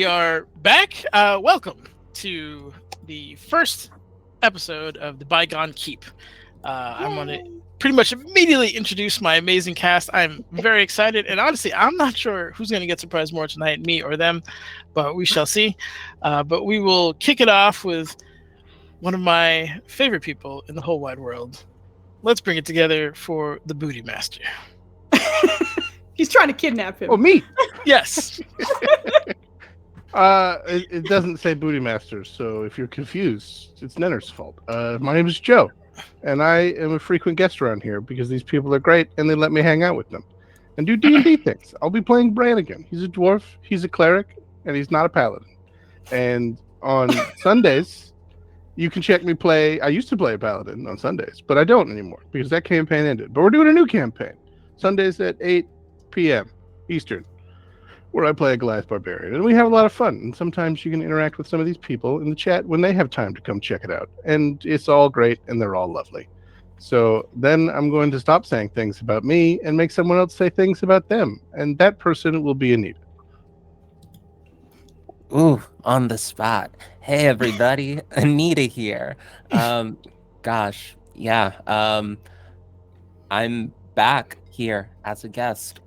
we are back. Welcome to the first episode of the Bygone Keep. I'm going to pretty much immediately introduce my amazing cast. I'm very excited, and honestly, I'm not sure who's going to get surprised more tonight, me or them, but we shall see. But we will kick it off with one of my favorite people in the whole wide world. Let's bring it together for the Booty Master. He's trying to kidnap him. Oh, me? Yes. It doesn't say Booty Master, so if you're confused, it's Nenner's fault. My name is Joe, and I am a frequent guest around here because these people are great, and they let me hang out with them and do D&D things. I'll be playing Brannigan. He's a dwarf, he's a cleric, and he's not a paladin. And on Sundays, you can check me play. I used to play a paladin on Sundays, but I don't anymore because that campaign ended. But we're doing a new campaign, Sundays at 8 p.m. Eastern, where I play a Goliath Barbarian, and we have a lot of fun. And sometimes you can interact with some of these people in the chat when they have time to come check it out, and it's all great, and they're all lovely. So then I'm going to stop saying things about me and make someone else say things about them, and that person will be Anita. Ooh, on the spot. Hey, everybody. Anita here. Gosh, yeah. I'm back here as a guest.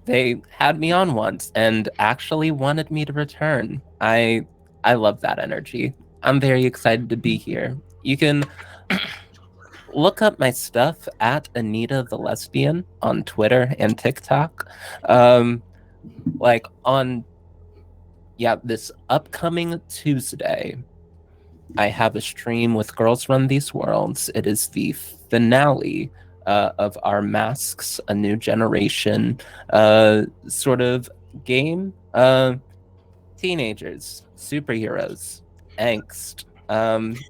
They had me on once and actually wanted me to return. I love that energy. I'm very excited to be here. You can look up my stuff at Anita the Lesbian on Twitter and TikTok. This upcoming Tuesday, I have a stream with Girls Run These Worlds. It is the finale of our Masks, A New Generation sort of game. Teenagers, superheroes, angst.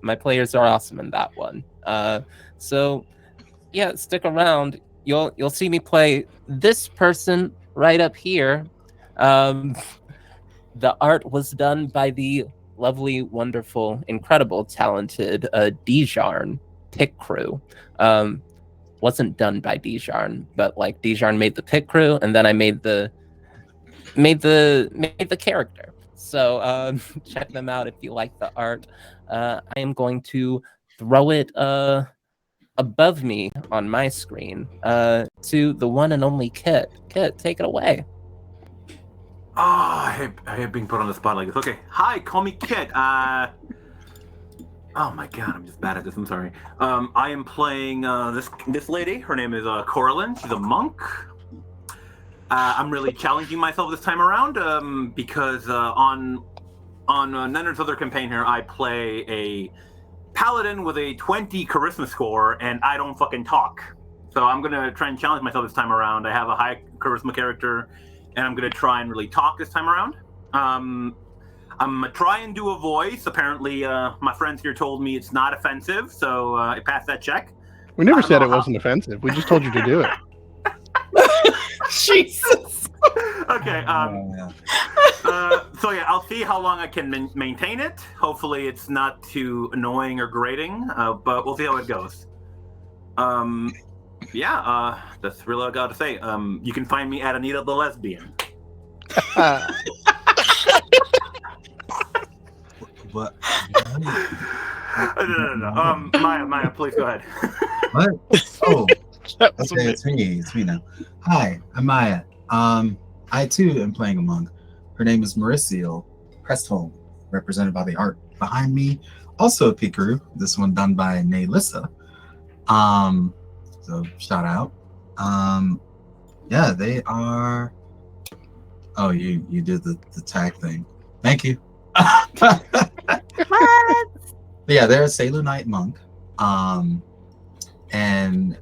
My players are awesome in that one. So yeah, stick around. You'll see me play this person right up here. The art was done by the lovely, wonderful, incredible, talented Dijarn Pick Crew. Wasn't done by Dijarn, but like Dijarn made the Pick Crew, and then I made the character. So check them out if you like the art. I am going to throw it above me on my screen to the one and only Kit. Kit, take it away. Oh, I hate being put on the spot like this. Okay, hi, call me Kit. Oh my god, I'm just bad at this. I'm sorry. I am playing this lady. Her name is Coraline. She's a monk. I'm really challenging myself this time around because on Nenner's other campaign here, I play a paladin with a 20 charisma score, and I don't fucking talk. So I'm gonna try and challenge myself this time around. I have a high charisma character, and I'm gonna try and really talk this time around. I'm gonna try and do a voice. Apparently, my friends here told me it's not offensive, so I passed that check. We never said it wasn't offensive. We just told you to do it. Jesus. Okay. So yeah, I'll see how long I can maintain it. Hopefully, it's not too annoying or grating, but we'll see how it goes. That's really all I got to say. You can find me at Anita the Lesbian. What? No. Maya, please go ahead. What? Oh, okay, it's me now. Hi, I'm Maya. I too am playing a monk. Her name is Mauricio Prestholm, represented by the art behind me. Also a Pikaru, this one done by Naylissa. So shout out. Yeah, they are. Oh, you did the tag thing. Thank you. What? Yeah, they're a Sailor Knight monk. And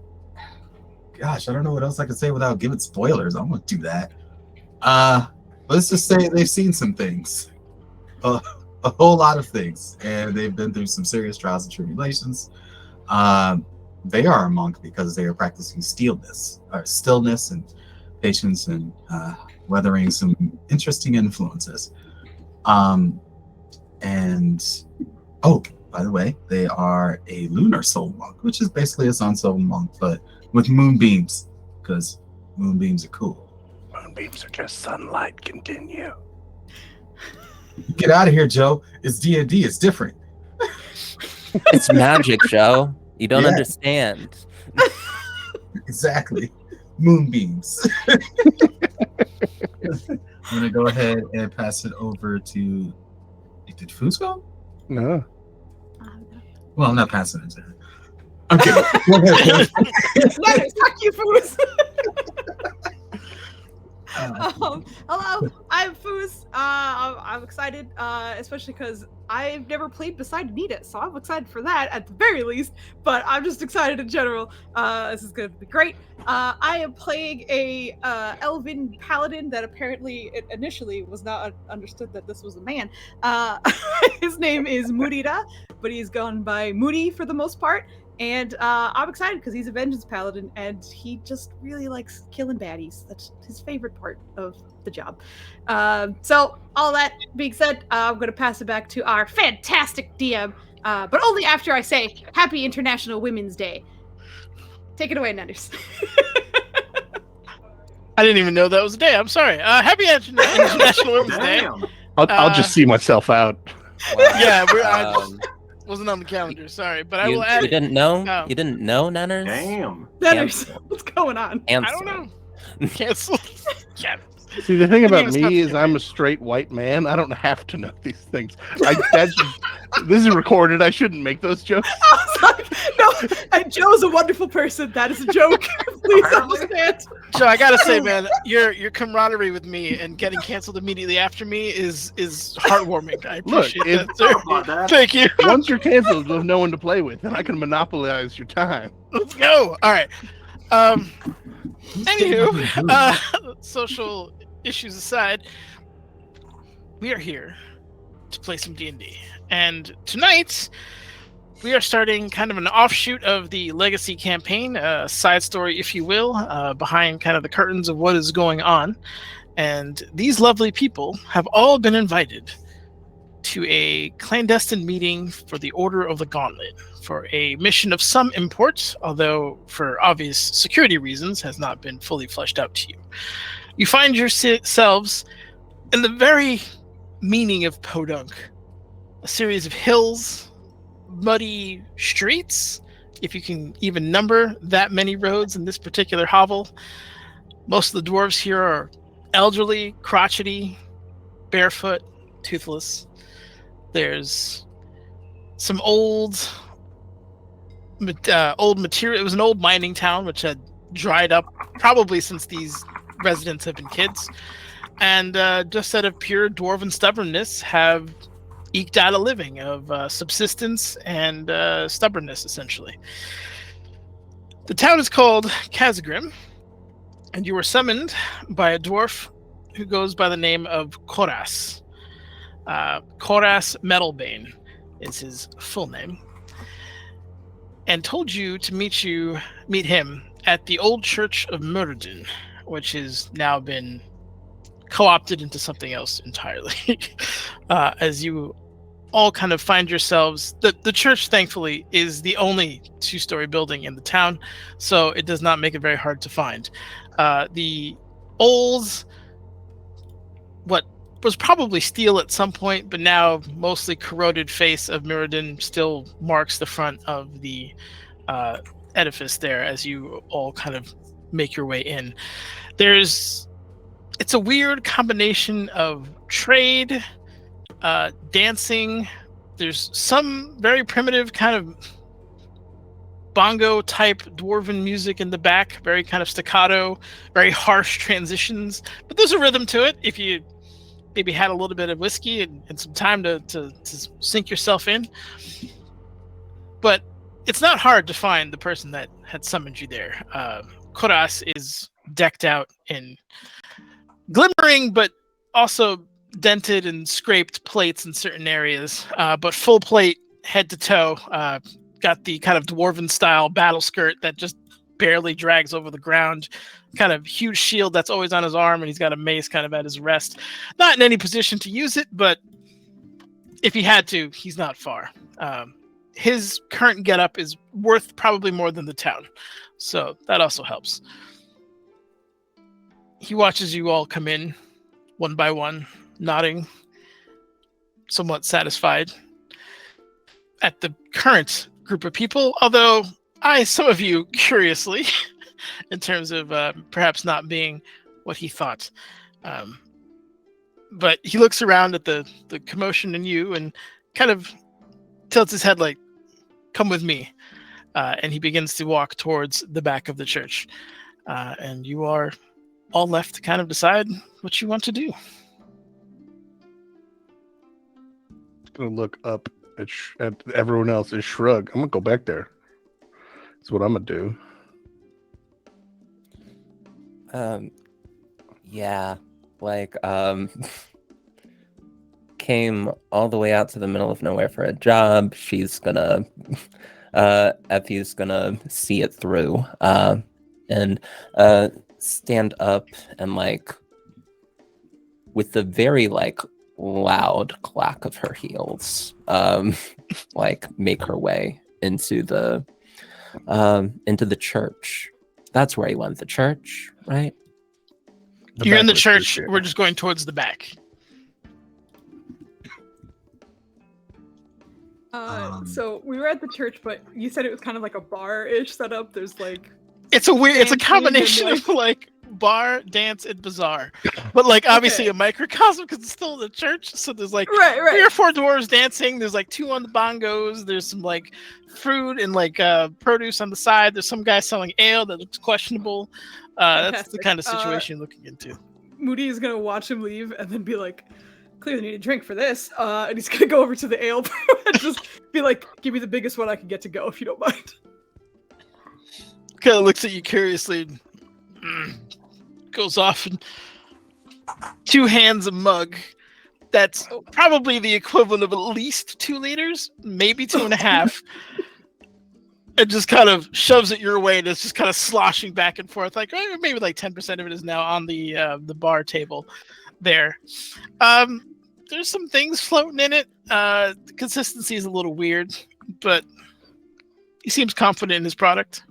gosh, I don't know what else I can say without giving spoilers. I'm gonna do that. Let's just say they've seen some things, a whole lot of things, and they've been through some serious trials and tribulations. They are a monk because they are practicing stillness and patience and weathering some interesting influences. By the way, they are a lunar soul monk, which is basically a sun soul monk, but with moonbeams, because moonbeams are cool. Moonbeams are just sunlight. Continue. Get out of here, Joe. It's D&D. It's different. It's magic, Joe. You don't Yeah. understand. Exactly. Moonbeams. I'm gonna go ahead and pass it over to. Did Foozca? No. Well, I'm not passing it to her. Okay. Go ahead. Letters, fuck you, Foos. Uh, Hello, I'm Foos. I'm excited, especially because I've never played beside Anita, so I'm excited for that at the very least. But I'm just excited in general. This is going to be great. I am playing a elven paladin that apparently it initially was not understood that this was a man. His name is Murida, but he's gone by Moody for the most part. And I'm excited because he's a vengeance paladin and he just really likes killing baddies. That's his favorite part of the job. So all that being said, I'm going to pass it back to our fantastic DM, but only after I say Happy International Women's Day. Take it away, Nenders. I didn't even know that was a day. I'm sorry. Happy International Women's Day. Damn. I'll just see myself out. Yeah, I Um, wasn't on the calendar. Sorry, but I will add. you didn't know? No. You didn't know, Nanners? Damn. Nenders, Cancel. what's going on? I don't know. Cancel. Yeah. See, the thing The about name's me not is scary. I'm a straight white man. I don't have to know these things. This is recorded. I shouldn't make those jokes. I was like, no, and Joe's a wonderful person. That is a joke. Please Apparently. understand. So I gotta say, man, your camaraderie with me and getting canceled immediately after me is heartwarming. I Look, appreciate if- that, sir. Sorry about that. Thank you. Once you're canceled, you'll have no one to play with, and I can monopolize your time. Let's go. All right. Anywho, social issues aside, we are here to play some D&D, and tonight we are starting kind of an offshoot of the Legacy campaign, a side story, if you will, behind kind of the curtains of what is going on. And these lovely people have all been invited to a clandestine meeting for the Order of the Gauntlet for a mission of some import, although for obvious security reasons has not been fully fleshed out to you. You find yourselves in the very meaning of Podunk, a series of hills, muddy streets, if you can even number that many roads in this particular hovel. Most of the dwarves here are elderly, crotchety, barefoot, toothless. There's some old material. It was an old mining town which had dried up probably since these residents have been kids, and just out of pure dwarven stubbornness have eked out a living of subsistence and stubbornness, essentially. The town is called Kazagrim, and you were summoned by a dwarf who goes by the name of Koras. Koras Metalbane is his full name, and told you to meet him at the old church of Murden, which has now been co-opted into something else entirely. As you all kind of find yourselves, the church thankfully is the only two-story building in the town, so it does not make it very hard to find. The old, what was probably steel at some point, but now mostly corroded face of Mirrodin still marks the front of the edifice there as you all kind of make your way in. It's a weird combination of trade, dancing. There's some very primitive kind of bongo type dwarven music in the back, very kind of staccato, very harsh transitions, but there's a rhythm to it if you maybe had a little bit of whiskey and some time to sink yourself in. But it's not hard to find the person that had summoned you there. Koras is decked out in glimmering but also dented and scraped plates in certain areas, but full plate head to toe. Got the kind of dwarven style battle skirt that just barely drags over the ground, kind of huge shield that's always on his arm, and he's got a mace kind of at his rest. Not in any position to use it, but if he had to, he's not far. His current getup is worth probably more than the town, so that also helps. He watches you all come in one by one, nodding. somewhat satisfied at the current group of people, although eyes some of you curiously in terms of perhaps not being what he thought. But he looks around at the commotion in you and kind of tilts his head like, come with me. And he begins to walk towards the back of the church. And you are all left to kind of decide what you want to do. Gonna look up at everyone else and shrug. I'm gonna go back there. That's what I'm gonna do. Yeah, like, came all the way out to the middle of nowhere for a job. She's gonna, Effie's gonna see it through, and stand up and, like, with the very, like, loud clack of her heels, like, make her way into the church. That's where he went, the church, right? You're in the church. We're just going towards the back. So we were at the church, but you said it was kind of like a bar-ish setup. There's like it's a combination of like bar, dance, and bazaar, but like obviously a microcosm because it's still the church. So there's like 3 or 4 dwarves dancing. There's like 2 on the bongos. There's some like fruit and like produce on the side. There's some guy selling ale that looks questionable. That's the kind of situation you're looking into. Moody is gonna watch him leave and then be like, clearly need a drink for this. And he's gonna go over to the ale brew and just be like, give me the biggest one I can get to go if you don't mind. Kind of looks at you curiously, goes off and 2 hands a mug. That's probably the equivalent of at least 2 liters, maybe 2.5. It just kind of shoves it your way and it's just kind of sloshing back and forth. Like maybe like 10% of it is now on the bar table there. There's some things floating in it. The consistency is a little weird, but he seems confident in his product.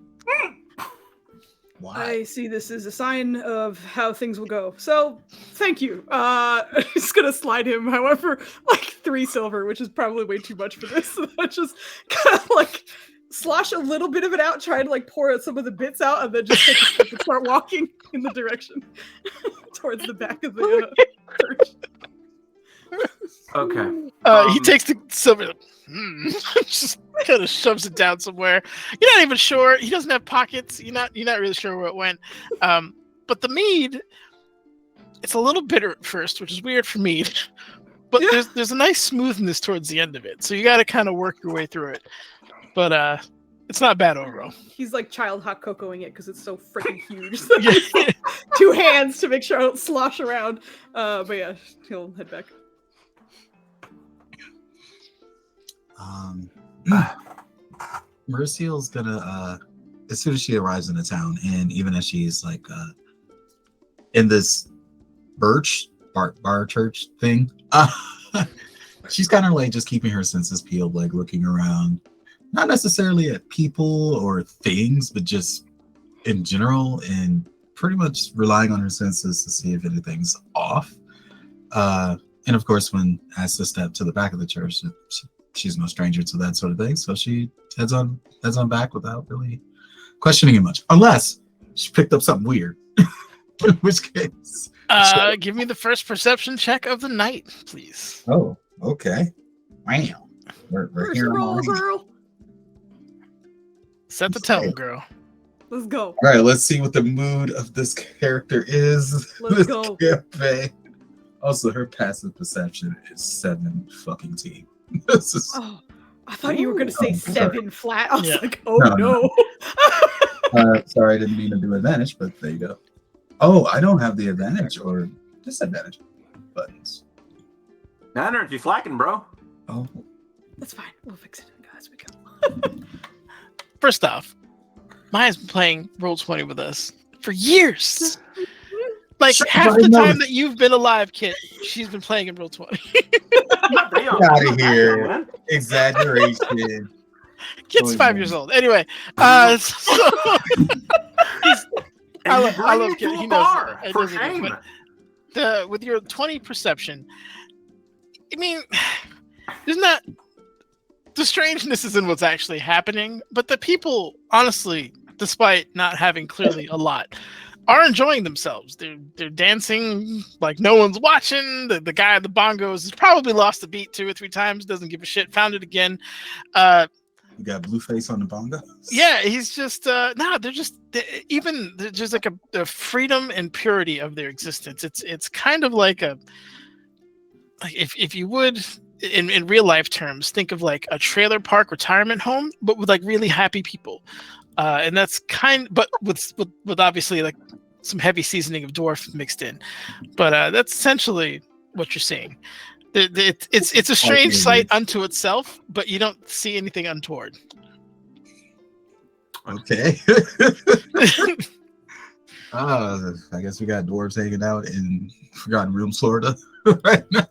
Why? I see this as a sign of how things will go. So, thank you. Just gonna slide him, however, like 3 silver, which is probably way too much for this. So I just kind of like slosh a little bit of it out, try to like pour out some of the bits out, and then just take a step and start walking in the direction towards the back of the church. Okay. He takes the silver, just kind of shoves it down somewhere. You're not even sure. He doesn't have pockets. You're not really sure where it went. But the mead, it's a little bitter at first, which is weird for mead. But there's a nice smoothness towards the end of it. So you got to kind of work your way through it. But it's not bad overall. He's like child hot cocoaing it because it's so freaking huge. So 2 hands to make sure I don't slosh around. But yeah, he'll head back. Merciel's gonna as soon as she arrives in the town, and even as she's like in this birch bar church thing, she's kind of like just keeping her senses peeled, like looking around, not necessarily at people or things, but just in general, and pretty much relying on her senses to see if anything's off. And of course, when asked to step to the back of the church, she's no stranger to that sort of thing, so she heads on back without really questioning it much, unless she picked up something weird. In which case, give me the first perception check of the night, please. Oh, okay. Wow, we're here. Roll, girl. Set the tone, girl. Let's go. All right, let's see what the mood of this character is. Let's go. Cafe. Also, her passive perception is 7 fucking team. This is... Oh, I thought you were going to say 7 flat. I was like, oh No. Sorry, I didn't mean to do advantage, but there you go. Oh, I don't have the advantage or disadvantage buttons. Nanners, you slacking, bro. Oh. That's fine. We'll fix it as we go. First off, Maya's been playing Roll20 with us for years. Like half the time that you've been alive, Kit, she's been playing in Roll20. Get out of here. Exaggeration. Kit's 5 years old. Anyway, so I love Kit. He knows For shame. But with your 20 perception, I mean, there's not the strangeness is in what's actually happening, but the people, honestly, despite not having clearly a lot, are enjoying themselves. They're dancing like no one's watching. The guy at the bongos has probably lost the beat 2 or 3 times, doesn't give a shit, found it again. You got Blueface on the bongo? Yeah, he's just no, they're just there's like a freedom and purity of their existence. It's kind of like if you would in real life terms think of like a trailer park retirement home, but with like really happy people. And that's but with obviously like some heavy seasoning of dwarf mixed in, but that's essentially what you're seeing. It's a strange sight unto itself, but you don't see anything untoward. Okay. I guess we got dwarves hanging out in Forgotten Realms, Florida, right now.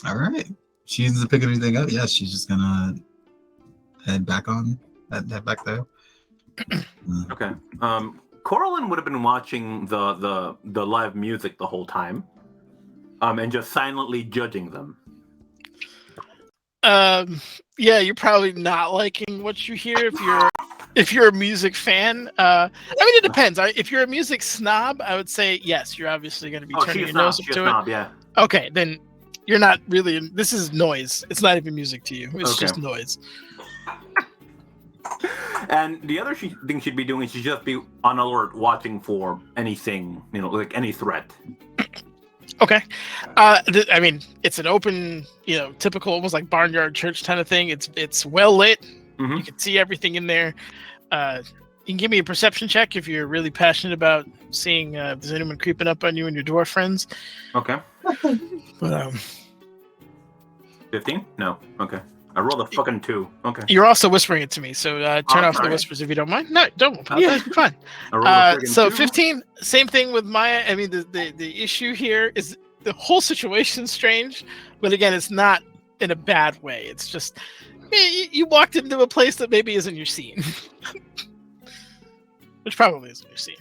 All right. She doesn't pick anything up. Yeah, she's just gonna head back there. Okay. Coraline would have been watching the live music the whole time, and just silently judging them. Yeah, you're probably not liking what you hear if you're a music fan. I mean, it depends. If you're a music snob, I would say yes. You're obviously going to be turning your nose up to it. Yeah. Okay, then you're not really. This is noise. It's not even music to you. It's just noise. And the other thing she'd be doing is she'd just be on alert, watching for anything, like any threat. Okay. I mean, it's an open, typical, almost like barnyard church kind of thing. It's well lit. Mm-hmm. You can see everything in there. You can give me a perception check if you're really passionate about seeing if there's anyone creeping up on you and your dwarf friends. Okay. But 15? No. Okay. I rolled a fucking 2. Okay. You're also whispering it to me, so turn off the whispers if you don't mind. No, don't. Okay. Yeah, fine. So 15, same thing with Maya. I mean, the issue here is the whole situation's strange, but again, it's not in a bad way. It's just you walked into a place that maybe isn't your scene, which probably isn't your scene.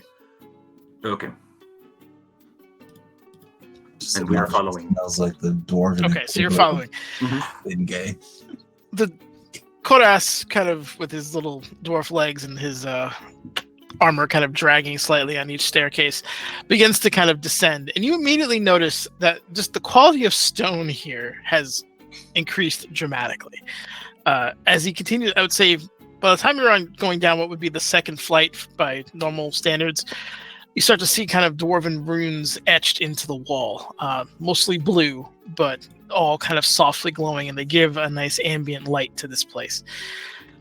Okay. And we are following. Smells like the dwarf. Okay, so you're following. In gay. The Koras, kind of with his little dwarf legs and his armor kind of dragging slightly on each staircase, begins to kind of descend. And you immediately notice that just the quality of stone here has increased dramatically. As he continues, I would say by the time you're going down what would be the second flight by normal standards, you start to see kind of dwarven runes etched into the wall, mostly blue, but all kind of softly glowing, and they give a nice ambient light to this place.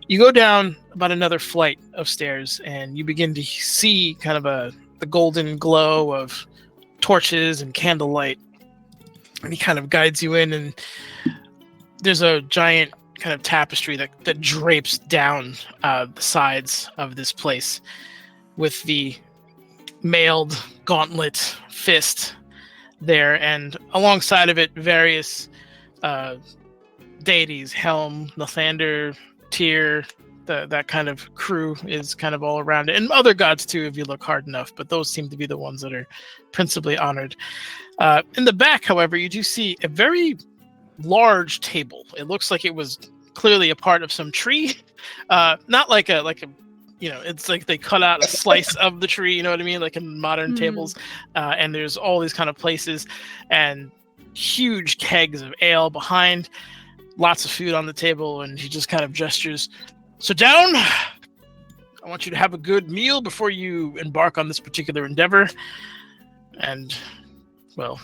You go down about another flight of stairs, and you begin to see kind of the golden glow of torches and candlelight, and he kind of guides you in, and there's a giant kind of tapestry that drapes down the sides of this place with the mailed gauntlet fist there, and alongside of it various deities, Helm, Lathander, Tyr, that kind of crew is kind of all around it, and other gods too if you look hard enough, but those seem to be the ones that are principally honored. In the back, however, you do see a very large table. It looks like it was clearly a part of some tree, not like a it's like they cut out a slice of the tree, you know what I mean? Like in modern tables. And there's all these kind of places and huge kegs of ale behind, lots of food on the table, and he just kind of gestures, "Sit down. I want you to have a good meal before you embark on this particular endeavor. And, well,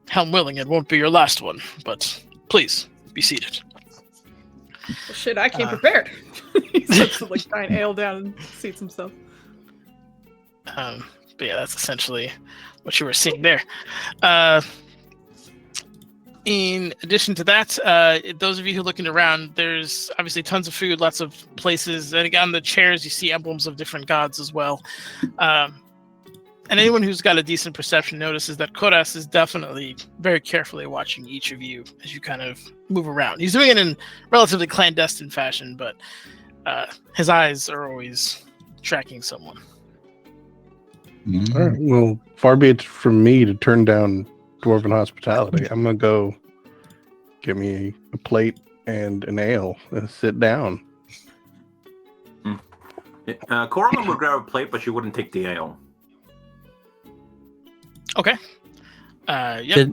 hell willing, it won't be your last one, but please be seated." Well, shit, I came prepared. He sets the giant ale down and seats himself. But yeah, that's essentially what you were seeing there. In addition to that, those of you who are looking around, there's obviously tons of food, lots of places. And again, on the chairs, you see emblems of different gods as well. And anyone who's got a decent perception notices that Koras is definitely very carefully watching each of you as you kind of move around. He's doing it in relatively clandestine fashion, but his eyes are always tracking someone. All right. Well, far be it from me to turn down dwarven hospitality. I'm gonna go get me a plate and an ale and sit down. Coraline would grab a plate, but she wouldn't take the ale. Okay. Yep.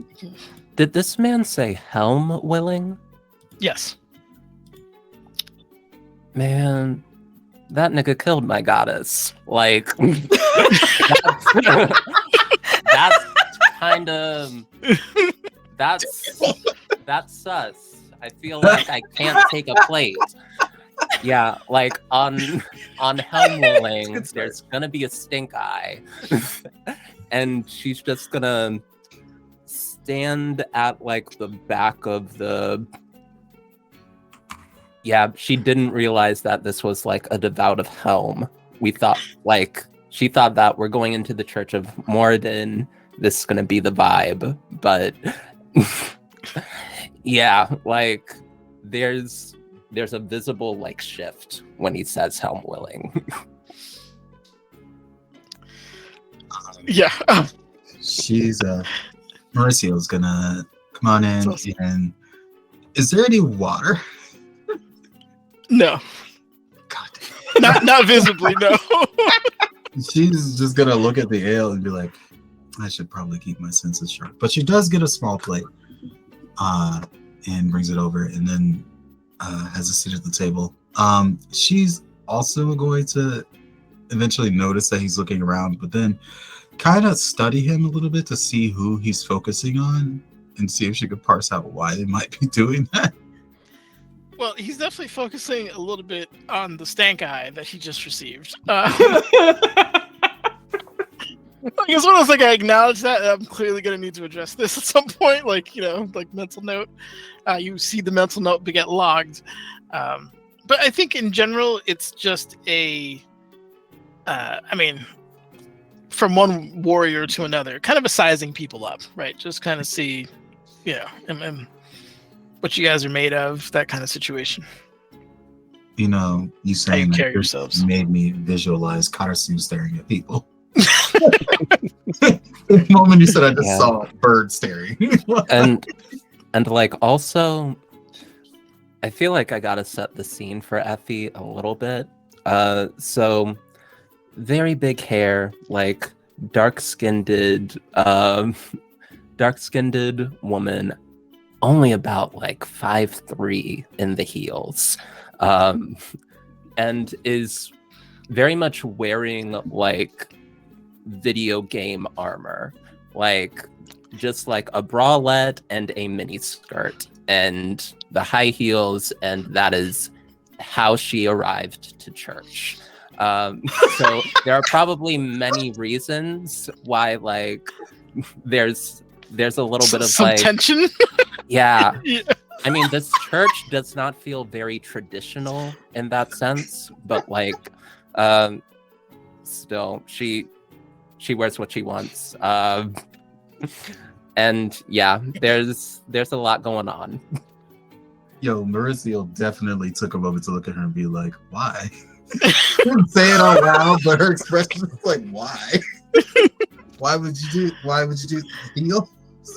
Did this man say helm willing? Yes. Man, that nigga killed my goddess. Like, that's kind of that's sus. I feel like I can't take a plate. Yeah, like on helm willing, there's gonna be a stink eye, and she's just gonna stand at like the back of the. Yeah, she didn't realize that this was like a devout of Helm. She thought that we're going into the Church of Moradin. This is gonna be the vibe, but yeah, like there's a visible like shift when he says Helm willing. Yeah. She's Mauricio's gonna come on in and is there any water? No. God. Not visibly, no. She's just gonna look at the ale and be like, I should probably keep my senses sharp. But she does get a small plate and brings it over and then has a seat at the table. She's also going to eventually notice that he's looking around, but then kind of study him a little bit to see who he's focusing on and see if she could parse out why they might be doing that. Well, he's definitely focusing a little bit on the stank eye that he just received. It's one of those, like, I acknowledge that I'm clearly going to need to address this at some point, like, like mental note. You see the mental note get logged. But I think in general, it's just from one warrior to another, kind of a sizing people up, right? Just kind of see, and what you guys are made of, that kind of situation. You saying that carry that yourselves made me visualize Karasu staring at people. The moment you said I just saw a bird staring. and like also I feel like I gotta set the scene for Effie a little bit. So very big hair, like dark-skinned woman, only about like 5'3" in the heels, and is very much wearing like video game armor, like just like a bralette and a mini skirt and the high heels, and that is how she arrived to church. So there are probably many reasons why like there's a little bit of some like tension. Yeah. I mean, this church does not feel very traditional in that sense, but like still she wears what she wants. And yeah, there's a lot going on. Yo, Mauricio definitely took a moment to look at her and be like, why? She didn't say it out loud, but her expression was like, why? Why would you do deal?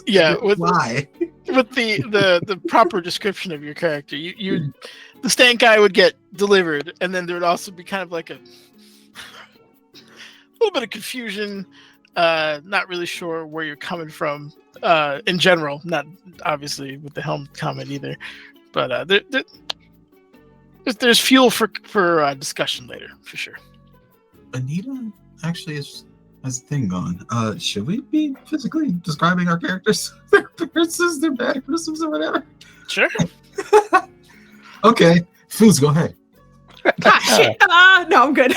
Yeah, why? With the proper description of your character, you the stank guy would get delivered, and then there would also be kind of like a little bit of confusion, not really sure where you're coming from in general, not obviously with the helm comment either, but there's fuel for discussion later for sure. Anita actually has a thing going. Should we be physically describing our characters, their appearances, their mannerisms, or whatever? Sure. Okay, Foos, go ahead. Shit. No, I'm good.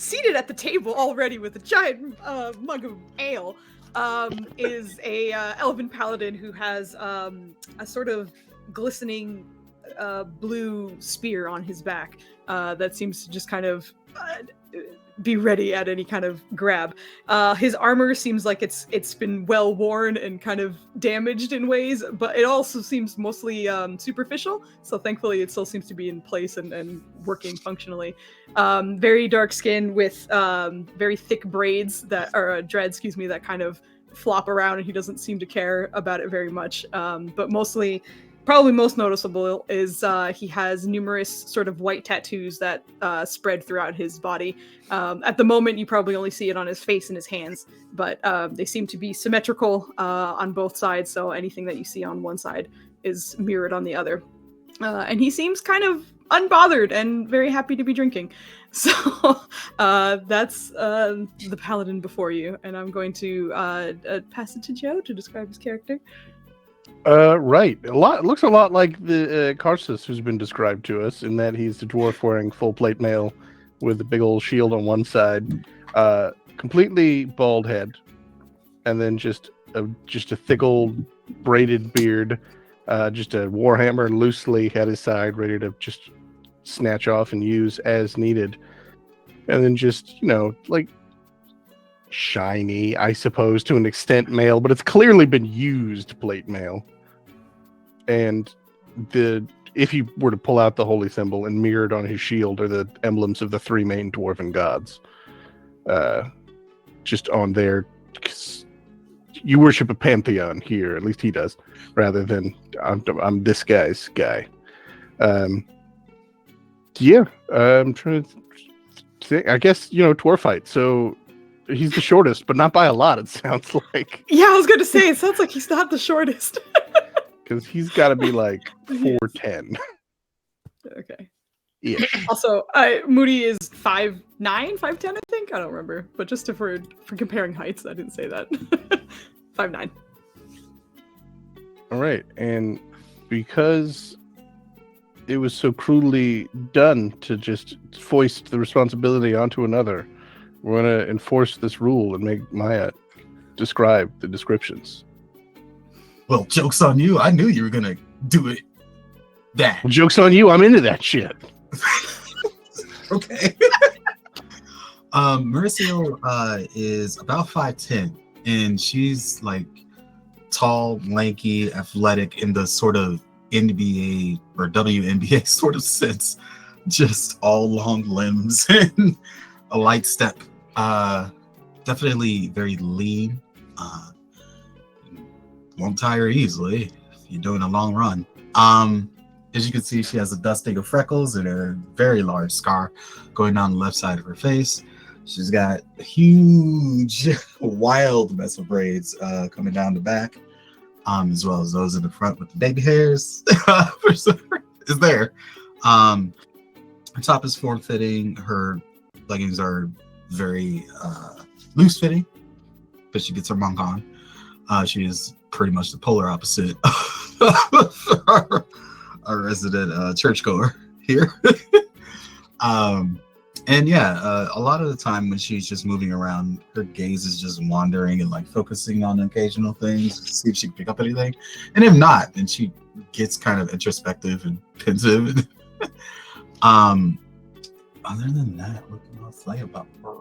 Seated at the table already with a giant mug of ale is a elven paladin who has a sort of glistening blue spear on his back that seems to just kind of be ready at any kind of grab. His armor seems like it's been well worn and kind of damaged in ways, but it also seems mostly superficial. So thankfully, it still seems to be in place and working functionally. Very dark skin with very thick braids that are dreads, that kind of flop around, and he doesn't seem to care about it very much. But mostly, probably most noticeable is he has numerous sort of white tattoos that spread throughout his body. At the moment, you probably only see it on his face and his hands, but they seem to be symmetrical on both sides, so anything that you see on one side is mirrored on the other. And he seems kind of unbothered and very happy to be drinking. So that's the paladin before you, and I'm going to pass it to Joe to describe his character. Right. It looks a lot like the Karsus who's been described to us, in that he's the dwarf wearing full plate mail with a big old shield on one side, completely bald head, and then just a thick old braided beard, just a warhammer loosely at his side, ready to just snatch off and use as needed. And then just, like shiny, I suppose, to an extent mail, but it's clearly been used plate mail. And if you were to pull out the holy symbol, and mirrored on his shield are the emblems of the three main dwarven gods. Just on there, you worship a pantheon here, at least he does, rather than I'm this guy's guy. I'm trying to think. I guess, dwarf height, so he's the shortest, but not by a lot, it sounds like. Yeah, I was going to say, it sounds like he's not the shortest. Because he's got to be like 4'10". Okay. Yeah. Also, Moody is 5'9", 5'10", I think? I don't remember. But just for comparing heights, I didn't say that. 5'9". All right. And because it was so cruelly done to just foist the responsibility onto another, we're going to enforce this rule and make Maya describe the descriptions. Well, joke's on you. I knew you were going to do it. That. Well, joke's on you. I'm into that shit. Okay. Mauricio is about 5'10", and she's like tall, lanky, athletic in the sort of NBA or WNBA sort of sense. Just all long limbs and a light step. Definitely very lean. Won't tire easily if you're doing a long run. As you can see, she has a dusting of freckles and a very large scar going down the left side of her face. She's got a huge, wild mess of braids coming down the back, as well as those in the front with the baby hairs. Is there. Her top is form-fitting. Her leggings are very loose-fitting, but she gets her monk on. She is pretty much the polar opposite of our resident churchgoer here. And yeah, a lot of the time when she's just moving around, her gaze is just wandering and like focusing on occasional things to see if she can pick up anything. And if not, then she gets kind of introspective and pensive. Other than that, what can I say about her?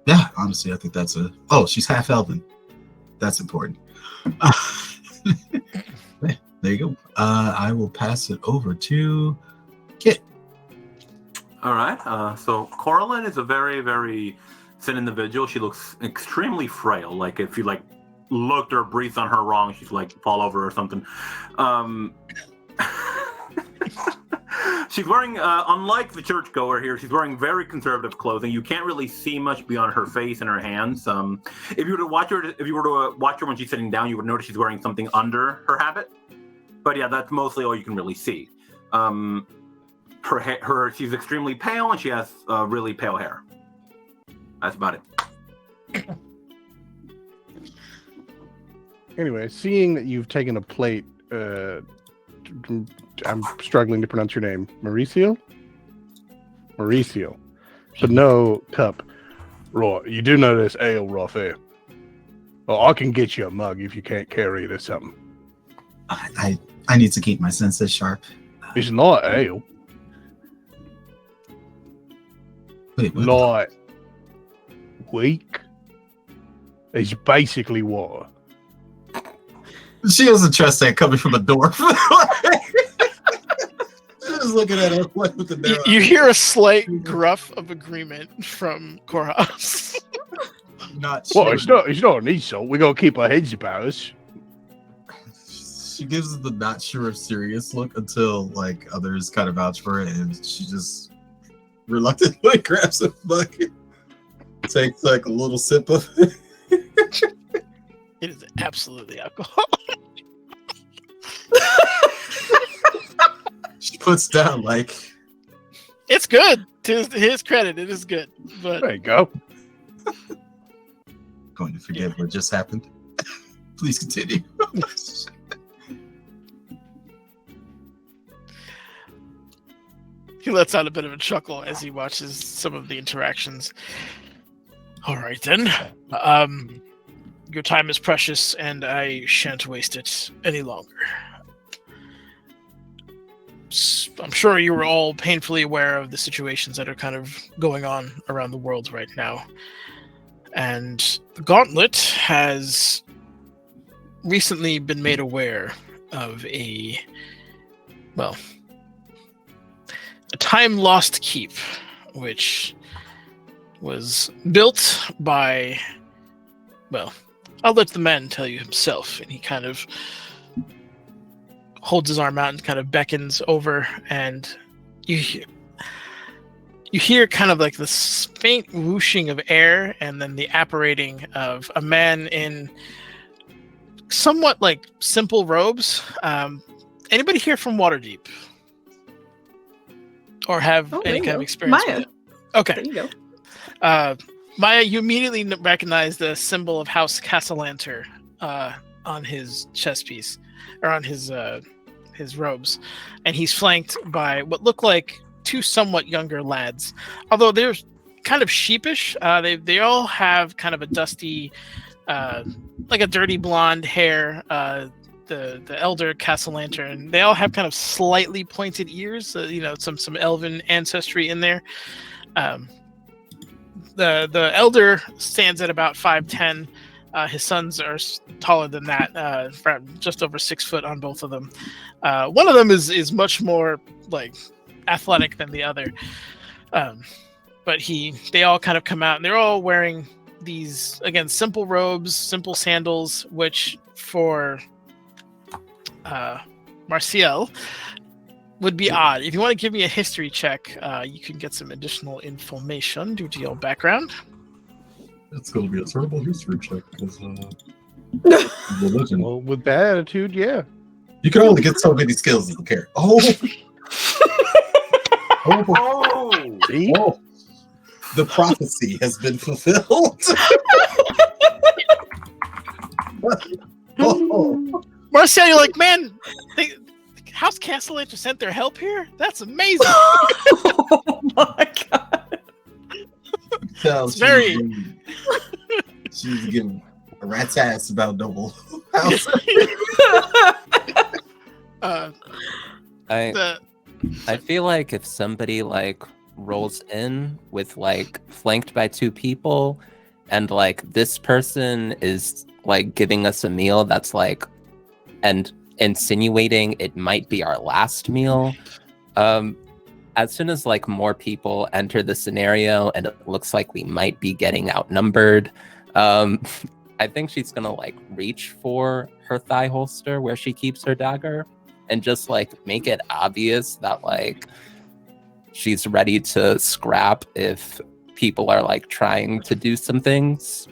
Yeah, honestly, I think that's she's half elven. That's important. There you go. I will pass it over to Kit. All right. So Coraline is a very, very thin individual. She looks extremely frail. Like if you looked or breathed on her wrong, she'd fall over or something. She's wearing, unlike the churchgoer here, she's wearing very conservative clothing. You can't really see much beyond her face and her hands. If you were to watch her when she's sitting down, you would notice she's wearing something under her habit. But yeah, that's mostly all you can really see. She's extremely pale and she has really pale hair. That's about it. Anyway, seeing that you've taken a plate, I'm struggling to pronounce your name. Mauricio? Mauricio. But no cup. Right, you do know there's ale right there. Well, I can get you a mug if you can't carry it or something. I need to keep my senses sharp. It's not ale. Wait, what? Not weak. It's basically water. She doesn't trust that coming from a dwarf. She's just looking at her with the narrow You hear a slight gruff of agreement from Korhaus. Not sure. Well, it's not an insult. We're gonna keep our heads about us. She gives the not sure if serious look until like others kind of vouch for it, and she just reluctantly grabs a bucket, takes like a little sip of it. It is absolutely alcohol. She puts down like, It's good. To his credit, it is good. But There you go. going to forget what just happened. Please continue. he lets out a bit of a chuckle as he watches some of the interactions. All right, then. Your time is precious, and I shan't waste it any longer. I'm sure you were all painfully aware of the situations that are kind of going on around the world right now. And the Gauntlet has recently been made aware of a time-lost keep, which was built by, I'll let the man tell you himself. And he kind of holds his arm out and kind of beckons over, and you hear kind of like this faint whooshing of air, and then the apparating of a man in somewhat like simple robes. Anybody here from Waterdeep? Or have any kind of experience Maya. with it? Okay. There you go. Maya, you immediately recognize the symbol of House Castellanter on his chest piece, or on his robes, and he's flanked by what look like two somewhat younger lads. Although they're kind of sheepish, they all have kind of a dusty, like a dirty blonde hair. The elder Castellanter, and they all have kind of slightly pointed ears. Some elven ancestry in there. The elder stands at about 5'10". His sons are taller than that, just over 6 foot on both of them. One of them is much more like athletic than the other, but they all kind of come out, and they're all wearing these, again, simple robes, simple sandals, which for Marcial would be odd. If you want to give me a history check, you can get some additional information due to your background. It's going to be a terrible history check because religion. Well, with that attitude, yeah. You can only get so many skills as a character. Oh, See? oh, the prophecy has been fulfilled. Oh. Marcel, you're like, man, House Castellanter sent their help here? That's amazing. Oh my god. It's very... She's giving a rat's ass about Noble House. I feel like if somebody like rolls in with like flanked by two people, and like this person is like giving us a meal that's like, and insinuating it might be our last meal. As soon as like more people enter the scenario and it looks like we might be getting outnumbered, I think she's gonna like reach for her thigh holster where she keeps her dagger and just like make it obvious that like she's ready to scrap if people are like trying to do some things.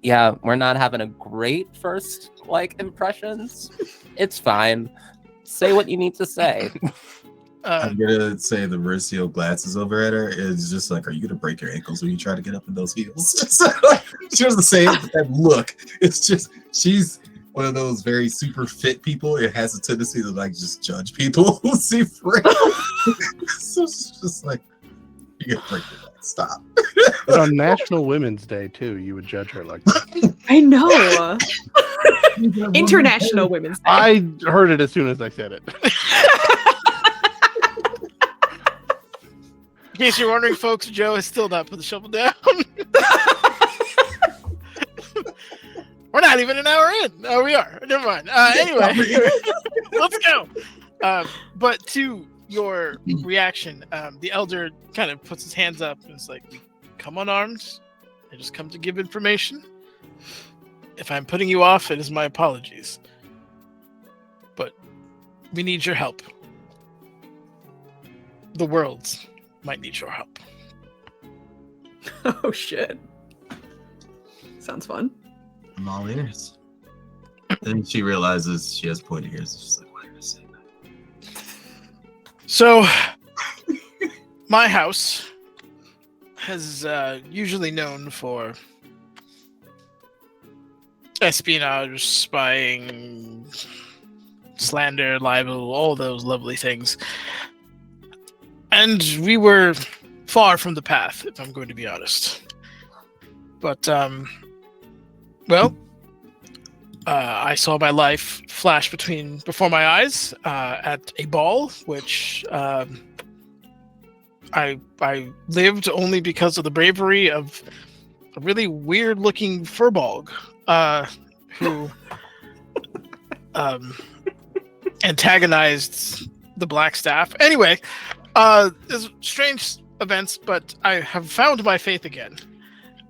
Yeah, we're not having a great first like impressions. It's fine. Say what you need to say. I'm gonna say the Versio glances over at her is just like, are you gonna break your ankles when you try to get up in those heels? She doesn't say it, but that look. It's just, she's one of those very super fit people. It has a tendency to like just judge people who see frail. So it's just like, you gotta break your legs. Stop. But on National Women's Day too, you would judge her like that. I know. International Women's Day. I heard it as soon as I said it. In case you're wondering, folks, Joe has still not put the shovel down. We're not even an hour in. Oh, we are. Never mind. Anyway, let's go. But to your reaction, the elder kind of puts his hands up and is like, come unarmed. I just come to give information. If I'm putting you off, it is my apologies. But we need your help. The world might need your help. Oh shit. Sounds fun. I'm all ears. Then she realizes she has pointy ears. She's like, why did I say that? So, my house is usually known for espionage, spying, slander, libel, all those lovely things. And we were far from the path, if I'm going to be honest. But, I saw my life flash before my eyes at a ball, which I lived only because of the bravery of a really weird-looking furbolg who antagonized the Black Staff. Anyway, there's strange events, but I have found my faith again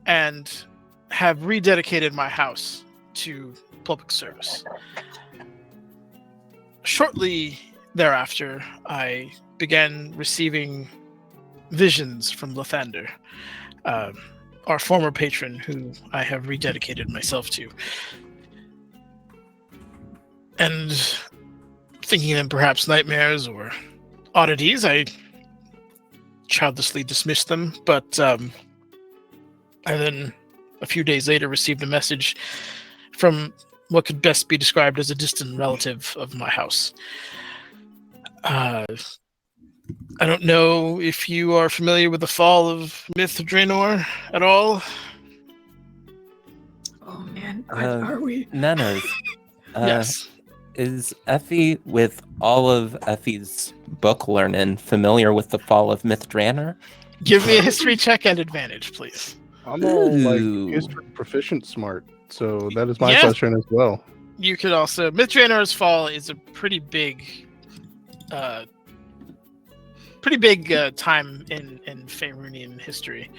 and have rededicated my house to public service. Shortly thereafter, I began receiving visions from Lathander, our former patron who I have rededicated myself to. And thinking them perhaps nightmares or oddities, I childishly dismissed them, but I then, a few days later, received a message from what could best be described as a distant relative of my house. I don't know if you are familiar with the fall of Myth Draenor at all. Oh man, are we? Nanners. Yes. Is Effie, with all of Effie's book learning, familiar with the fall of Myth Draenor? Give me a history check and advantage, please. I'm all Ooh. like history proficient smart, so that is my Yeah. question as well. You could also... Myth Draenor's fall is a pretty big time in Faerunian history.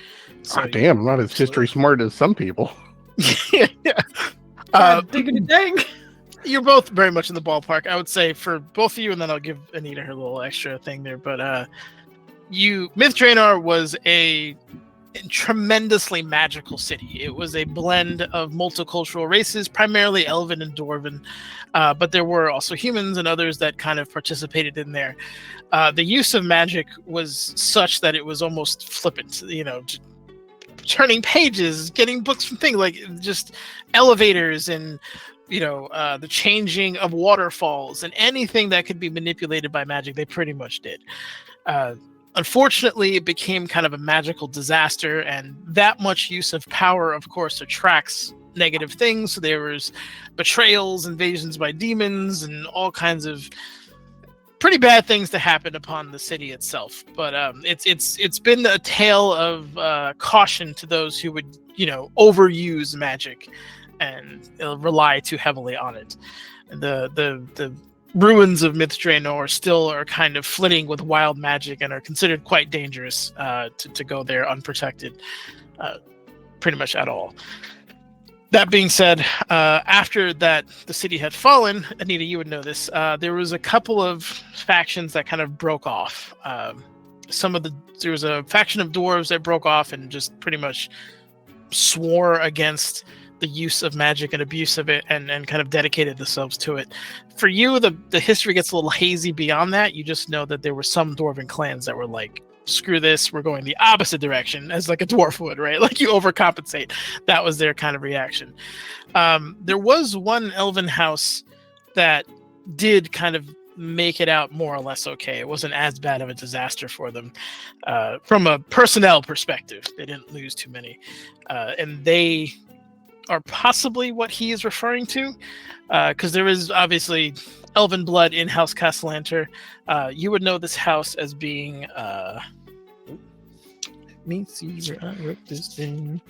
So, Damn, I'm not as history smart as some people. yeah. Diggity dang. You're both very much in the ballpark. I would say for both of you, and then I'll give Anita her little extra thing there. But Myth Draenor was a tremendously magical city. It was a blend of multicultural races, primarily Elven and Dwarven, but there were also humans and others that kind of participated in there. The use of magic was such that it was almost flippant, turning pages, getting books from things like just elevators and the changing of waterfalls and anything that could be manipulated by magic, they pretty much did. Unfortunately, it became kind of a magical disaster, and that much use of power, of course, attracts negative things. So there was betrayals, invasions by demons, and all kinds of pretty bad things to happen upon the city itself. But it's been a tale of caution to those who would overuse magic and rely too heavily on it. The ruins of Myth Draenor still are kind of flitting with wild magic and are considered quite dangerous to go there unprotected, pretty much at all. That being said, after that the city had fallen, Anita, you would know this, there was a couple of factions that kind of broke off. There was a faction of dwarves that broke off and just pretty much swore against the use of magic and abuse of it and kind of dedicated themselves to it. For you, the history gets a little hazy beyond that. You just know that there were some dwarven clans that were like, screw this, we're going the opposite direction, as like a dwarf would, right? Like you overcompensate. That was their kind of reaction. There was one elven house that did kind of make it out more or less okay. It wasn't as bad of a disaster for them. From a personnel perspective, they didn't lose too many. And they are possibly what he is referring to, because there is obviously elven blood in House Castellanter. You would know this house as being let me see where I wrote this thing.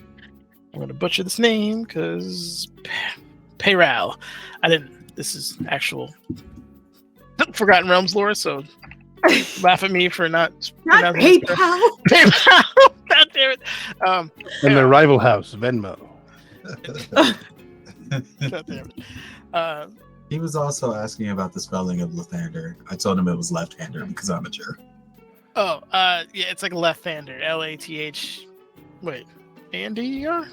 I'm going to butcher this name because Payral. This is actual Forgotten Realms lore, so laugh at me for not PayPal. PayPal. God damn damn it. And yeah. their rival house, Venmo. God damn it. He was also asking about the spelling of Lathander. I told him it was left-hander because I'm a jerk. Yeah, it's like left-hander. Lath. Wait, A-N-D-E-R?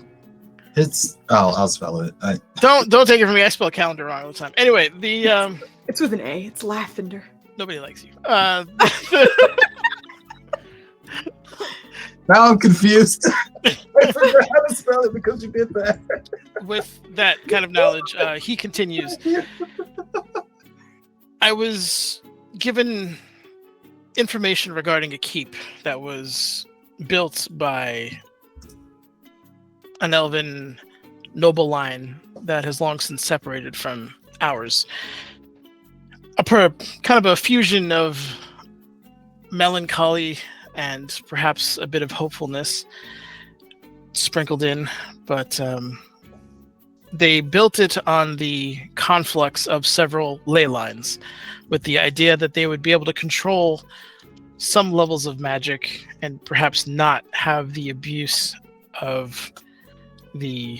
I'll spell it. Don't take it from me. I spell calendar wrong all the time. Anyway, It's with an A. It's Lathander. nobody likes you. Now I'm confused. I forgot how to spell it because you did that. With that kind of knowledge, he continues. I was given information regarding a keep that was built by an elven noble line that has long since separated from ours. Kind of a fusion of melancholy and perhaps a bit of hopefulness sprinkled in, but they built it on the conflux of several ley lines with the idea that they would be able to control some levels of magic and perhaps not have the abuse of the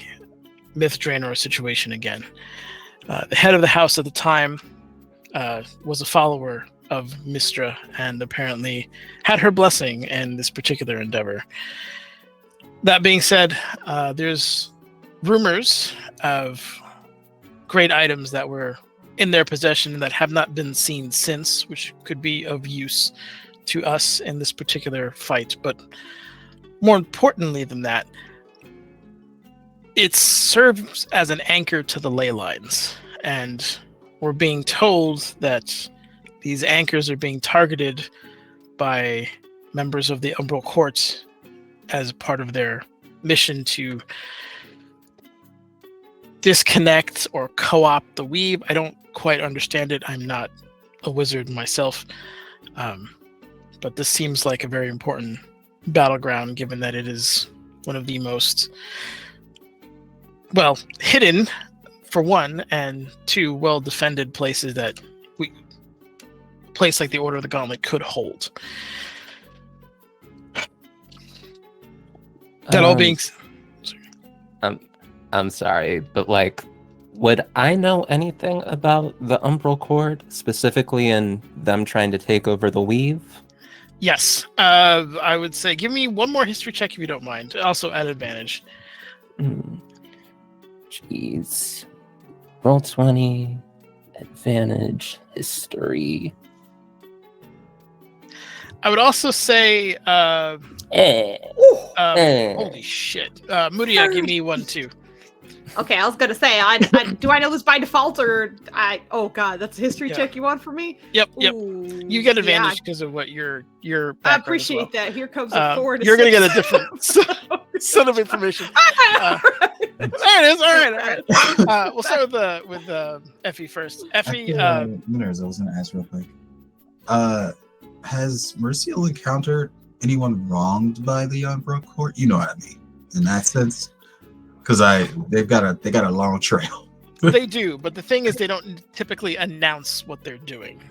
myth drainer situation again. The head of the house at the time was a follower of Mistra and apparently had her blessing in this particular endeavor. That being said, there's rumors of great items that were in their possession that have not been seen since, which could be of use to us in this particular fight. But more importantly than that, it serves as an anchor to the ley lines. And we're being told that these anchors are being targeted by members of the Umbral Court as part of their mission to disconnect or co-opt the weave. I don't quite understand it. I'm not a wizard myself. But this seems like a very important battleground, given that it is one of the most, well, hidden, for one, and two, well-defended places that a place like the Order of the Gauntlet could hold. That all being... I'm sorry, but like, would I know anything about the Umbral Court, specifically in them trying to take over the weave? Yes. I would say give me one more history check if you don't mind. Also at advantage. Jeez. Roll 20, advantage, history. I would also say holy shit. Mudia, give me one too. Okay, I was gonna say, do I know this by default or oh god, that's a history check you want from me? Yep. Ooh, You get advantage because of what your I appreciate that. Here comes a 4 to You're 6. gonna get a different set of information. There it is. All right. We'll start with Effie first. Effie, Miners, I was gonna ask real quick. Has Merciel encountered anyone wronged by the Umbral Court? You know what I mean, in that sense. Because they got a long trail. They do, but the thing is, they don't typically announce what they're doing.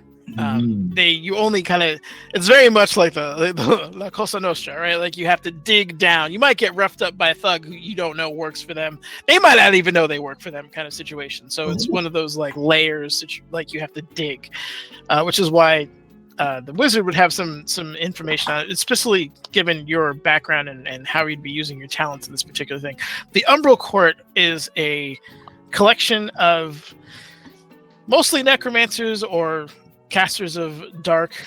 You only kind of, it's very much like the La Cosa Nostra, right? Like you have to dig down. You might get roughed up by a thug who you don't know works for them. They might not even know they work for them, kind of situation. So it's one of those like layers that you have to dig, which is why the wizard would have some information on it, especially given your background and how you'd be using your talents in this particular thing. The Umbral Court is a collection of mostly necromancers or casters of dark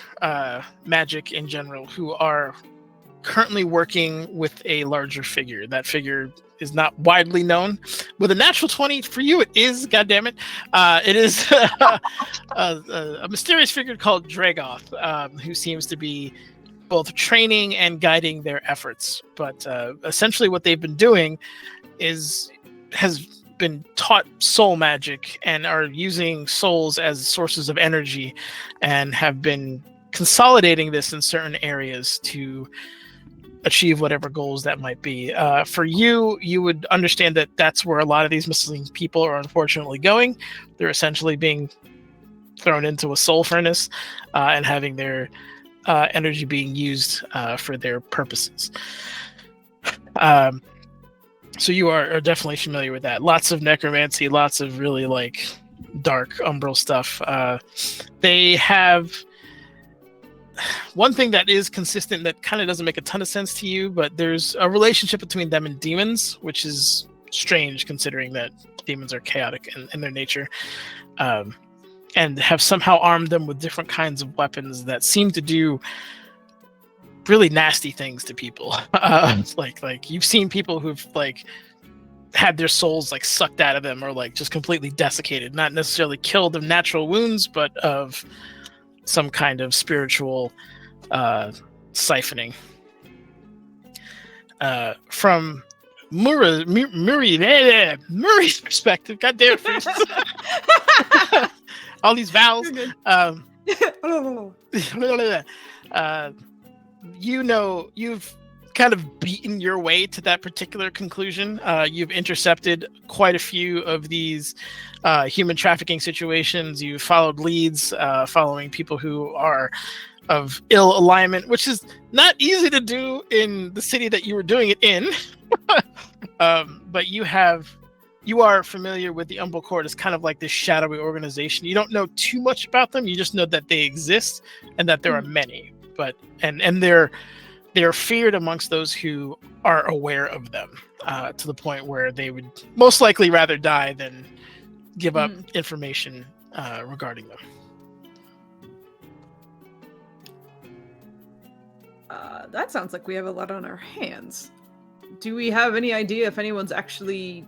magic in general who are currently working with a larger figure. That figure is not widely known. With a natural 20 for you, it is, goddammit. It is a mysterious figure called Dragoth, who seems to be both training and guiding their efforts. But essentially what they've been doing has been taught soul magic and are using souls as sources of energy and have been consolidating this in certain areas to achieve whatever goals that might be. For you would understand that that's where a lot of these missing people are unfortunately going. They're essentially being thrown into a soul furnace and having their energy being used for their purposes. So you are definitely familiar with that. Lots of necromancy, lots of really like dark umbral stuff. They have one thing that is consistent that kind of doesn't make a ton of sense to you, but there's a relationship between them and demons, which is strange considering that demons are chaotic in their nature, and have somehow armed them with different kinds of weapons that seem to do really nasty things to people. Like you've seen people who've like had their souls like sucked out of them or like just completely desiccated, not necessarily killed of natural wounds, but of some kind of spiritual siphoning. From Murray's perspective, god damn it, all these vowels. You've kind of beaten your way to that particular conclusion. You've intercepted quite a few of these human trafficking situations. You've followed leads, following people who are of ill alignment, which is not easy to do in the city that you were doing it in. But you are familiar with the Umbral Court as kind of like this shadowy organization. You don't know too much about them. You just know that they exist and that there are many. But and they're feared amongst those who are aware of them, to the point where they would most likely rather die than give up information regarding them. That sounds like we have a lot on our hands. Do we have any idea if anyone's actually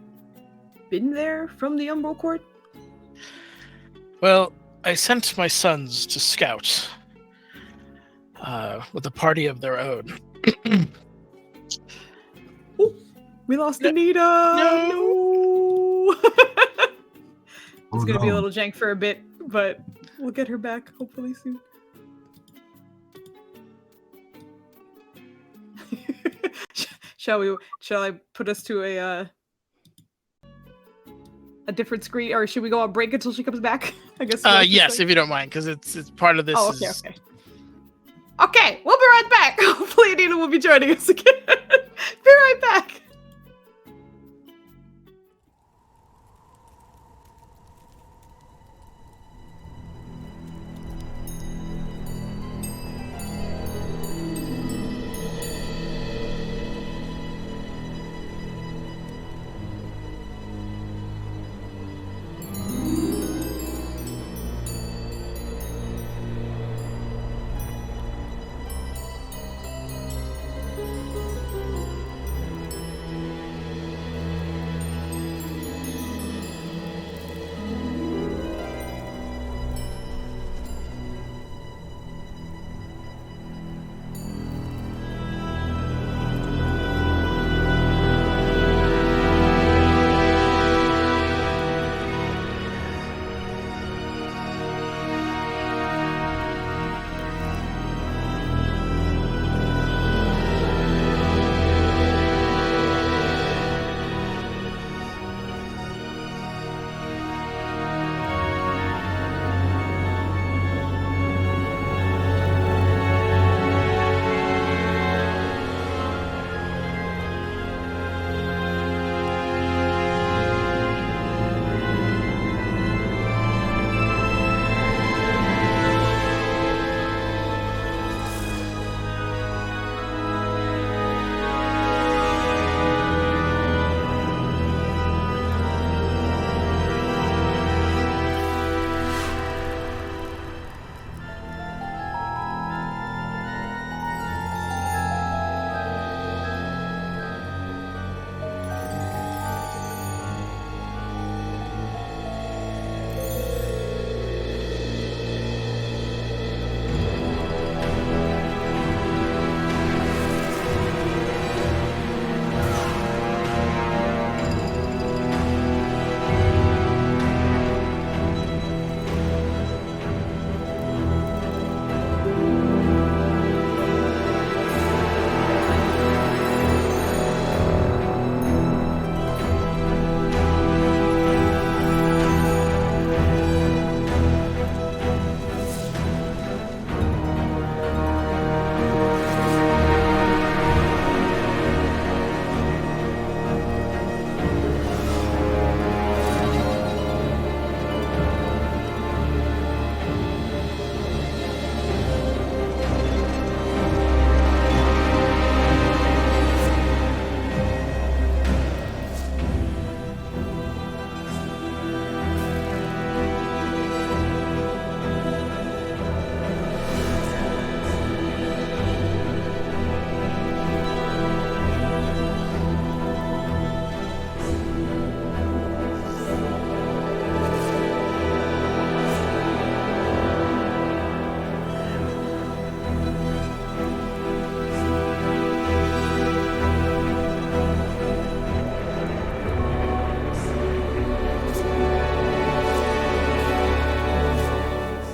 been there from the Umbral Court? Well, I sent my sons to scout with a party of their own. Oh, we lost Anita! No! It's gonna be a little jank for a bit, but we'll get her back hopefully soon. Shall I put us to a different screen, or should we go on break until she comes back? I guess. Yes, if you don't mind, because it's part of this. Oh, okay, okay. Okay, we'll be right back. Hopefully Anita will be joining us again. Be right back.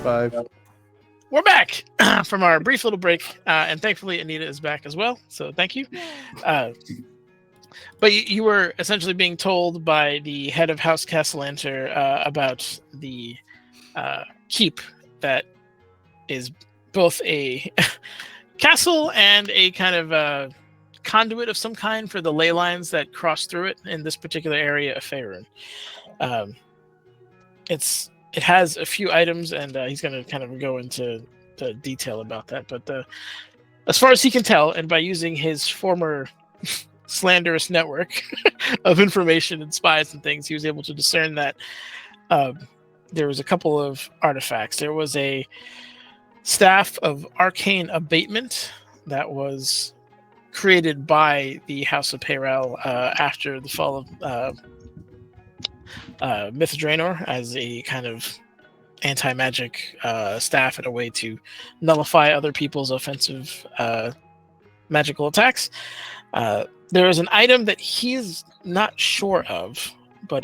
5. We're back from our brief little break, and thankfully Anita is back as well. So thank you. But you were essentially being told by the head of House Castellanter about the keep that is both a castle and a kind of conduit of some kind for the ley lines that cross through it in this particular area of Faerun. It has a few items, and he's going to kind of go into the detail about that. But as far as he can tell, and by using his former slanderous network of information and spies and things, he was able to discern that there was a couple of artifacts. There was a staff of arcane abatement that was created by the House of Perel after the fall of Myth Draenor as a kind of anti-magic staff and a way to nullify other people's offensive magical attacks. There is an item that he's not sure of, but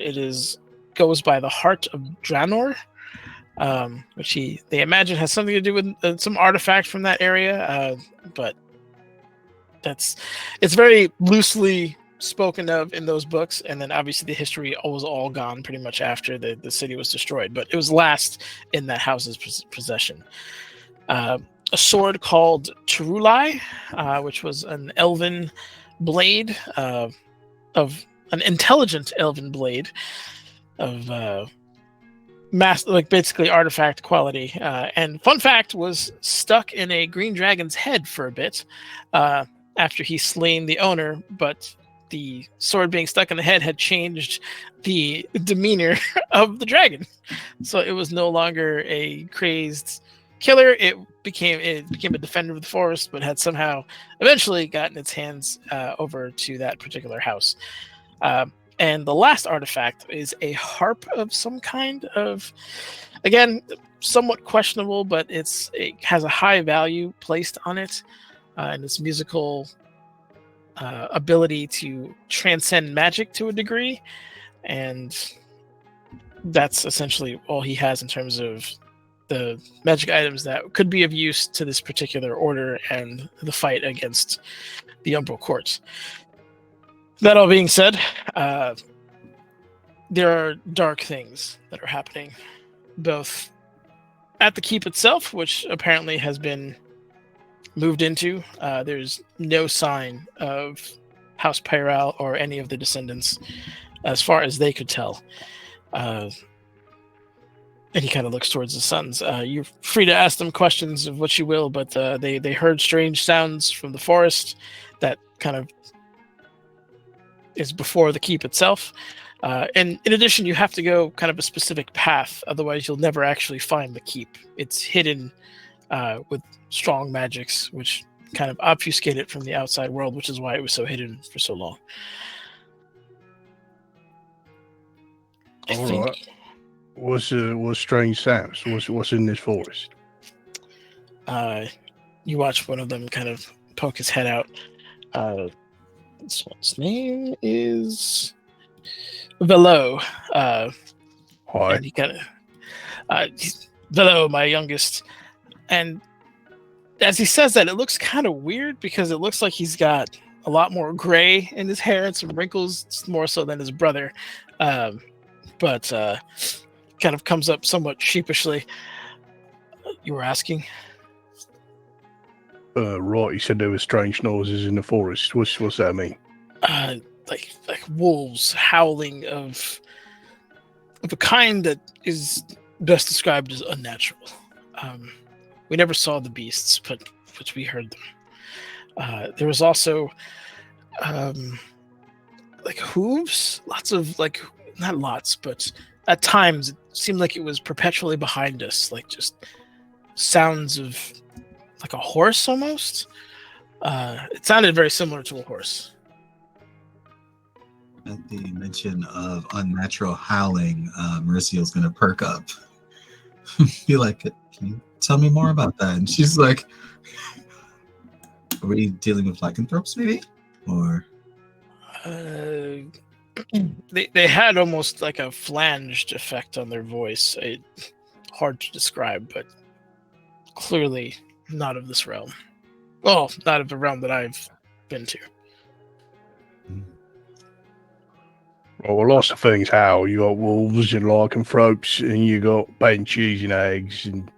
goes by the Heart of Draenor, which they imagine has something to do with some artifact from that area, but it's very loosely spoken of in those books, and then obviously the history was all gone pretty much after the city was destroyed, but it was last in that house's possession. A sword called Turulai, which was an elven blade of an intelligent elven blade of basically artifact quality, and fun fact, was stuck in a green dragon's head for a bit after he slain the owner, but the sword being stuck in the head had changed the demeanor of the dragon, so it was no longer a crazed killer. It became a defender of the forest, but had somehow eventually gotten its hands over to that particular house. And the last artifact is a harp of some kind of, again, somewhat questionable, but it has a high value placed on it, and its musical ability to transcend magic to a degree, and that's essentially all he has in terms of the magic items that could be of use to this particular order and the fight against the Umbral Court. That all being said, there are dark things that are happening, both at the keep itself, which apparently has been moved into. There's no sign of House Pyral or any of the descendants, as far as they could tell. And he kind of looks towards the sons. You're free to ask them questions of what you will, but they heard strange sounds from the forest that kind of is before the keep itself. And in addition, you have to go kind of a specific path, otherwise you'll never actually find the keep. It's hidden with strong magics, which kind of obfuscate it from the outside world, which is why it was so hidden for so long. All right. What's strange sounds? What's in this forest? You watch one of them kind of poke his head out. This one's name is Velo. Hi. And he kind of Velo, my youngest. And as he says that, it looks kind of weird because it looks like he's got a lot more gray in his hair and some wrinkles, more so than his brother. But kind of comes up somewhat sheepishly. You were asking? Right, you said there were strange noises in the forest. What's that mean? Like wolves howling of a kind that is best described as unnatural. We never saw the beasts, but we heard them. There was also like hooves, lots of not lots, but at times it seemed like it was perpetually behind us, like just sounds of like a horse almost. It sounded very similar to a horse. At the mention of unnatural howling, Mauricio's gonna perk up. Be like, can you tell me more about that? And she's like, are we dealing with lycanthropes maybe? Or they had almost like a flanged effect on their voice. hard to describe, but clearly not of this realm. Well, not of the realm that I've been to. Well, lots of things, Hal. You got wolves and lycanthropes, and you got bacon, cheese, and eggs, and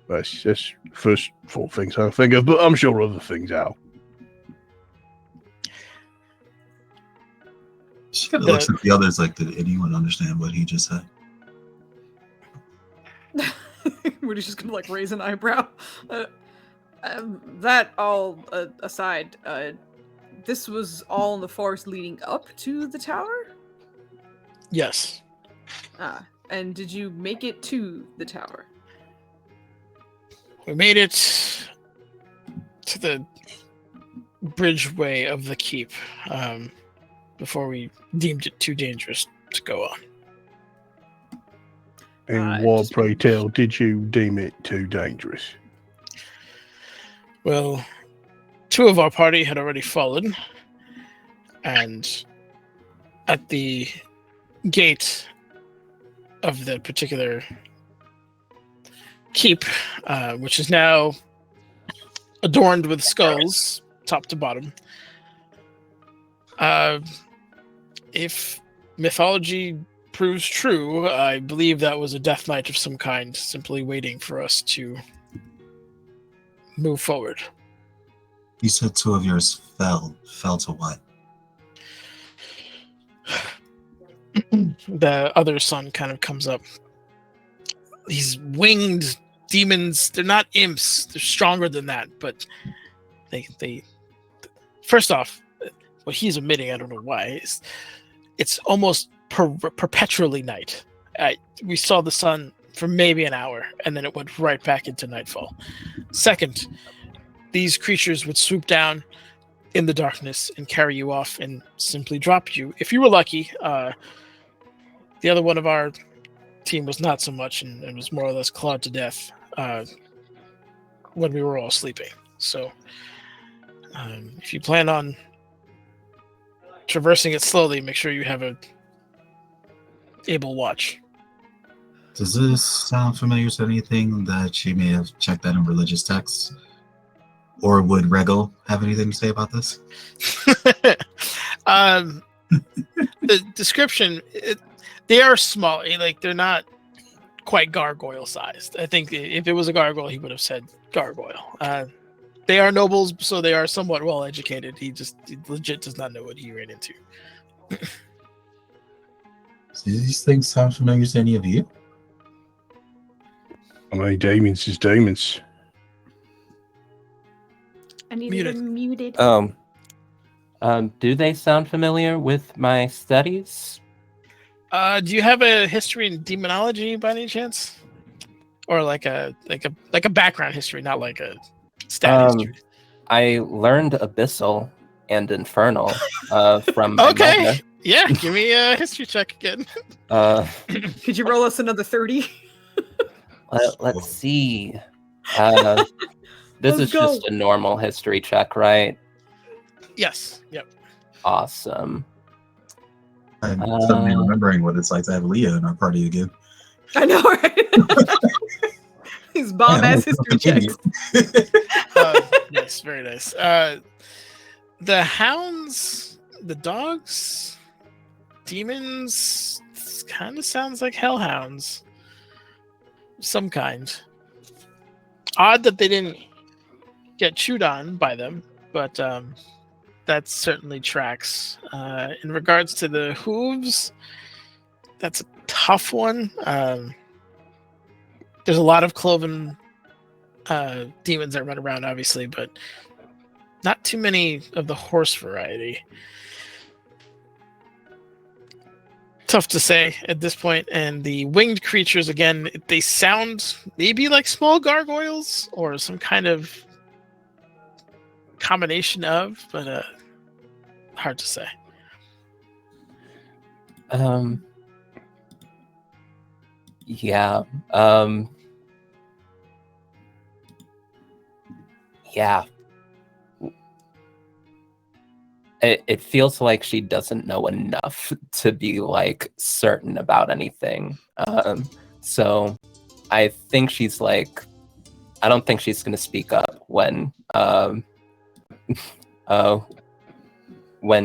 that's the first 4 things I think of, but I'm sure other things, Hal. She kind of looks at the others like, did anyone understand what he just said? Moody's just gonna like raise an eyebrow. That all aside, this was all in the forest leading up to the tower? Yes. And did you make it to the tower? We made it to the bridgeway of the keep before we deemed it too dangerous to go on. And why, pray tell, did you deem it too dangerous? Well, 2 of our party had already fallen, and at the gate of the particular keep, which is now adorned with skulls, top to bottom, if mythology proves true, I believe that was a death knight of some kind, simply waiting for us to move forward. You said 2 of yours fell. Fell to what? The other son kind of comes up. These winged demons, they're not imps, they're stronger than that, but they first off, what he's admitting, I don't know why, it's almost perpetually night. We saw the sun for maybe an hour, and then it went right back into nightfall. Second, these creatures would swoop down in the darkness and carry you off and simply drop you. If you were lucky, the other one of our team was not so much and was more or less clawed to death when we were all sleeping. So if you plan on traversing it slowly, make sure you have a able watch. Does this sound familiar to anything that she may have checked out in religious texts? Or would Regal have anything to say about this? The description, they are small. Like, they're not quite gargoyle sized. I think if it was a gargoyle, he would have said gargoyle. They are nobles, so they are somewhat well educated. He legit does not know what he ran into. Do these things sound familiar to any of you? I mean, demons is demons. I need them muted. Do they sound familiar with my studies? Do you have a history in demonology by any chance, or like a background history, not like a stat history? I learned Abyssal and Infernal from my Okay, mother. yeah. Give me a history check again. Could you roll us another 30? Let's see. This Let's is go. just a normal history check, right? Yes. Yep. Awesome. I'm suddenly remembering what it's like to have Leah in our party again. I know, right? These bomb-ass history checks. Yes, very nice. The hounds, the dogs, demons, kind of sounds like hellhounds. Some kind. Odd that they didn't get chewed on by them, but that certainly tracks. In regards to the hooves, that's a tough one. There's a lot of cloven demons that run around, obviously, but not too many of the horse variety. Tough to say at this point. And the winged creatures, again, they sound maybe like small gargoyles or some kind of combination of, but hard to say. Yeah. Yeah. It feels like she doesn't know enough to be like certain about anything. So I think she's like, I don't think she's gonna speak up when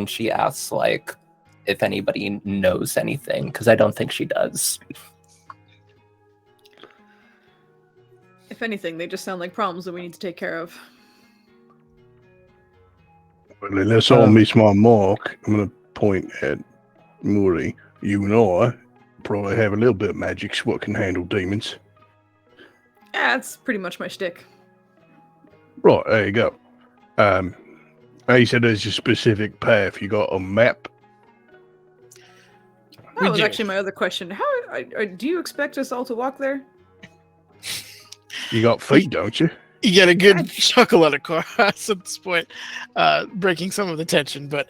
she asks like if anybody knows anything, because I don't think she does. If anything, they just sound like problems that we need to take care of. Well, unless I miss my mark, I'm going to point at Muri. You and I probably have a little bit of magic what can handle demons. Yeah, that's pretty much my shtick. Right, there you go. You said there's a specific path. You got a map? That was actually my other question. How do you expect us all to walk there? You got feet, don't you? You get a good chuckle out of Koras at this point, breaking some of the tension. But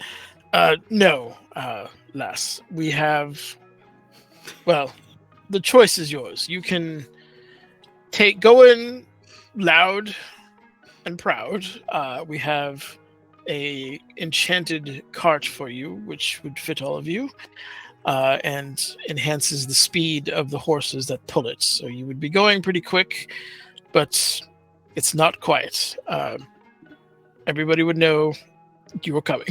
no, lass. We have... Well, the choice is yours. You can go in loud and proud. We have a enchanted cart for you, which would fit all of you, and enhances the speed of the horses that pull it. So you would be going pretty quick, but it's not quiet. Everybody would know you were coming.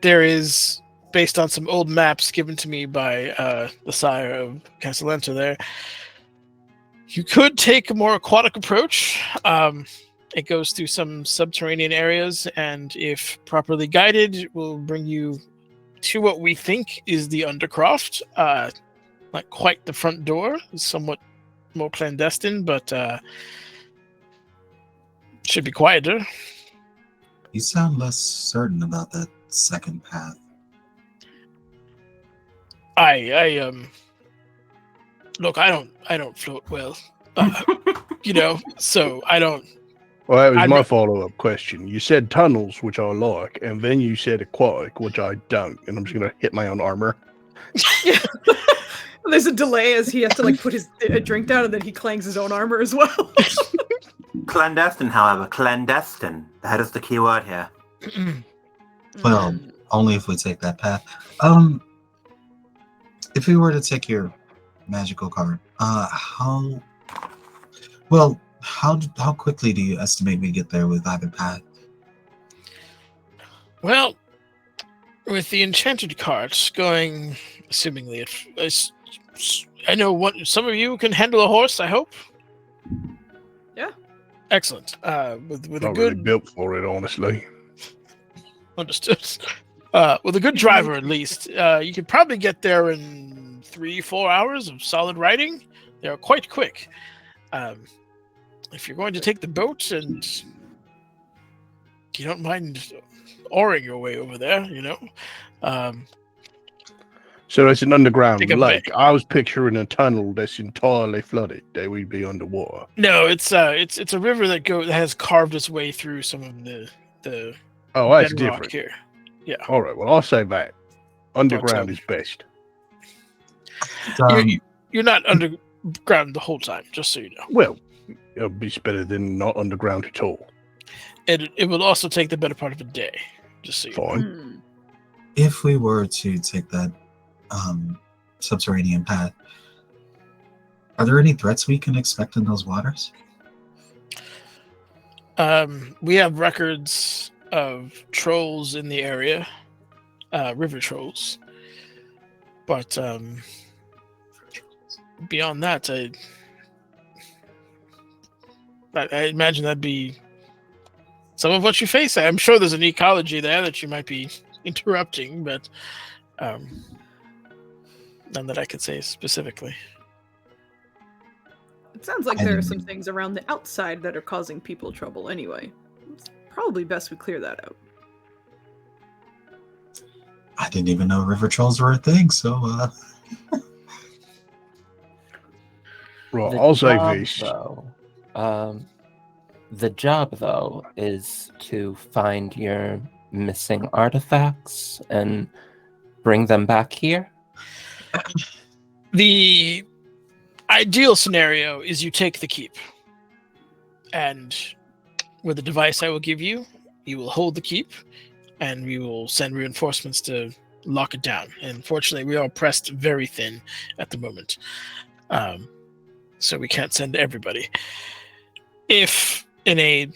There is, based on some old maps given to me by the sire of Castellenta there, you could take a more aquatic approach. It goes through some subterranean areas, and if properly guided, it will bring you to what we think is the Undercroft. Not quite the front door, somewhat more clandestine, but should be quieter. You sound less certain about that second path. Look, I don't float well, so I don't. Well, that was my follow-up question. You said tunnels, which I like, and then you said aquatic, which I don't, and I'm just going to hit my own armor. There's a delay as he has to put his drink down, and then he clangs his own armor as well. Clandestine, however. Clandestine. That is the key word here. Well, only if we take that path. If we were to take your magical card, how quickly do you estimate we get there with either path? Well, with the enchanted carts going, assumingly, I know some of you can handle a horse, I hope? Yeah. Excellent. With Not a good... really built for it, honestly. Understood. With a good driver, at least, you could probably get there in 3-4 hours of solid riding. They're quite quick. If you're going to take the boat and you don't mind oaring your way over there, So it's an underground Take a lake. bit. I was picturing a tunnel that's entirely flooded. That we'd be underwater. No, it's a river that has carved its way through some of the Oh, that's bedrock different. here. Yeah. All right. Well, I'll say that. Underground is best. You're not underground the whole time, just so you know. Well, it'll be better than not underground at all. It will also take the better part of a day, just so you know. Fine. If we were to take that subterranean path, are there any threats we can expect in those waters? We have records of trolls in the area, river trolls. But beyond that, I imagine that'd be some of what you face. I'm sure there's an ecology there that you might be interrupting, but none that I could say specifically. It sounds like there are some things around the outside that are causing people trouble anyway. It's probably best we clear that out. I didn't even know river trolls were a thing, so Right, I'll say this. The job, though, is to find your missing artifacts and bring them back here. The ideal scenario is you take the keep, and with the device I will give you, you will hold the keep, and we will send reinforcements to lock it down. And fortunately, we are pressed very thin at the moment. So we can't send everybody. If in a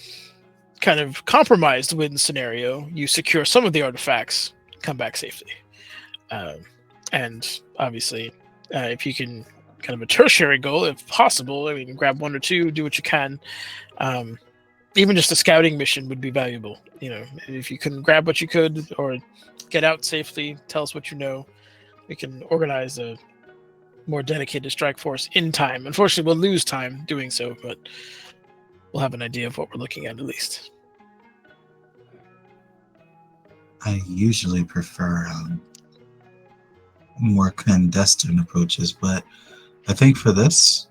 kind of compromised win scenario, you secure some of the artifacts, come back safely. And obviously, if you can kind of a tertiary goal, if possible, I mean, grab one or two, do what you can. Even just a scouting mission would be valuable. You know, if you can grab what you could or get out safely, tell us what you know. We can organize a more dedicated strike force in time. Unfortunately, we'll lose time doing so, but we'll have an idea of what we're looking at least. I usually prefer more clandestine approaches, but I think for this,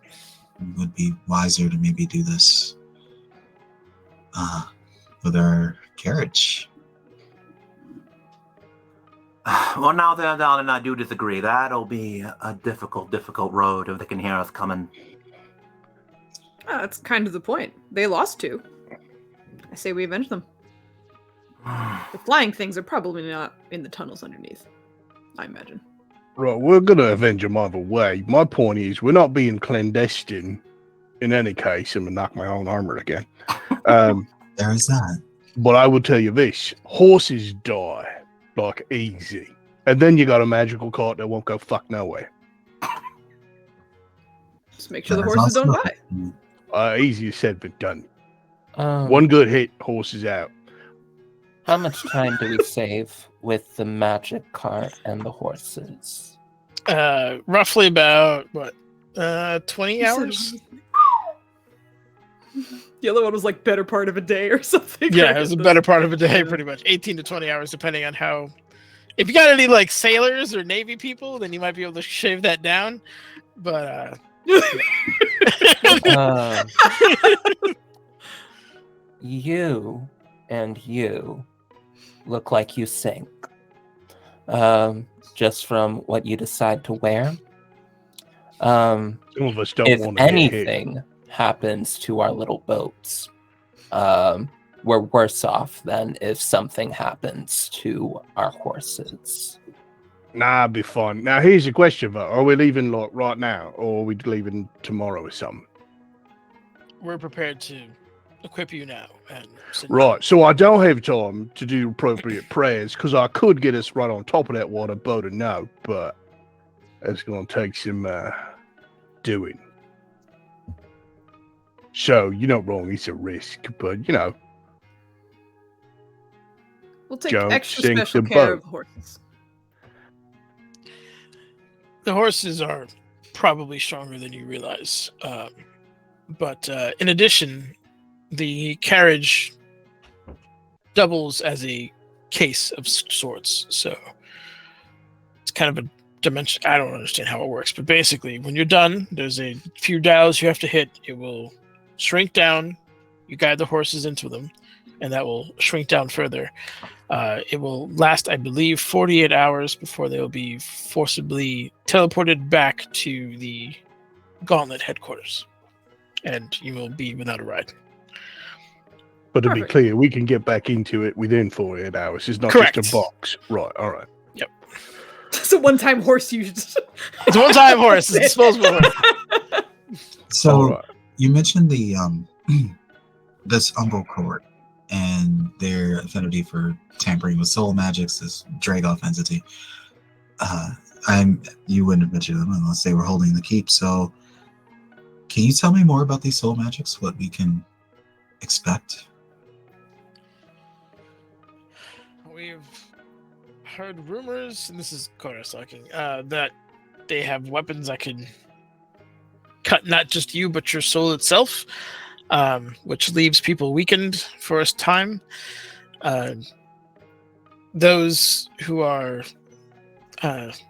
it would be wiser to maybe do this with our carriage. Well, now that Alan and I do disagree, that'll be a difficult road if they can hear us coming. That's kind of the point. They lost two. I say we avenge them. The flying things are probably not in the tunnels underneath, I imagine. Right, we're going to avenge them either way. My point is, we're not being clandestine in any case. I'm going to knock my own armor again. There is that. But I will tell you this. Horses die, like, easy. And then you got a magical cart that won't go fuck nowhere. Just make sure the horses don't die. Easier said than done. Um, One good hit, horses out. How much time do we save with the magic cart and the horses? Roughly about, 20 hours? The other one was like better part of a day or something. Yeah, it was a better part of a day, pretty much. 18 to 20 hours, depending on how... If you got any, like, sailors or Navy people, then you might be able to shave that down. But, You and you look like you sink. Just from what you decide to wear. Some of us don't If want to get hit. anything happens to our little boats, we're worse off than if something happens to our horses. Nah, it'd be fun. Now, here's the question, though. Are we leaving like, right now, or are we leaving tomorrow or something? we're prepared to equip you now. And Right, so I don't have time to do appropriate prayers, because I could get us right on top of that water boat and no, but it's going to take some doing. So, you're not wrong, it's a risk, but, you know. We'll take Don't extra sink special the care boat. of the horses. The horses are probably stronger than you realize. But in addition, the carriage doubles as a case of sorts. So it's kind of a dimension. I don't understand how it works, but basically, when you're done, there's a few dials you have to hit. It will shrink down. You guide the horses into them, and that will shrink down further. It will last, I believe, 48 hours before they will be forcibly teleported back to the Gauntlet headquarters. And you will be without a ride. But to be Perfect. clear, we can get back into it within 48 hours. It's not Correct. just a box. Right, all right. It's a one-time horse used. It's a one-time horse. It's a disposable horse. So All right. you mentioned the this Umbral Court and their affinity for tampering with soul magics, this Dragoth entity. You wouldn't have mentioned them unless they were holding the keep. So can you tell me more about these soul magics? What we can expect? We've heard rumors, and this is Koros talking, that they have weapons that can cut not just you, but your soul itself, which leaves people weakened for a time. Those who are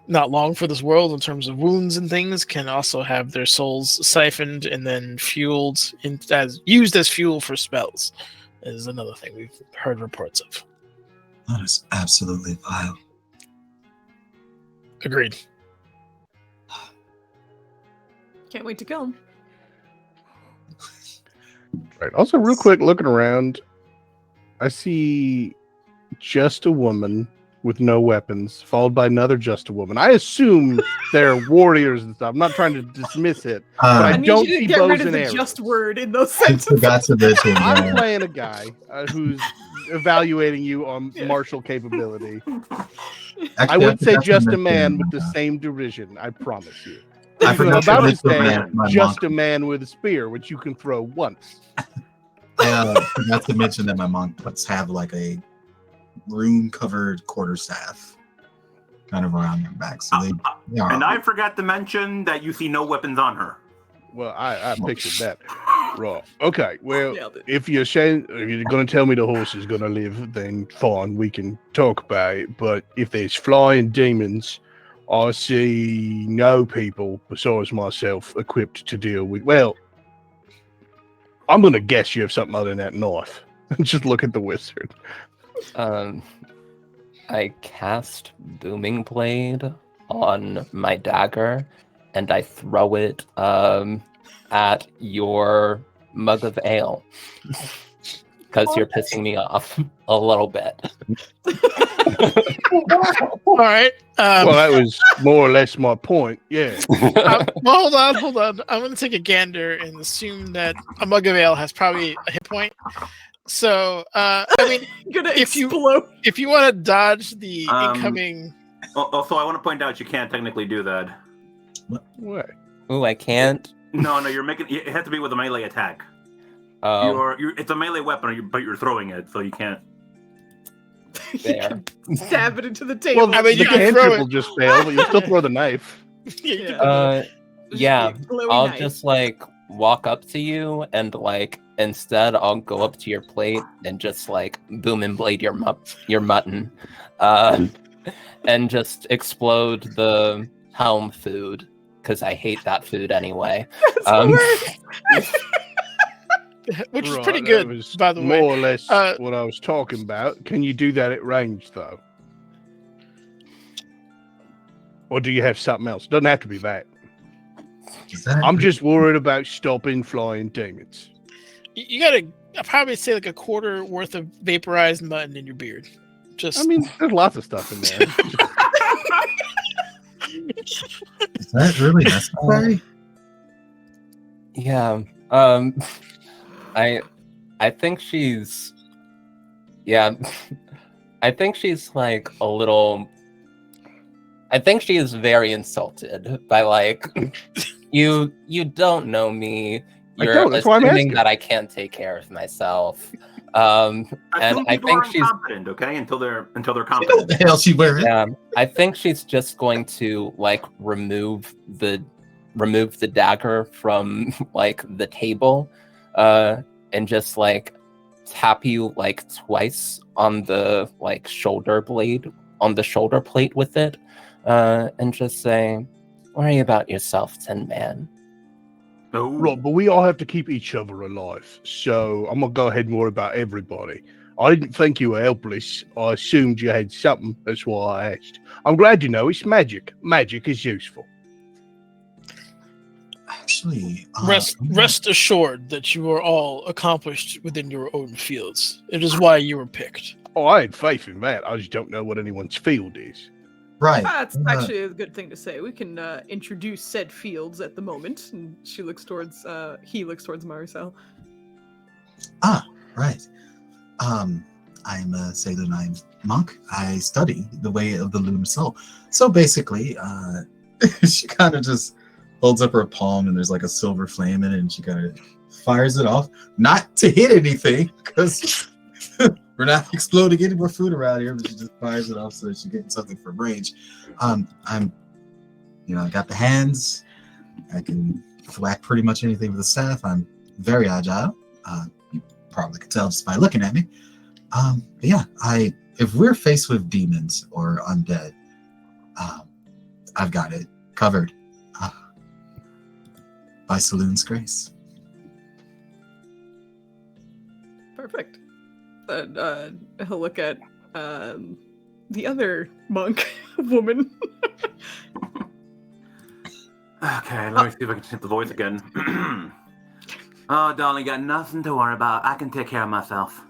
not long for this world in terms of wounds and things can also have their souls siphoned and then fueled used as fuel for spells. Is another thing we've heard reports of. That is absolutely vile. Agreed. Can't wait to kill him. Right. Also, real quick, looking around, I see just a woman with no weapons, followed by another just a woman. I assume they're warriors and stuff. I'm not trying to dismiss it, but I I need don't you to see get bows rid of and the arrows. just word in those I sentences. forgot to mention I'm that. playing a guy who's evaluating you on Yeah. martial capability. Actually, I would say forgot to just a mention, man with the same derision. I promise you. I Because I'm forgot to about to mention say my just monk. a man with a spear, which you can throw once. I forgot to mention that my monk have like a rune-covered quarterstaff, kind of around their back. So they are. And I forgot to mention that you see no weapons on her. Well, I pictured that. Right. Okay. Well, Nailed it. if you're going to tell me the horse is going to live, then fine, we can talk about it. But if there's flying demons, I see no people besides myself equipped to deal with. Well, I'm going to guess you have something other than that knife. Just look at the wizard. I cast Booming Blade on my dagger, and I throw it at your mug of ale. Because you're pissing me off a little bit. All right. Well, that was more or less my point. Yeah. Well, hold on. I'm going to take a gander and assume that a mug of ale has probably a hit point. So, I mean, Gonna if you want to dodge the incoming, Also, I want to point out you can't technically do that. What? Ooh, I can't. No, you're making it has to be with a melee attack. Oh, It's a melee weapon, but you're throwing it, so you can't. there. stab it into the table. Well, I mean, the you can throw cantrip will just fail, but you still throw the knife. Yeah, Glowy I'll knife. just like walk up to you and like instead I'll go up to your plate and just like boom and blade your mutton, and just explode the helm food because I hate that food anyway. That's hilarious. which is Right, pretty that good, was by the more way. or less what I was talking about. Can you do that at range, though? Or do you have something else? Doesn't have to be that. I'm just worried about stopping flying demons. You got to probably say like a quarter worth of vaporized mutton in your beard. Just, I mean, there's lots of stuff in there. Is that really necessary? Yeah. I think she's I think she's like a little I think she is very insulted by like you don't know me. You're don't, that's why I'm assuming asking. that I can't take care of myself. Some And I people think are she's incompetent, okay? Until they're You know what competent. the hell she wearing? yeah, I think she's just going to like remove the dagger from like the table, and just like tap you like twice on the like shoulder plate with it, and just say, "Worry about yourself, Tin Man." Oh. Right, but we all have to keep each other alive. So I'm going to go ahead and worry about everybody. I didn't think you were helpless. I assumed you had something. That's why I asked. I'm glad you know it's magic. Magic is useful. Actually, rest assured that you are all accomplished within your own fields. It is why you were picked. Oh, I had faith in that. I just don't know what anyone's field is. right. That's actually a good thing to say. We can introduce said fields at the moment. And he looks towards Maricel. Right. I'm Salen. I'm monk. I study the way of the lunar soul. So basically, she kind of just holds up her palm and there's like a silver flame in it, and she kind of fires it off, not to hit anything because we're not exploding any more food around here, but she just fires it off so that she's getting something from range. I got the hands. I can whack pretty much anything with a staff. I'm very agile. You probably could tell just by looking at me. But yeah, if we're faced with demons or undead, I've got it covered. By Saloon's grace. Perfect. And he'll look at the other monk woman. Okay, let me see if I can hit the voice again. Oh, darling, got nothing to worry about. I can take care of myself.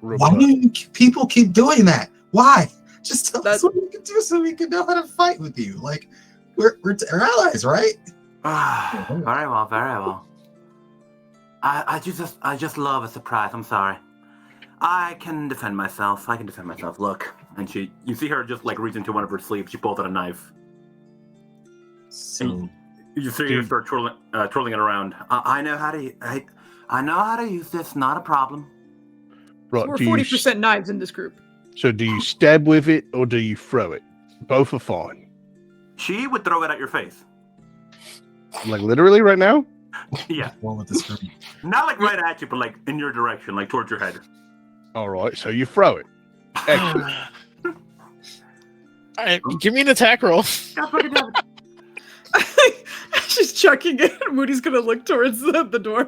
Why do people keep doing that? Why? Just tell us what we can do so we can know how to fight with you. Like, we're allies, right? Very well, very well. I just love a surprise. I'm sorry. I can defend myself. Look, and you see her just like reach into one of her sleeves. She pulls out a knife. So You see her start twirling it around. I know how to use this. Not a problem. Right, So we're 40% knives in this group. So do you stab with it or do you throw it? Both are fine. She would throw it at your face. Like literally right now? Yeah. one with the screen. Not like right at you, but like in your direction, like towards your head. All right, so you throw it. Excellent. All right, give me an attack roll. She's chucking it. Moody's gonna look towards the door.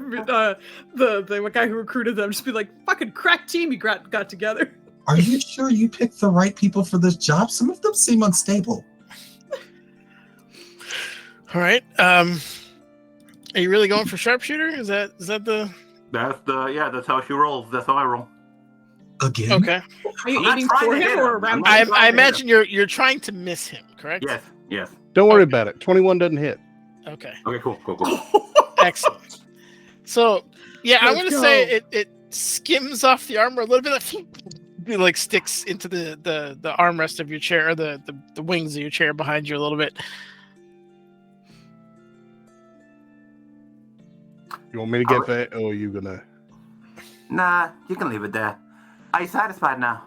The guy who recruited them, just be like, "Fucking crack team you got together." Are you sure you picked the right people for this job? Some of them seem unstable. All right. Are you really going for sharpshooter? Is that the? That's how she rolls. That's how I roll. Again? Okay. Are you I'm not aiming trying for to hit him or him. around? I'm him? I imagine you're trying to miss him, correct? Yes. Don't worry about it. 21 doesn't hit. Okay. Okay, cool. Excellent. So, yeah, I'm Let's gonna go. say it skims off the armor a little bit, like sticks into the armrest of your chair, or the wings of your chair behind you a little bit. You want me to get that or are you gonna? Nah, you can leave it there. Are you satisfied now?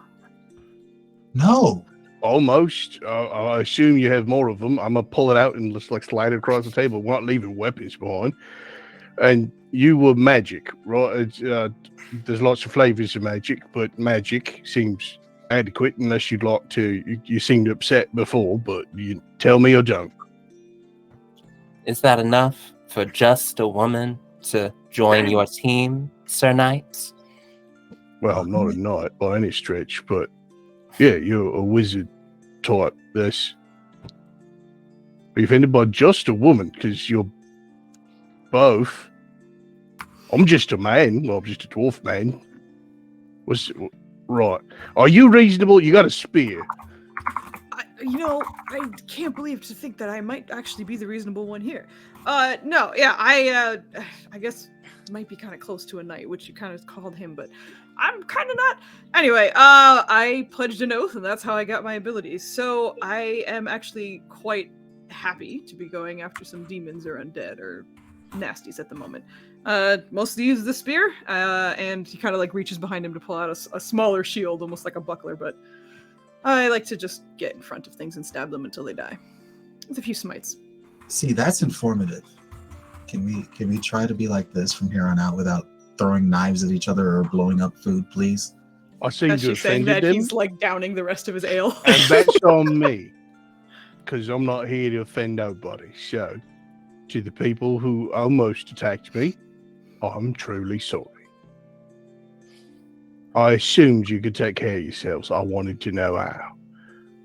No. Almost. I assume you have more of them. I'm gonna pull it out and just like slide it across the table. We're not leaving weapons behind. And you were magic, right? There's lots of flavors of magic, but magic seems adequate unless you'd like to. You seemed upset before, but you tell me or don't. Is that enough for just a woman to join your team, Sir Knight? Well, I'm not a knight by any stretch, but yeah, you're a wizard type. This. Are you offended by just a woman? Because you're both. I'm just a man. Well, I'm just a dwarf man. Right. Are you reasonable? You got a spear. I can't believe to think that I might actually be the reasonable one here. No, yeah, I guess might be kind of close to a knight, which you kind of called him, but I'm kind of not. Anyway, I pledged an oath, and that's how I got my abilities. So I am actually quite happy to be going after some demons or undead or nasties at the moment. Mostly use the spear, and he kind of like reaches behind him to pull out a smaller shield, almost like a buckler, but I like to just get in front of things and stab them until they die. With a few smites. See, that's informative. Can we try to be like this from here on out without throwing knives at each other or blowing up food, please? I seem As to she's saying offended that, them, he's like downing the rest of his ale. and that's on me, because I'm not here to offend nobody. So, to the people who almost attacked me, I'm truly sorry. I assumed you could take care of yourselves. I wanted to know how.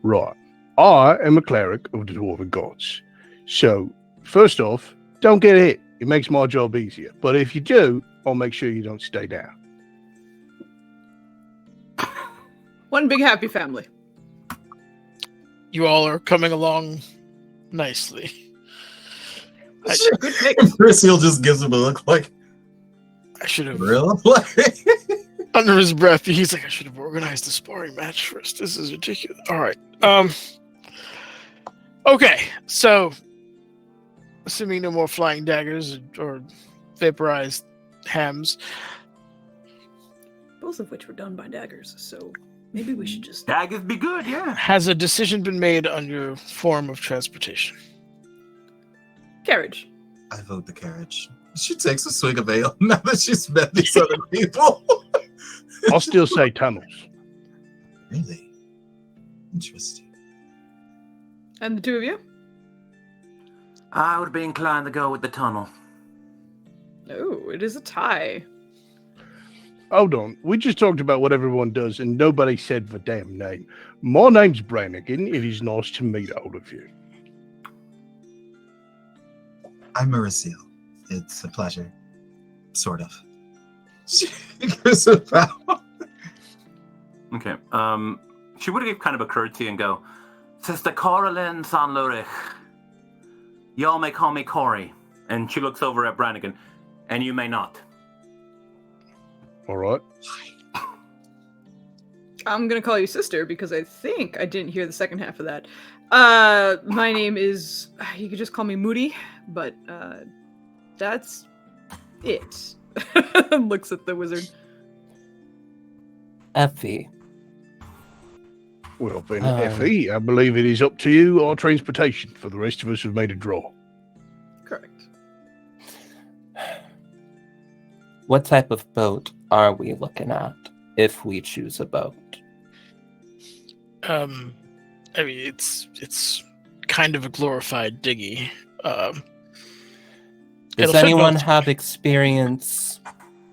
Right. I am a cleric of the Dwarven Gods. So, first off, don't get hit. It makes my job easier. But if you do, I'll make sure you don't stay down. One big happy family. You all are coming along nicely. Good pick. Brissil just gives him a look like, I should have. really? Under his breath, he's like, I should have organized a sparring match first. This is ridiculous. All right. Okay. So, assuming no more flying daggers or vaporized hams, Both of which were done by daggers, so maybe we should just... Daggers be good, yeah. has a decision been made on your form of transportation? Carriage. I vote the carriage. She takes a swig of ale now that she's met these other people. I'll still say tunnels. Really? Interesting. And the two of you? I would be inclined to go with the tunnel. Oh, it is a tie. Hold on. We just talked about what everyone does, and nobody said the damn name. My name's Brannigan. It is nice to meet all of you. I'm Mauricio. It's a pleasure. Sort of. She gives a bow. Okay. she would give kind of a curtsy and go, Sister Coraline San Lurich, y'all may call me Corey. And she looks over at Brannigan, and you may not. All right. I'm gonna call you sister because I think I didn't hear the second half of that. My name is. You could just call me Moody, but that's it. Looks at the wizard. Effie. Well, then, Effie, I believe it is up to you our transportation. For the rest of us have made a draw. Correct. What type of boat are we looking at if we choose a boat? I mean, it's kind of a glorified dinghy. Does it'll fit anyone both. have experience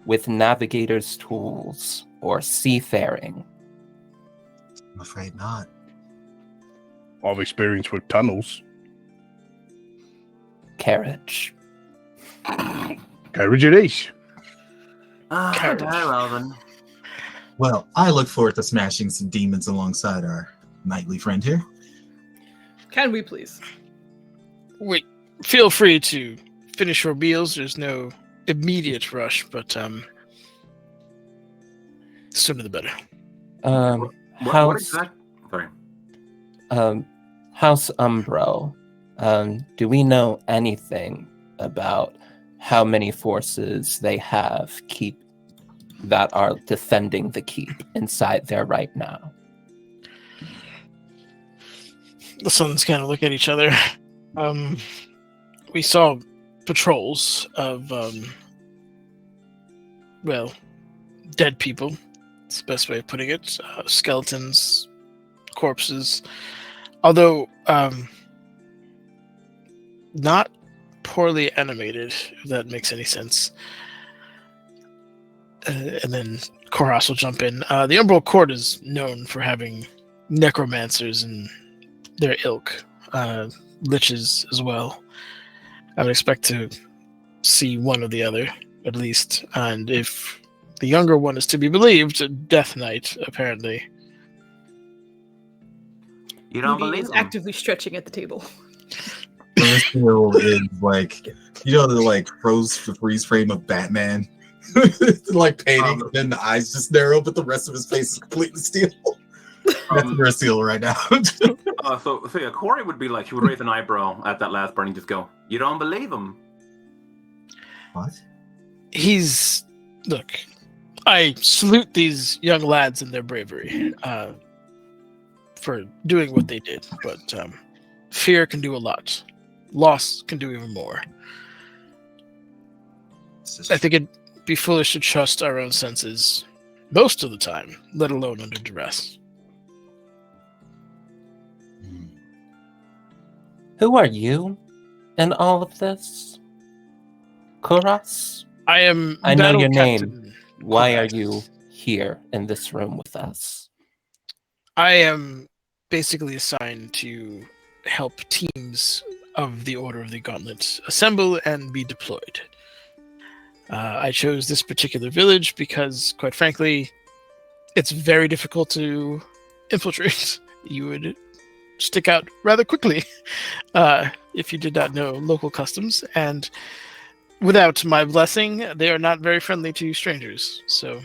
with navigator's tools or seafaring? I'm afraid not. I've experience with tunnels. Carriage. Carriage it is. Carriage. Okay, well then. Well, I look forward to smashing some demons alongside our knightly friend here. Can we please? Wait, feel free to finish your meals. There's no immediate rush, but the sooner the better. What House exactly? Sorry. House Umbro. Do we know anything about how many forces they have that are defending the keep inside there right now? The sons kind of look at each other. We saw patrols of, dead people. It's the best way of putting it. Skeletons, corpses. Although, not poorly animated, if that makes any sense. And then Koras will jump in. The Umbral Court is known for having necromancers in their ilk, liches as well. I would expect to see one or the other, at least. And if the younger one is to be believed, a Death Knight, apparently. You don't Moody believe is him? actively stretching at the table. Percival is like, the freeze frame of Batman. Like painting, and then the eyes just narrow, but the rest of his face is completely steel. That's Percival right now. So yeah, Corey would be like, she would raise an eyebrow at that last part and just go, you don't believe him? What? Look, I salute these young lads and their bravery for doing what they did, but fear can do a lot. Loss can do even more. I think it'd be foolish to trust our own senses most of the time, let alone under duress. Who are you in all of this? Koras? I am. I know Battle your name. Captain Why are Koras. you here in this room with us? I am basically assigned to help teams of the Order of the Gauntlet assemble and be deployed. I chose this particular village because, quite frankly, it's very difficult to infiltrate. You would stick out rather quickly if you did not know local customs, and without my blessing, they are not very friendly to strangers. So,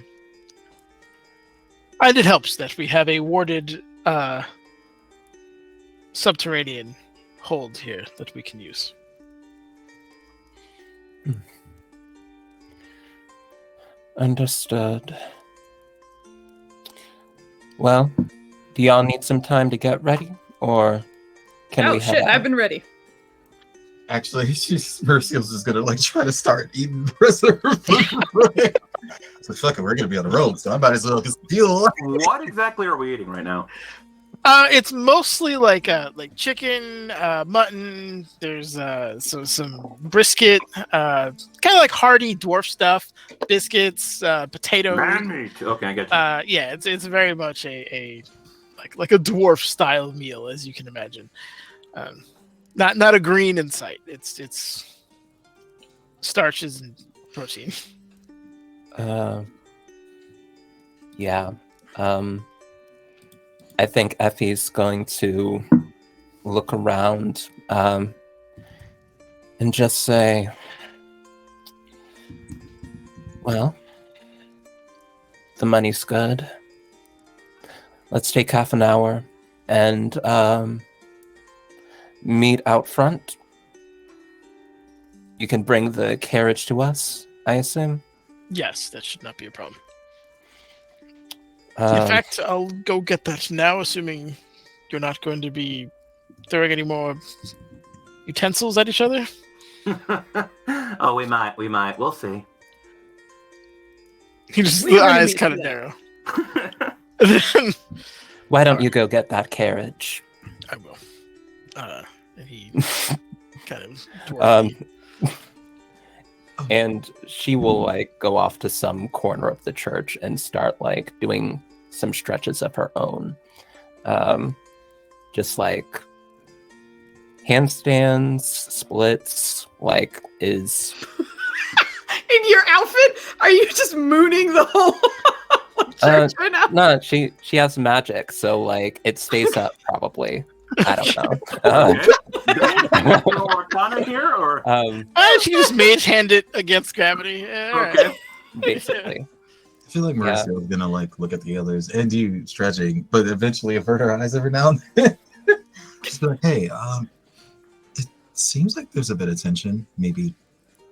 and it helps that we have a warded subterranean hold here that we can use. Understood. Well, do y'all need some time to get ready, or can we head Shit, out? I've been ready. Actually, Mercial's just gonna try to start eating the rest of her food. So fuck it, we're gonna be on the road, so I might as well just deal. What exactly are we eating right now? It's mostly like chicken, mutton. There's some brisket, kind of like hearty dwarf stuff, biscuits, potatoes. Man meat. Okay, I get you. Yeah, it's very much a like a dwarf style meal, as you can imagine. Not a green in sight. It's starches and protein. Yeah. I think Effie's going to look around and just say, well, the money's good. Let's take half an hour and meet out front. You can bring the carriage to us, I assume? Yes, that should not be a problem. Um, In fact, I'll go get that now, assuming you're not going to be throwing any more utensils at each other. Oh, we might. We'll see. Just We the are gonna eyes meet kind of today. narrow. why don't you go get that carriage? I will. And he kind of Um, dwarfy. And she will like go off to some corner of the church and start like doing some stretches of her own. Just like handstands, splits, like is In your outfit? Are you just mooning the whole church right now? no, she has magic, so like it stays up probably. I don't know. Okay. No Arcana here, or She just mage hand it against gravity. Yeah, all right. okay. basically. I feel like Marissa is gonna like look at the others and you stretching, but eventually avert her eyes every now and then. Just be like, hey, it seems like there's a bit of tension, maybe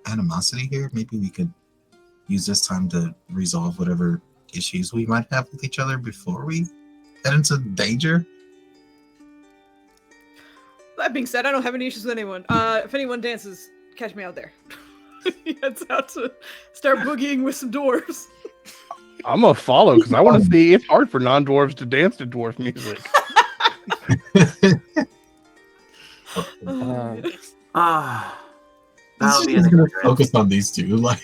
animosity here. Maybe we could use this time to resolve whatever issues we might have with each other before we head into danger. That being said, I don't have any issues with anyone. If anyone dances, catch me out there. He heads out to start boogieing with some dwarves. I'm gonna follow because I want to see. It's hard for non-dwarves to dance to dwarf music. That'll be She's gonna an focus on these two. Like,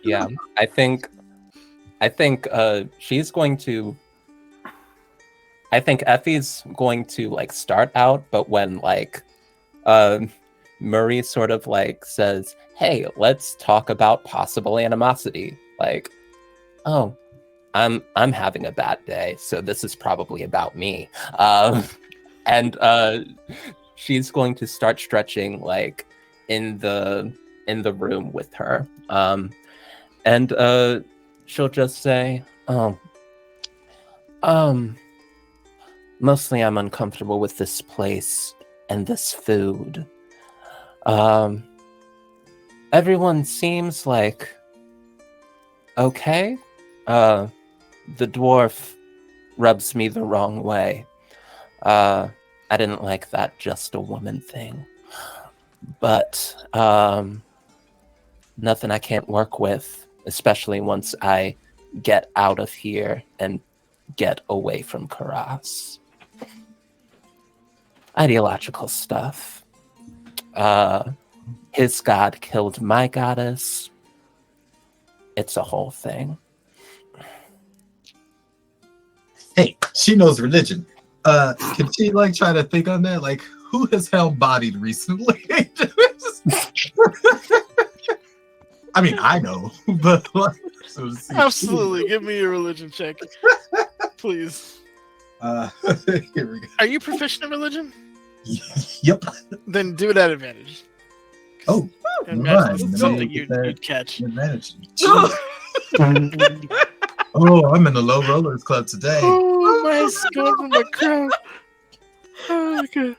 Yeah, I think she's going to. I think Effie's going to like start out, but when like Murray sort of like says, "Hey, let's talk about possible animosity." Like, oh, I'm having a bad day, so this is probably about me. And she's going to start stretching like in the room with her. And she'll just say, "Oh, mostly I'm uncomfortable with this place and this food. Everyone seems like okay. The dwarf rubs me the wrong way. I didn't like that just a woman thing. But nothing I can't work with, especially once I get out of here and get away from Karas. Ideological stuff. His god killed my goddess. It's a whole thing." hey, she knows religion. Can she like try to think on that? Like, who has held bodied recently? I mean, I know, but like, so to see. Absolutely. Give me a religion check, please. Here we go. Are you proficient in religion? Yep. Then do it at advantage. Oh, And right. imagine Then something you get that you'd catch. advantage. Oh, I'm in the low rollers club today. Oh, my skull from my crown. Oh, okay.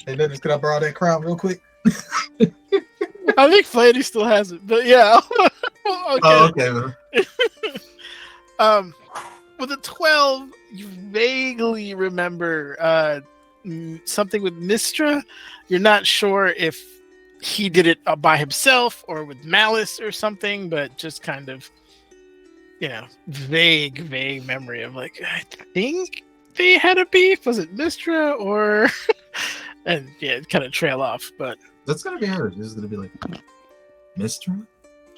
Hey, Dennis, can I borrow that crown real quick? I think Flanny still has it, but yeah. Okay. Oh, okay. With a 12, you vaguely remember something with Mistra. You're not sure if he did it by himself or with malice or something, but just kind of, vague memory of like, I think they had a beef. Was it Mistra or? And yeah, it kind of trail off, but That's gonna be her. She's gonna be like, Mistra?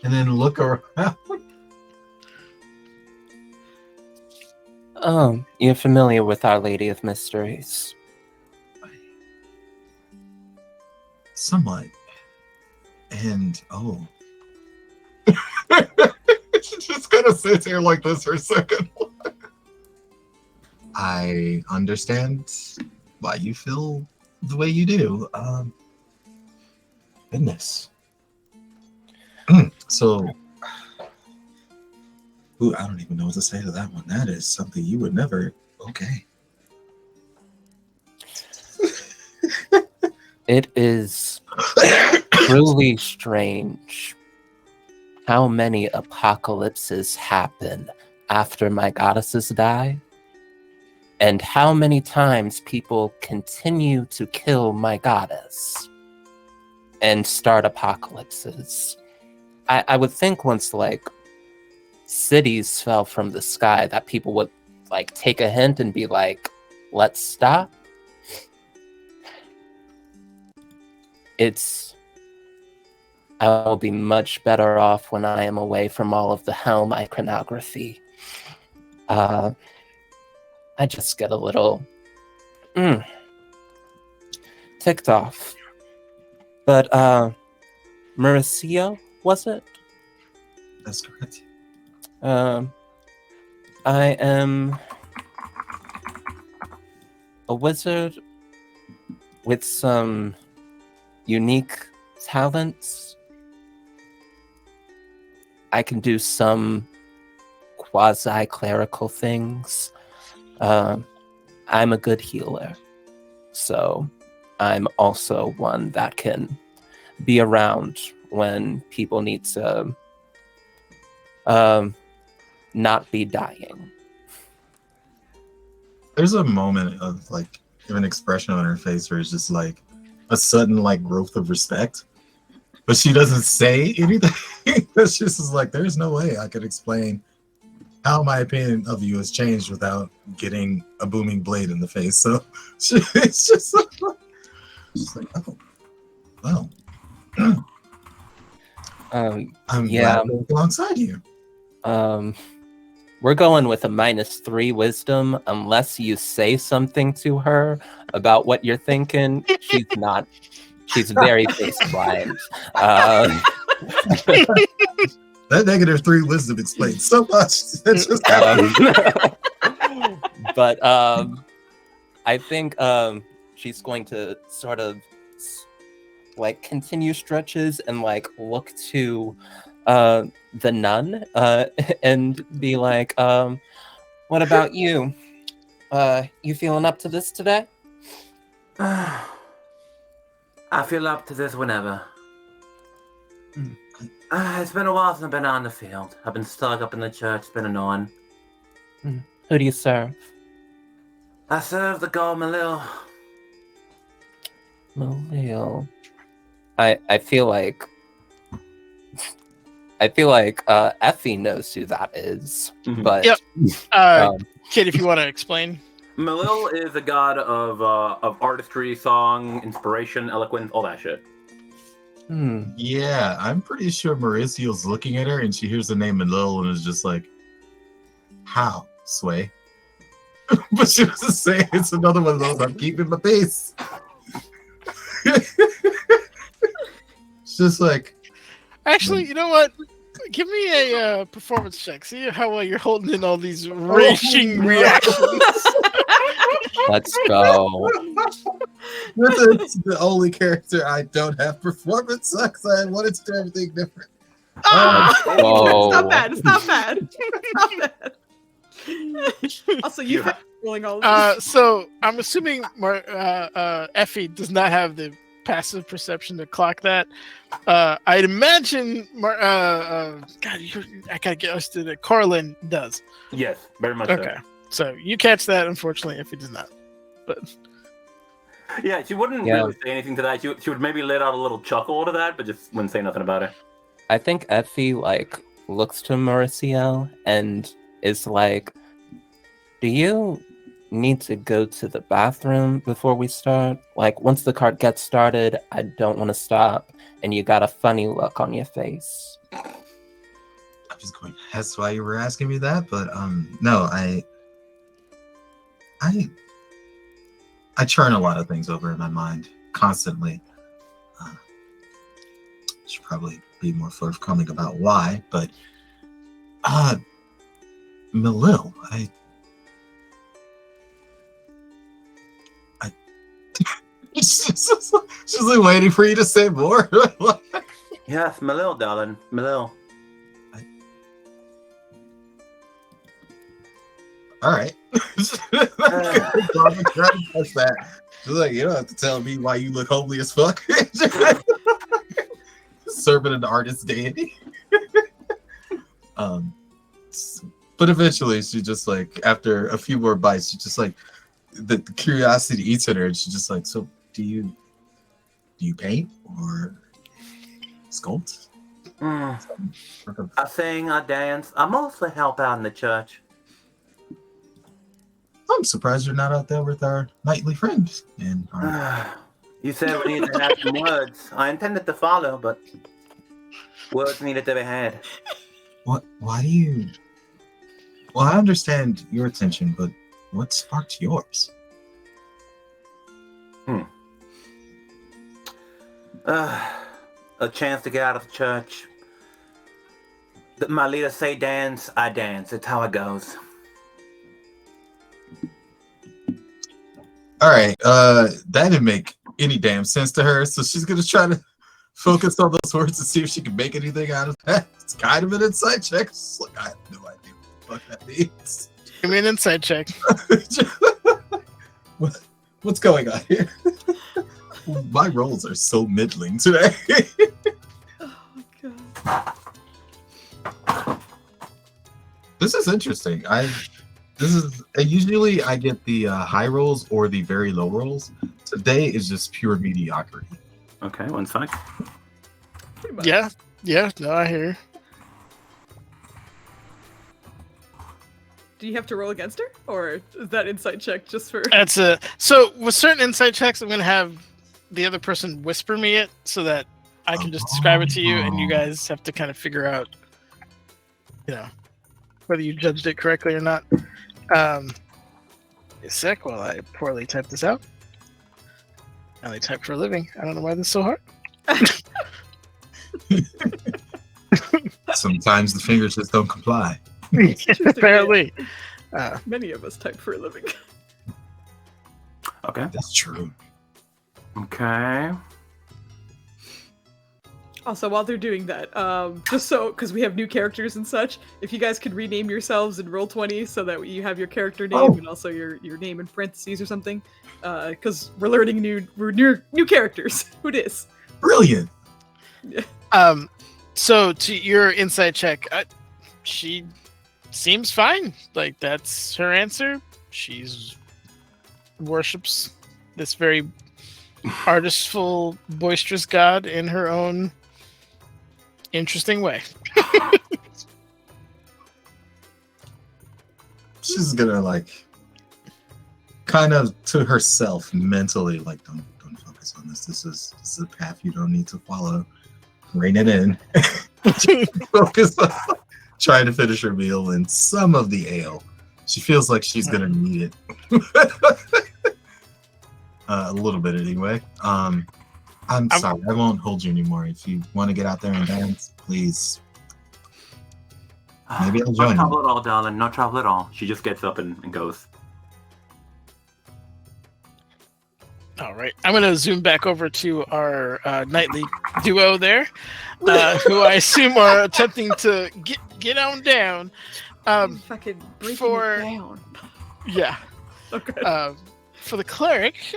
And then look around. Oh, you're familiar with Our Lady of Mysteries. Somewhat. And she just kind of sits here like this for a second. I understand why you feel the way you do. Goodness. So, ooh, I don't even know what to say to that one. That is something you would never. Okay. It is truly strange how many apocalypses happen after my goddesses die, and how many times people continue to kill my goddess and start apocalypses. I would think once like cities fell from the sky that people would like take a hint and be like, let's stop. I will be much better off when I am away from all of the helm iconography. I just get a little ticked off. But Mauricio, was it? That's correct. I am a wizard with some unique talents. I can do some quasi-clerical things. I'm a good healer, so I'm also one that can be around when people need to not be dying. There's a moment of like an expression on her face where it's just like a sudden like growth of respect, but she doesn't say anything. It's just like there's no way I could explain how my opinion of you has changed without getting a booming blade in the face. So it's just like, oh, well, I'm yeah. glad to work alongside you. We're going with a -3 wisdom unless you say something to her about what you're thinking. She's very face blind. That -3 wisdom explains so much. It's just but I think she's going to sort of like continue stretches and like look to the nun and be like, what about you? You feeling up to this today? I feel up to this whenever. It's been a while since I've been out in the field. I've been stuck up in the church. It's been annoying. Who do you serve? I serve the god Malil. Malil. I feel like Effie knows who that is, but Yep. Kid, if you want to explain. Malil is a god of artistry, song, inspiration, eloquence, all that shit. Yeah, I'm pretty sure Mauricio's looking at her and she hears the name Malil and is just like, how, Sway? But she doesn't say it's another one of those, I'm keeping my pace. It's just like... Actually, you know what? Give me a performance check. See how well you're holding in all these raging reactions. Let's go. This is the only character I don't have performance sucks. I wanted to do everything different. Oh. It's not bad. It's not bad. It's not bad. Also, you've been rolling all of these. So I'm assuming Effie does not have the passive perception to clock that. I'd imagine I gotta get us to the Corlin does. Yes, very much Okay. So you catch that, unfortunately, Effie does not. But yeah, she wouldn't really say anything to that. She would maybe let out a little chuckle to that, but just wouldn't say nothing about it. I think Effie like looks to Mauricio and is like, do you need to go to the bathroom before we start? Like, once the cart gets started, I don't want to stop, and you got a funny look on your face. I'm just going, that's why you were asking me that, but no, I churn a lot of things over in my mind constantly. Should probably be more forthcoming about why, but Malil, She's like waiting for you to say more. Yes, my little darling, my little. All right. She's like, you don't have to tell me why you look homely as fuck. Serving an artist deity. But eventually she just like, after a few more bites, she just like, the curiosity eats at her, and she's just like, so do you paint or sculpt? I sing, I dance. I mostly help out in the church. I'm surprised you're not out there with our nightly friends. And You said we needed to have some words. I intended to follow, but words needed to be had. what? Why do you? Well, I understand your attention, but what sparked yours? A chance to get out of the church. My leader say dance, I dance. It's how it goes. All right, that didn't make any damn sense to her, so she's gonna try to focus on those words and see if she can make anything out of that. It's kind of an insight check. It's like, I have no idea what the fuck that means. Give me an insight check. What's going on here? My rolls are so middling today. Oh god. This is interesting. Usually I get the high rolls or the very low rolls. Today is just pure mediocrity. Okay, 1 sec. Pretty much. Yeah, no, I hear you. Do you have to roll against her, or is that insight check just for? So with certain insight checks, I'm gonna have the other person whisper me it so that I can just describe it to you, and you guys have to kind of figure out, whether you judged it correctly or not. A sec while I poorly type this out. I only type for a living. I don't know why this is so hard. Sometimes the fingers just don't comply. Apparently. Many of us type for a living. Okay. That's true. Okay. Also, while they're doing that, just so, because we have new characters and such, if you guys could rename yourselves in Roll20 so that you have your character name and also your name in parentheses or something, because we're learning new characters. Who it is? Brilliant. So to your insight check, she seems fine. Like, that's her answer. She's worships this very artistful, boisterous god in her own interesting way. She's gonna like kind of to herself mentally like, don't focus on this. This is a path you don't need to follow. Rein it in. Focus on trying to finish her meal and some of the ale. She feels like she's gonna need it. A little bit anyway. I'm sorry, I won't hold you anymore. If you want to get out there and dance, please. Maybe I'll join No you. trouble at all, darling. No trouble at all. She just gets up and goes. All right. I'm going to zoom back over to our nightly duo there, who I assume are attempting to get on down. Fucking breaking it down. Yeah. Okay. For the cleric,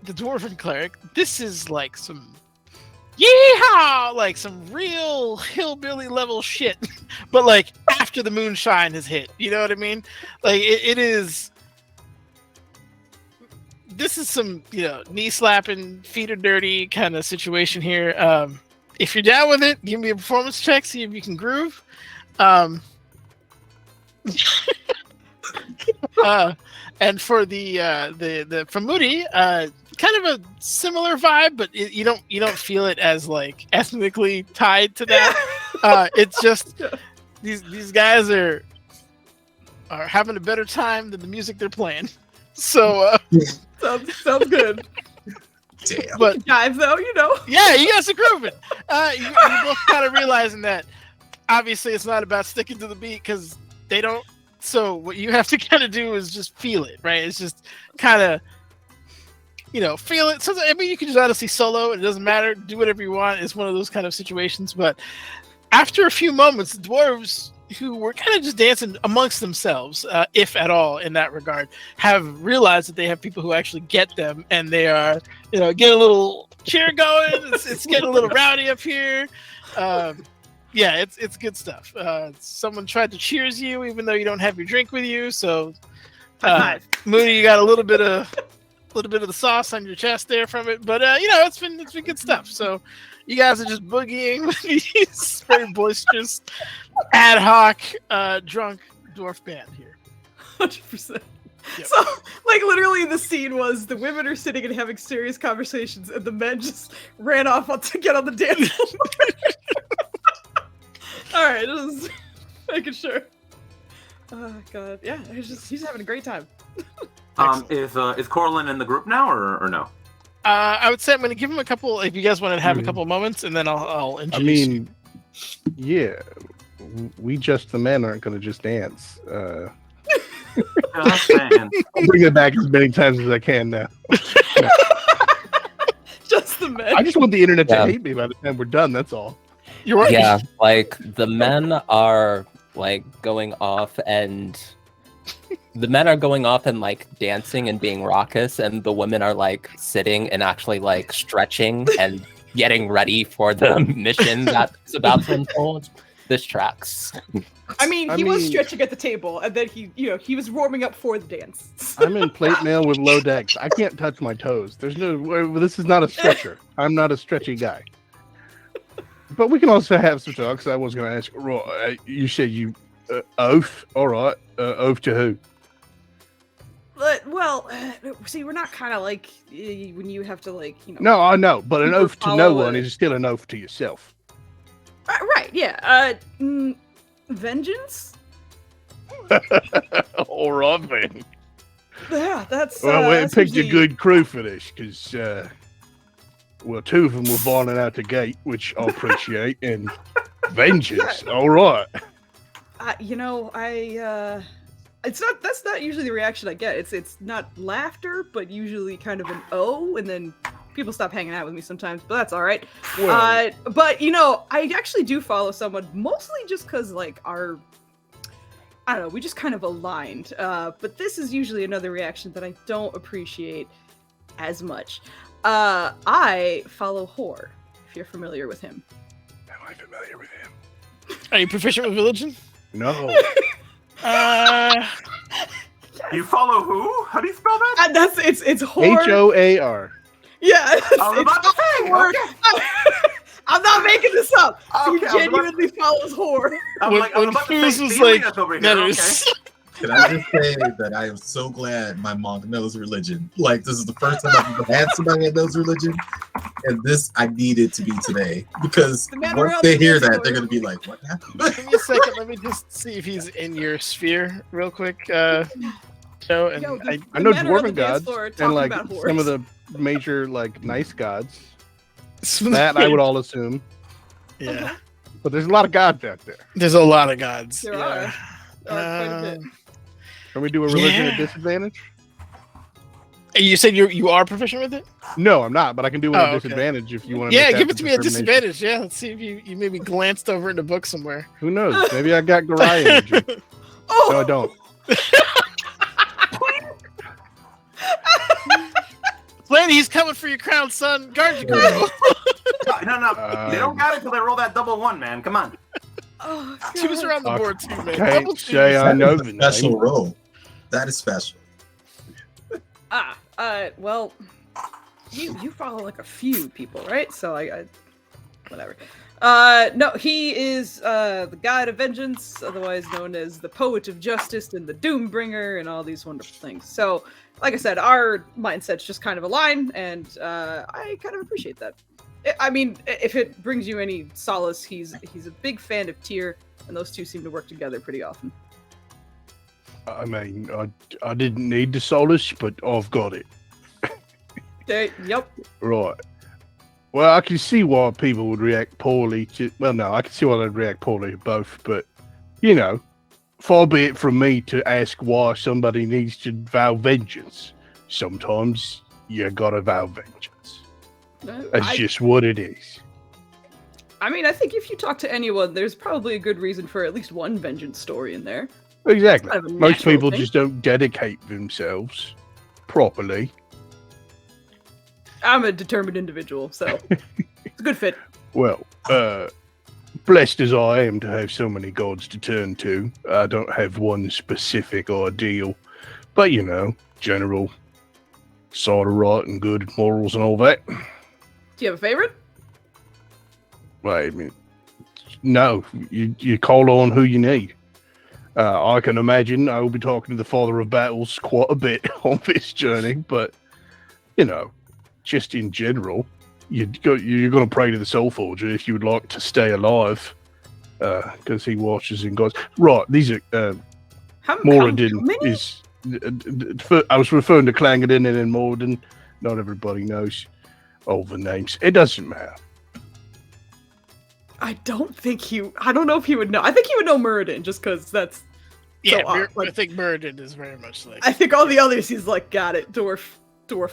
the dwarven cleric, this is like some yeehaw, like some real hillbilly level shit, but like after the moonshine has hit, you know what I mean? Like it is. This is some, knee slapping, feet are dirty kind of situation here. If you're down with it, give me a performance check, see if you can groove. And for the from Moody, kind of a similar vibe, but you don't feel it as like ethnically tied to that. It's just these guys are having a better time than the music they're playing. So sounds good. Damn. But Dive though, yeah, you guys are grooving. You're both kind of realizing that obviously it's not about sticking to the beat because they don't. So what you have to kind of do is just feel it, right? It's just kind of feel it. Sometimes, I mean, you can just honestly solo. It doesn't matter. Do whatever you want. It's one of those kind of situations. But after a few moments, the dwarves, who were kind of just dancing amongst themselves, if at all, in that regard, have realized that they have people who actually get them, and they are, get a little cheer going. It's getting a little rowdy up here. Yeah, it's good stuff. Someone tried to cheers you, even though you don't have your drink with you. So, Moody, you got a little bit of the sauce on your chest there from it, but it's been good stuff. So you guys are just boogieing with these very boisterous, ad hoc, drunk dwarf band here. 100%. Yep. So, like, literally, the scene was the women are sitting and having serious conversations, and the men just ran off to get on the dance floor. All right, just making sure. Oh god, yeah, he's having a great time. Is Corlin in the group now or no? I would say I'm going to give him a couple. If you guys want to have a couple moments, and then I'll introduce. I mean, yeah, we just the men aren't going to just dance. Just saying. I'll bring it back as many times as I can now. Just the men. I just want the internet to hate me by the time we're done. That's all. You're right. Yeah, like the men are like going off and like dancing and being raucous, and the women are like sitting and actually like stretching and getting ready for the mission that's about to unfold. This tracks. I mean, he was stretching at the table, and then he was warming up for the dance. I'm in plate mail with low decks. I can't touch my toes. This is not a stretcher. I'm not a stretchy guy. But we can also have some talk. I was going to ask, you said you oath. All right, oath to who? Well, see, we're not kind of like when you have to No, I know, but an oath to no one is still an oath to yourself. Right? Yeah. Vengeance. All right, then. Yeah, that's. Well, we that's picked usually... a good crew for this because, two of them were balling out the gate, which I appreciate, and vengeance. All right. That's not usually the reaction I get. It's not laughter, but usually kind of an oh, and then people stop hanging out with me sometimes, but that's all right. Well, but I actually do follow someone mostly just because I don't know, we just kind of aligned. But this is usually another reaction that I don't appreciate as much. I follow Hor, if you're familiar with him. Am I familiar with him? Are you proficient with religion? No. You follow who? How do you spell that? It's Hor. Hoar. Yeah. I was about to say. Okay. I'm not making this up. Okay, He genuinely follows Hor. When Foos was like, Can I just say that I am so glad my monk knows religion? Like, this is the first time I've ever had somebody that knows religion, and this I needed to be today, because once they hear that, they're going to be like, what happened? Give me a second. Let me just see if he's in your sphere real quick. I know dwarven gods and like some of the major like nice gods. That I would all assume. Yeah. But there's a lot of gods out there. There's a lot of gods. There are. Quite a bit. Can we do a religion at disadvantage? You said you are proficient with it? No, I'm not, but I can do it at disadvantage if you want to. Yeah, give it to me at disadvantage. Yeah, let's see if you maybe glanced over in the book somewhere. Who knows? Maybe I got Garai energy. No, I don't. Lanny, he's coming for your crown, son. Guard your girl. No. They don't got it till they roll that double one, man. Come on. Oh, twos are on the board too, man. Can't Double say twos. I know That's the a special name. roll. That is special. Well, you follow like a few people, right? So I whatever. No, he is the god of vengeance, otherwise known as the poet of justice and the doombringer and all these wonderful things. So, like I said, our mindsets just kind of align, and I kind of appreciate that. I mean, if it brings you any solace, he's a big fan of Tyr, and those two seem to work together pretty often. I mean, I didn't need the solace, but I've got it. Yep. Right. Well, I can see why people would react poorly to... Well, no, I can see why they'd react poorly to both, but, far be it from me to ask why somebody needs to vow vengeance. Sometimes you gotta vow vengeance. Uh, That's I, just what it is. I mean, I think if you talk to anyone, there's probably a good reason for at least one vengeance story in there. Exactly. Kind of a Most natural people thing. just don't dedicate themselves properly. I'm a determined individual, so it's a good fit. Well, blessed as I am to have so many gods to turn to, I don't have one specific ideal, but general sort of right and good morals and all that. Do you have a favorite? Well, I mean, no, you call on who you need. I can imagine I will be talking to the Father of Battles quite a bit on this journey, but just in general, you're going to pray to the Soul Forger if you would like to stay alive, because he watches in gods. Right, these are How Moradin many? is. I was referring to Clangadin and then Moradin. Not everybody knows all the names. It doesn't matter. I don't know if he would know. I think he would know Muradin just because that's. Yeah, So, I think Muradin is very much like. I think all the others he's like, got it, dwarf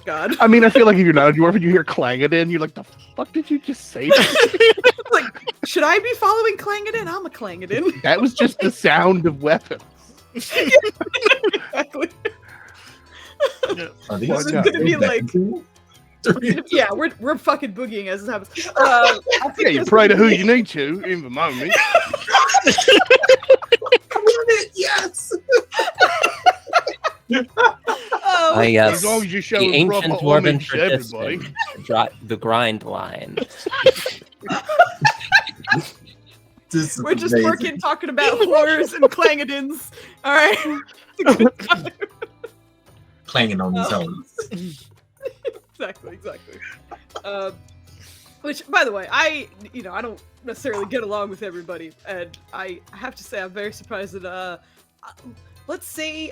god. I mean, I feel like if you're not a dwarf and you hear Clangadin, you're like, the fuck did you just say? Like, should I be following Clangadin? I'm a Clangadin. That was just the sound of weapons. Exactly. Are these Well, It's no. gonna be like, cool? yeah, we're fucking boogieing as this happens. Yeah, you pray to who you need to in the moment. Yes. Yes, As long as you show the ancient proper dwarven homage to everybody. tradition, the grind line. This is We're just amazing. working talking about horrors and Clangadins. All right. Clanging on these horns. Exactly. Which, by the way, I don't necessarily get along with everybody, and I have to say I'm very surprised that let's say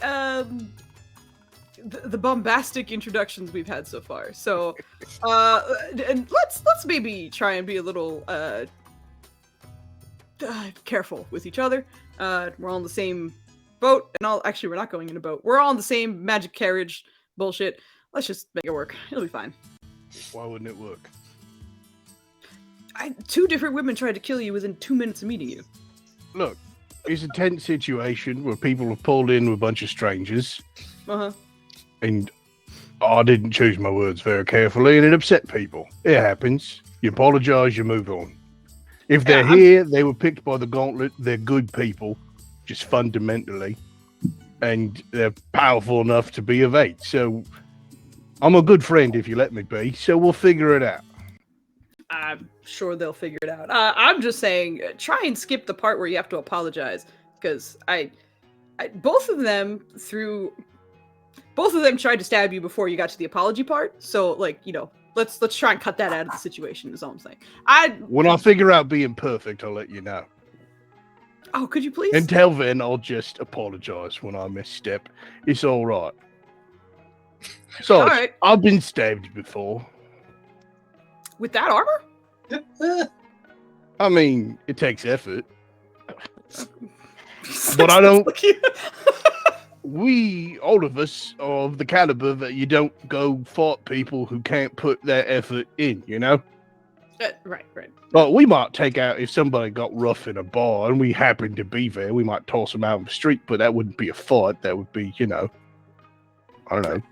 the bombastic introductions we've had so far. So and let's maybe try and be a little careful with each other. We're all in the same boat, and we're not going in a boat. We're all in the same magic carriage bullshit. Let's just make it work. It'll be fine. Why wouldn't it work? Two different women tried to kill you within 2 minutes of meeting you. Look, it's a tense situation where people have pulled in with a bunch of strangers, Uh-huh. and I didn't choose my words very carefully, and it upset people. It happens. You apologize, you move on. If they're here, they were picked by the gauntlet. They're good people, just fundamentally, and they're powerful enough to be of aid. So I'm a good friend if you let me be, so we'll figure it out. I'm sure they'll figure it out. I'm just saying, try and skip the part where you have to apologize, because both of them tried to stab you before you got to the apology part. So, let's try and cut that out of the situation. Is all I'm saying. When I figure out being perfect, I'll let you know. Oh, could you please? Until then, I'll just apologize when I misstep. It's all right. So, All right. I've been stabbed before. With that armor? I mean, it takes effort. But I don't. All of us, are of the caliber that you don't go fight people who can't put their effort in, Right. Like, we might take out, if somebody got rough in a bar and we happen to be there, we might toss them out on the street, but that wouldn't be a fight. That would be, I don't know,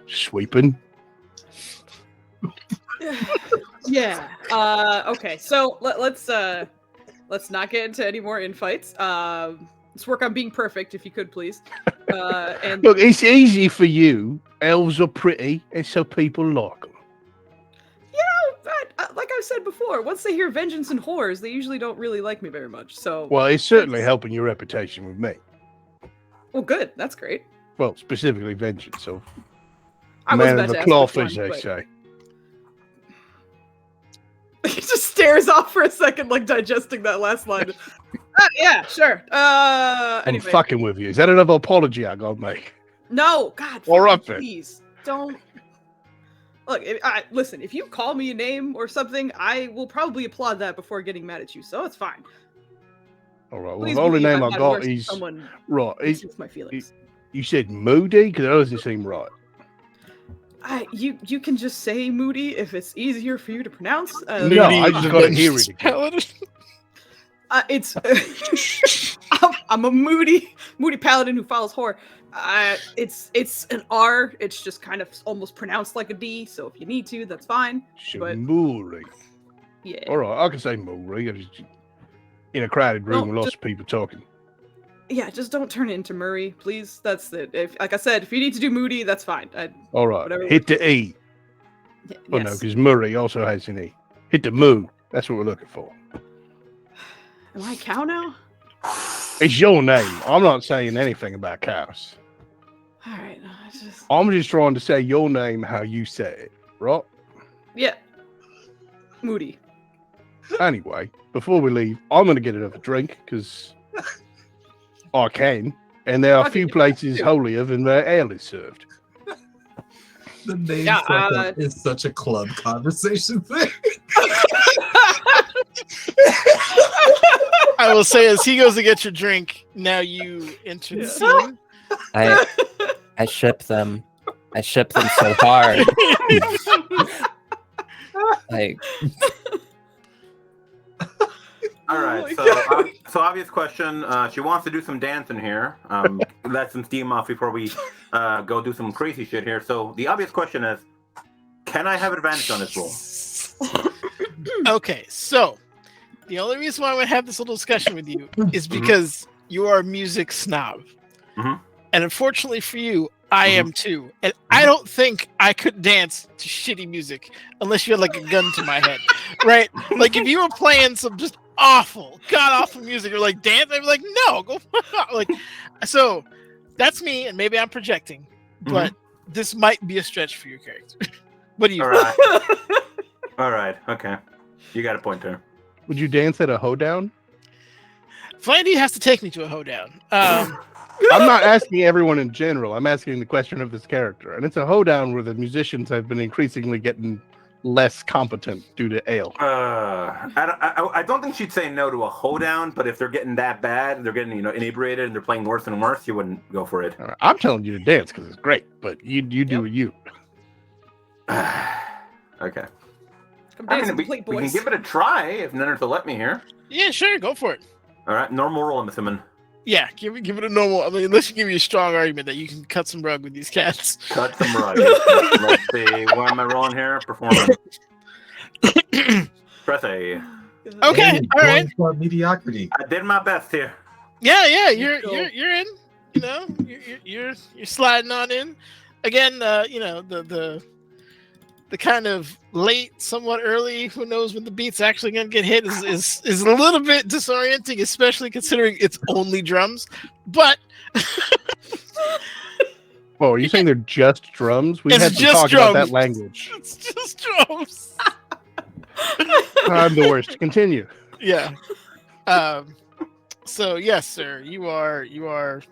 sweeping. Yeah. Okay. So let's not get into any more infights. Let's work on being perfect, if you could, please. And Look, it's easy for you. Elves are pretty, and so people like them. like I've said before, once they hear vengeance and horrors, they usually don't really like me very much. So, Well, it's certainly helping your reputation with me. well, good. That's great. Well, specifically vengeance. So, I was man about of the to ask cloth, which as one, they but- say. He just stares off for a second, like digesting that last line. Yeah, sure. I'm Anyway, fucking with you. Is that another apology I gotta make? no, God, All right, fucking then. please don't. Look, listen. If you call me a name or something, I will probably applaud that before getting mad at you. So it's fine. All right. Well, Please the only believe name I'm I not got worse than is someone right. who suits my feelings. You said moody because that doesn't seem right. You can just say Moody if it's easier for you to pronounce. No, I just gotta hear it again. It's I'm a moody paladin who follows horror. It's an R. It's just kind of almost pronounced like a D. So if you need to, that's fine. But Shimuri. yeah. All right, I can say Muri. In a crowded room with lots of people talking. Yeah, just don't turn it into Murray, please. That's it. If, like I said, if you need to do Moody, that's fine. All right, hit the E. Oh no, Yes. because Murray also has an E. Hit the Moo. That's what we're looking for. Am I a cow now? It's your name. I'm not saying anything about cows. All right. Just... I'm just trying to say your name how you say it, right? Yeah. Moody. Anyway, before we leave, I'm going to get another drink because I can. And there are a few places holier than where ale is served. The name is such a club conversation thing. I will say, as he goes to get your drink, now you enter the scene. I ship them. I ship them so hard. Like. All right, so obvious question. She wants to do some dancing here. Let some steam off before we go do some crazy shit here. So the obvious question is, can I have advantage on this roll? Okay, so the only reason why I would have this little discussion with you is because you are a music snob. Mm-hmm. And unfortunately for you, I am too. And I don't think I could dance to shitty music unless you had like a gun to my head, right? Like if you were playing some just god-awful music, you're like, dance? I'd be like, no, go like. So that's me, and maybe I'm projecting, but this might be a stretch for your character. What do you think? All right, okay. You got a point there. Would you dance at a hoedown? Flandy has to take me to a hoedown. I'm not asking everyone in general. I'm asking the question of this character. And it's a hoedown where the musicians have been increasingly getting less competent due to ale. I don't think she'd say no to a hoedown, but if they're getting that bad, they're getting inebriated and they're playing worse and worse, you wouldn't go for it. Right, I'm telling you to dance because it's great, but you do you. Okay. I mean, we can give it a try if Nenners will let me here. Yeah, sure, go for it. All right, normal roll, I'm assuming. Yeah, give it a normal. I mean, unless you give me a strong argument that you can cut some rug with these cats. Cut some rug. Let's see. What am I rolling here? Performance. Press A. Okay, all right. Mediocrity. I did my best here. Yeah, you're in. You know, you're sliding on in. Again, the kind of late, somewhat early, who knows when the beat's actually going to get hit is a little bit disorienting, especially considering it's only drums. But oh, are you saying they're just drums? We've It's had to just talk drums. about that language. it's just drums. I'm the worst. Continue. Yeah. So yes, sir, you are,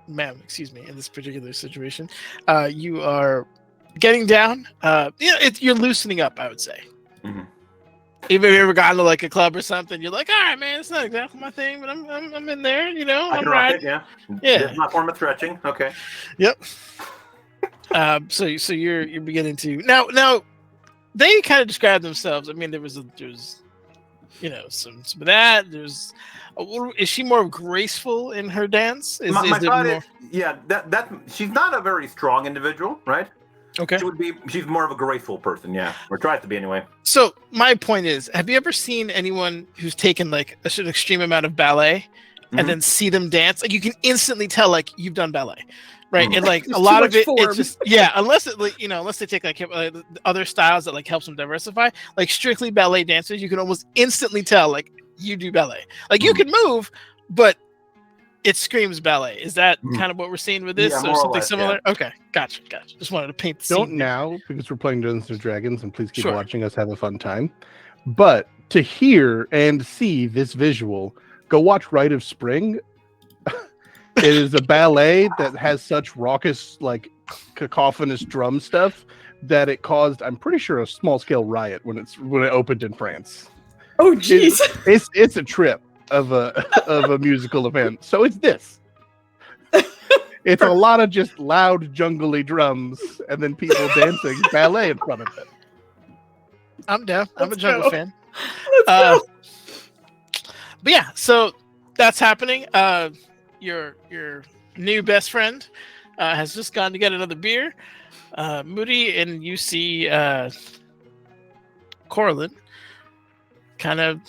ma'am, excuse me, in this particular situation, you are getting down. You're loosening up, I would say. Mm-hmm. Even if you ever gotten to like a club or something, you're like, all right, man, it's not exactly my thing, but I'm in there, you know. I can rock it, yeah. Yeah. It's my form of stretching. Okay. Yep. So you're beginning to now. They kind of describe themselves. I mean, there's some of that. There's. Is she more graceful in her dance? My thought is, yeah, that she's not a very strong individual, right? Okay. She's more of a graceful person, yeah, or tries to be anyway. So my point is, have you ever seen anyone who's taken like an extreme amount of ballet and then see them dance? Like you can instantly tell like you've done ballet, right? And like a lot of it, it's just unless they take like other styles that like helps them diversify. Like strictly ballet dancers, you can almost instantly tell like you do ballet. Like you can move, but it screams ballet. Is that kind of what we're seeing with this, or something similar? Yeah. Okay, gotcha. Just wanted to paint the scene. Don't now, because we're playing Dungeons and Dragons, and please keep watching us have a fun time. But to hear and see this visual, go watch Rite of Spring. It is a ballet that has such raucous, like cacophonous drum stuff that it caused, I'm pretty sure, a small scale riot when it opened in France. Oh, jeez. It's a trip of a musical event. So it's this. It's a lot of just loud, jungly drums, and then people dancing ballet in front of it. I'm down. I'm a Let's jungle go. fan. Let's go. But yeah, so that's happening. Your new best friend has just gone to get another beer. Moody, and you see Coraline kind of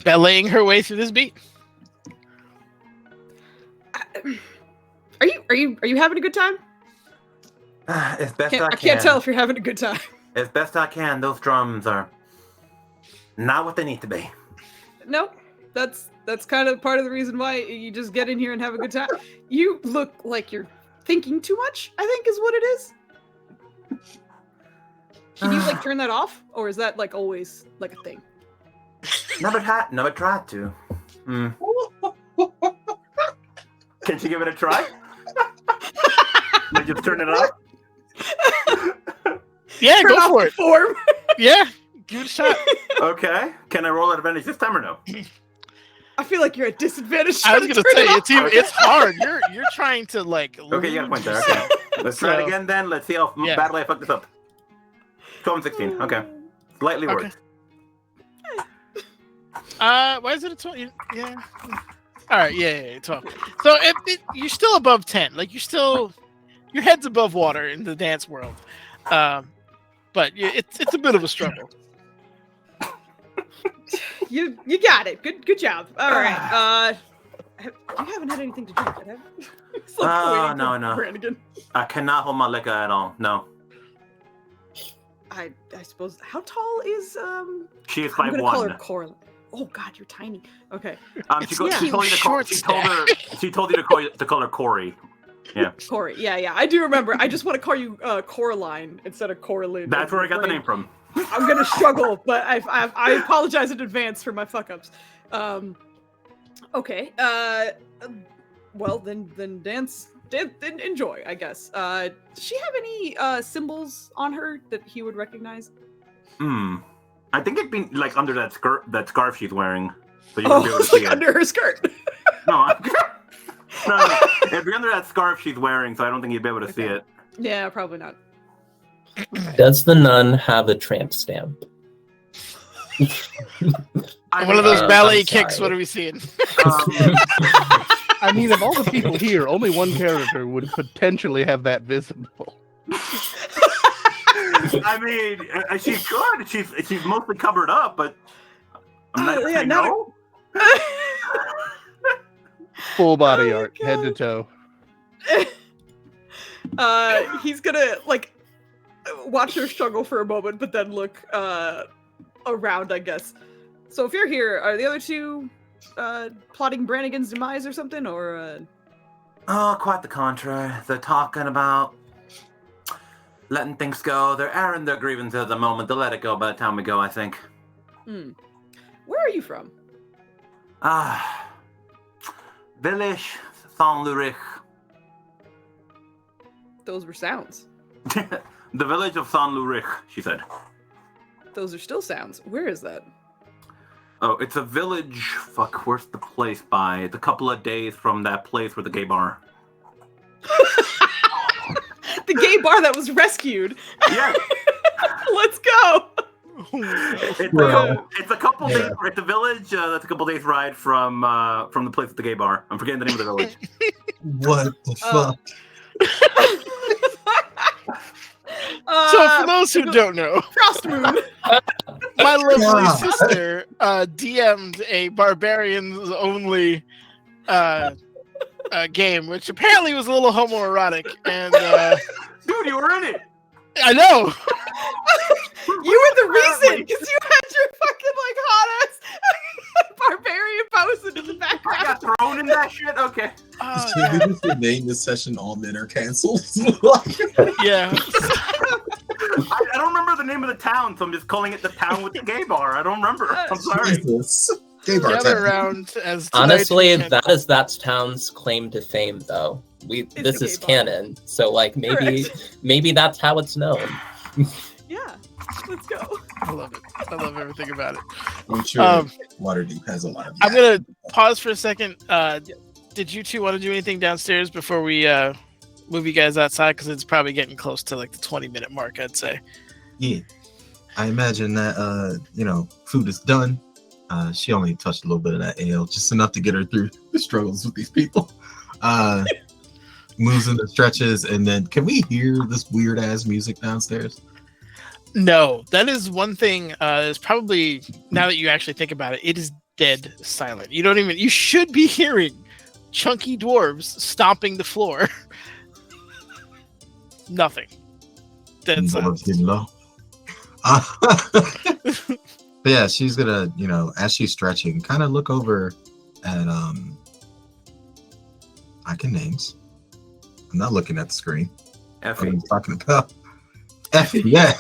balleting her way through this beat. Are you having a good time? As best I I can. can't tell if you're having a good time. As best I can, those drums are not what they need to be. No, that's kind of part of the reason why you just get in here and have a good time. You look like you're thinking too much, I think is what it is. Can you like turn that off? Or is that like always like a thing? Never tried to. Can she give it a try? Like just turn it off? Yeah, Turn go off for the it. form. Yeah, give it a shot. Okay. Can I roll at advantage this time or no? I feel like you're at disadvantage. I was gonna turn say it it's off. it's hard. You're trying to like. Okay, you got a point there. lose Okay. Let's try it So- again then. Let's see how Yeah. badly I fuck this up. 12 and 16. Okay. Slightly Okay. worse. Why is it a 12? Yeah. All right. Yeah. 12. So you're still above 10. Like your head's above water in the dance world. But it's a bit of a struggle. You got it. Good job. All right. You haven't had anything to drink, have you? It's like waiting for no. Brannigan. I cannot hold my liquor at all. No. I suppose. How tall is She is I'm gonna call her 5'1". Coraline. Oh God, you're tiny. Okay, It's She told you to short she told you to call her Corey. Yeah. Corey. Yeah. I do remember. I just want to call you Coraline instead of Coraline. That's where I got the name from. I'm gonna struggle, but I apologize in advance for my fuck ups. Okay. Well then dance. Then enjoy, I guess. Does she have any symbols on her that he would recognize? I think it'd be like under that scarf she's wearing. So you wouldn't be able to It's like see it. under her skirt. No. No. It'd be under that scarf she's wearing, so I don't think you'd be able to see it. Yeah, probably not. Does the nun have a tramp stamp? One of those I'm ballet sorry. kicks. What are we seeing? I mean, of all the people here, only one character would potentially have that visible. I mean, she's good. She's mostly covered up, but I'm not Yeah, saying not no. Full body Oh my art, head to toe. He's gonna like watch her struggle for a moment, but then look around, I guess. So if you're here, are the other two plotting Brannigan's demise or something, or Oh, quite the contrary. They're talking about letting things go. They're airing their grievances at the moment. They'll let it go by the time we go, I think. Where are you from? Village Saint-Lurich. Those were sounds. The village of Saint-Lurich, she said. Those are still sounds. Where is that? Oh, it's a village. Fuck, where's the place by? It's a couple of days from that place where the gay bar. The gay bar that was rescued. Yeah. Let's go. It's a couple days. It's a village. That's a couple days ride from the place at the gay bar. I'm forgetting the name of the village. What the fuck? So for those who don't know, Frost Moon. my lovely Yeah. sister DM'd a barbarians only game, which apparently was a little homoerotic, and Dude, you were in it. I know. You were the reason, because you had your fucking like hot ass barbarian posted in the I background. got thrown in that shit. Okay. Oh, Should we just name this session "All Men Are Cancelled"? yeah. I don't remember the name of the town, so I'm just calling it the town with the gay bar. I don't remember. I'm sorry. Jesus. Gay bar Gather time. around as Honestly, tonight we can- that town's claim to fame, though. This the is gay bar. canon, so like maybe that's how it's known. Yeah, let's go. I love it. I love everything about it. I'm sure Um, Waterdeep has a lot of. I'm gonna pause for a second. did you two want to do anything downstairs before we move you guys outside? Because it's probably getting close to like the 20-minute mark, I'd say. Yeah, I imagine that food is done. She only touched a little bit of that ale, just enough to get her through the struggles with these people. Moves into stretches, and then can we hear this weird ass music downstairs? No, that is one thing. Is probably, now that you actually think about it, it is dead silent. You should be hearing chunky dwarves stomping the floor. Nothing. Dead silent. Getting low. But yeah, she's gonna, as she's stretching, kind of look over at I can names. I'm not looking at the screen. Effie. I'm talking about Effie, yeah.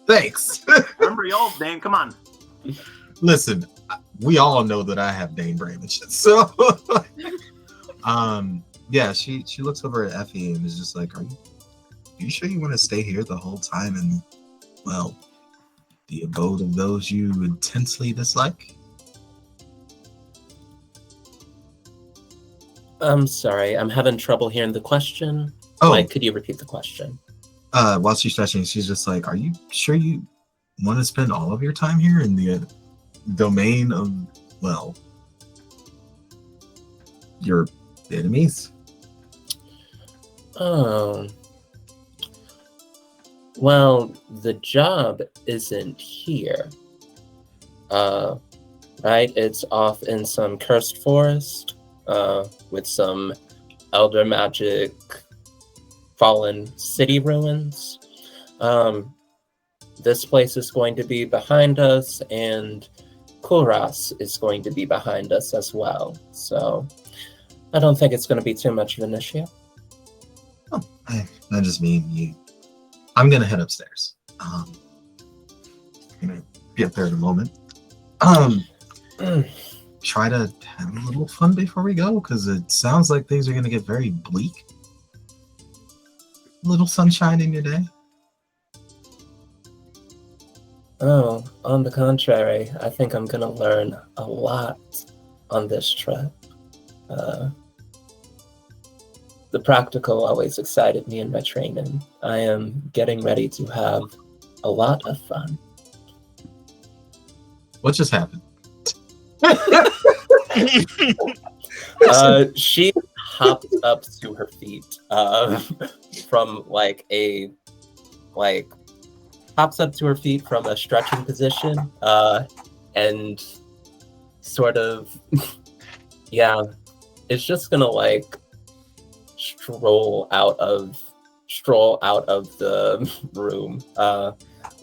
Thanks. Remember y'all's name? Come on. Listen, we all know that I have name brainage. So yeah, she looks over at Effie and is just like, Are you sure you want to stay here the whole time and, well, the abode of those you intensely dislike? I'm sorry, I'm having trouble hearing the question. Oh, Could you repeat the question? while she's stretching, she's just like, Are you sure you want to spend all of your time here in the domain of, well, your enemies? Oh. Well, the job isn't here. Right? It's off in some cursed forest, with some elder magic fallen city ruins. This place is going to be behind us, and Kuras is going to be behind us as well. So I don't think it's going to be too much of an issue. Oh, I just mean you. I'm gonna head upstairs. Gonna get there in a moment. Try to have a little fun before we go, because it sounds like things are gonna get very bleak. A little sunshine in your day. Oh, on the contrary, I think I'm gonna learn a lot on this trip. The practical always excited me in my training. I am getting ready to have a lot of fun. What just happened? She hopped up to her feet from hops up to her feet from a stretching position and sort of it's just gonna stroll out of the room,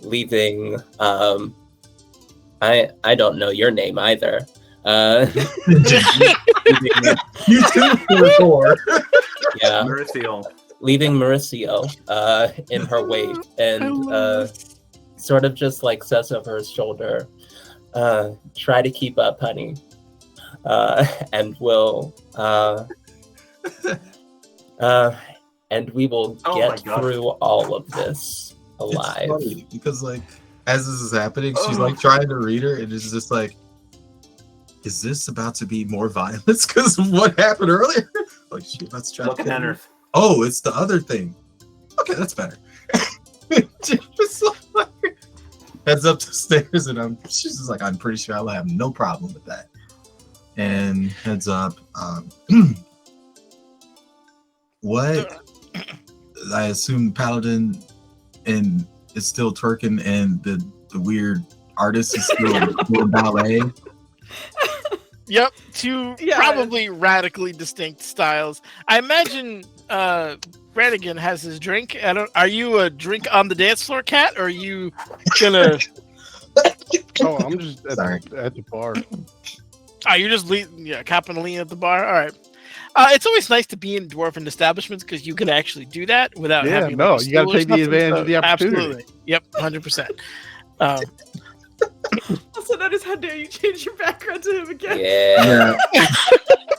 leaving I don't know your name either. You too before. Yeah. Mauricio. Leaving Mauricio in her wake, and sort of just says over his shoulder, try to keep up, honey. And we'll and we will get through all of this alive. It's funny because as this is happening, she's trying to read her, and it's just is this about to be more violence because of what happened earlier? Shit, let's try. Look at her. Oh, it's the other thing. Okay, that's better. Just heads up the stairs, and she's just I'm pretty sure I will have no problem with that. And heads up. What? I assume Paladin and is still twerking, and the weird artist is still doing ballet. Yep, two probably radically distinct styles. I imagine Brannigan has his drink. Are you a drink on the dance floor cat, or are you gonna? Oh, I'm just at the bar. Oh, you're just copping a lean at the bar. All right. It's always nice to be in dwarven establishments because you can actually do that without having. You got to take the advantage of the opportunity. Absolutely. Yep, 100%. Also, notice how dare you change your background to him again? Yeah.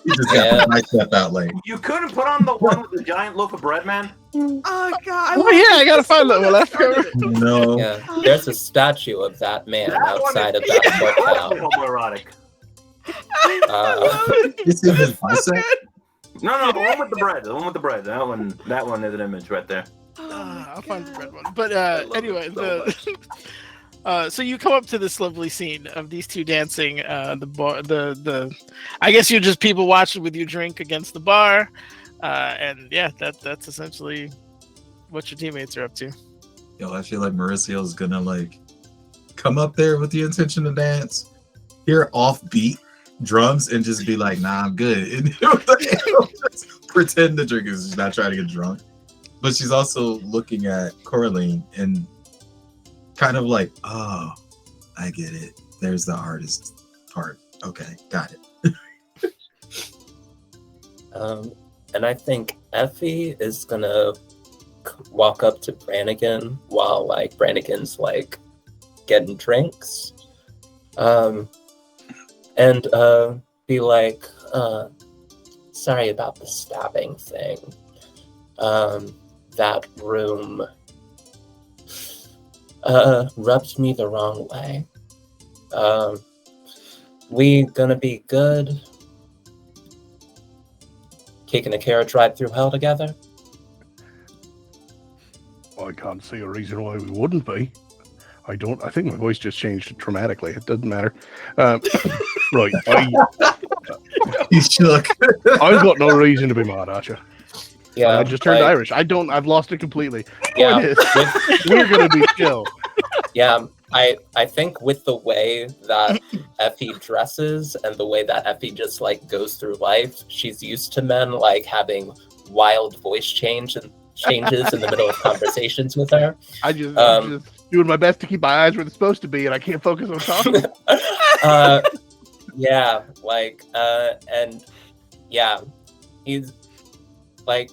You just got my step out late. You couldn't put on the one with the giant loaf of bread, man? Oh, God. I got to find that one after. No. Yeah, there's a statue of that man outside of that hotel. Homoerotic. You see his bicep? No, the one with the bread. The one with the bread. That one is an image right there. I'll find the red one. But love anyway, it so so you come up to this lovely scene of these two dancing. The bar, the. I guess you're just people watching with your drink against the bar, and yeah, that's essentially what your teammates are up to. Yo, I feel like Mauricio is gonna like come up there with the intention to dance, hear offbeat drums, and just be like, "Nah, I'm good," and just pretend the drink is just not trying to get drunk. But she's also looking at Coraline and kind of like, "Oh, I get it. There's the artist part. Okay, got it." And I think Effie is gonna walk up to Brannigan while like Brannigan's like getting drinks, and be like, "Sorry about the stabbing thing. That room rubbed me the wrong way. We gonna be good? Kicking a carriage ride through hell together?" I can't see a reason why we wouldn't be. I think my voice just changed dramatically. It doesn't matter. Right. He shook. I've got no reason to be mad at you. Yeah, I just turned Irish. I've lost it completely. Yeah, We're going to be chill. yeah. I think with the way that Effie dresses and the way that Effie just like goes through life, she's used to men like having wild voice changes in the middle of conversations with her. I'm just doing my best to keep my eyes where they're supposed to be, and I can't focus on talking. Yeah, like, and yeah, he's like,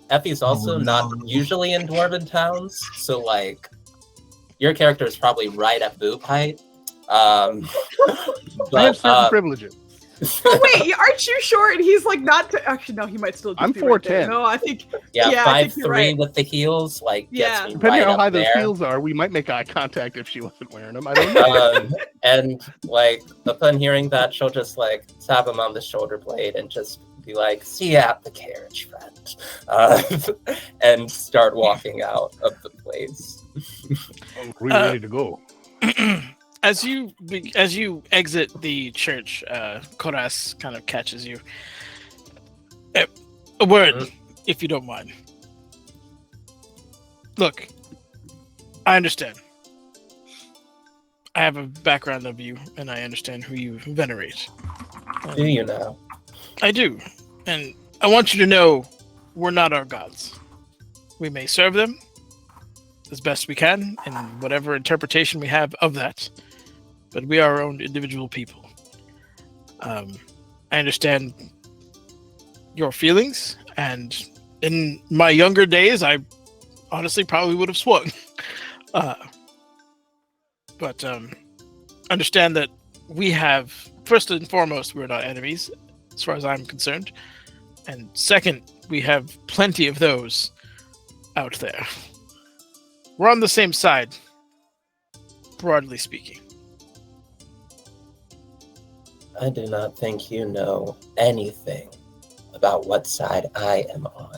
Effie's also not usually in dwarven towns, so like, your character is probably right at boob height. I have certain privileges. Oh, wait, aren't you short? And he's like not. Actually, no, he might still. Just I'm be right 4'10". No, I think. Yeah, I think 5'3" you're right. with the heels, like gets me Depending right on how high up those there. heels are, we might make eye contact if she wasn't wearing them. I don't know. And like upon hearing that, she'll just like tap him on the shoulder blade and just be like, "See you at the carriage, friend," and start walking out of the place. I'm really ready to go. As you exit the church, Koras kind of catches you. A word, if you don't mind. Look, I understand. I have a background of you, and I understand who you venerate. Do you now? I do, and I want you to know we're not our gods. We may serve them as best we can, in whatever interpretation we have of that. But we are our own individual people. I understand your feelings, and in my younger days, I honestly probably would have swung. But understand that we have, first and foremost, we're not enemies, as far as I'm concerned. And second, we have plenty of those out there. We're on the same side, broadly speaking. I do not think you know anything about what side I am on.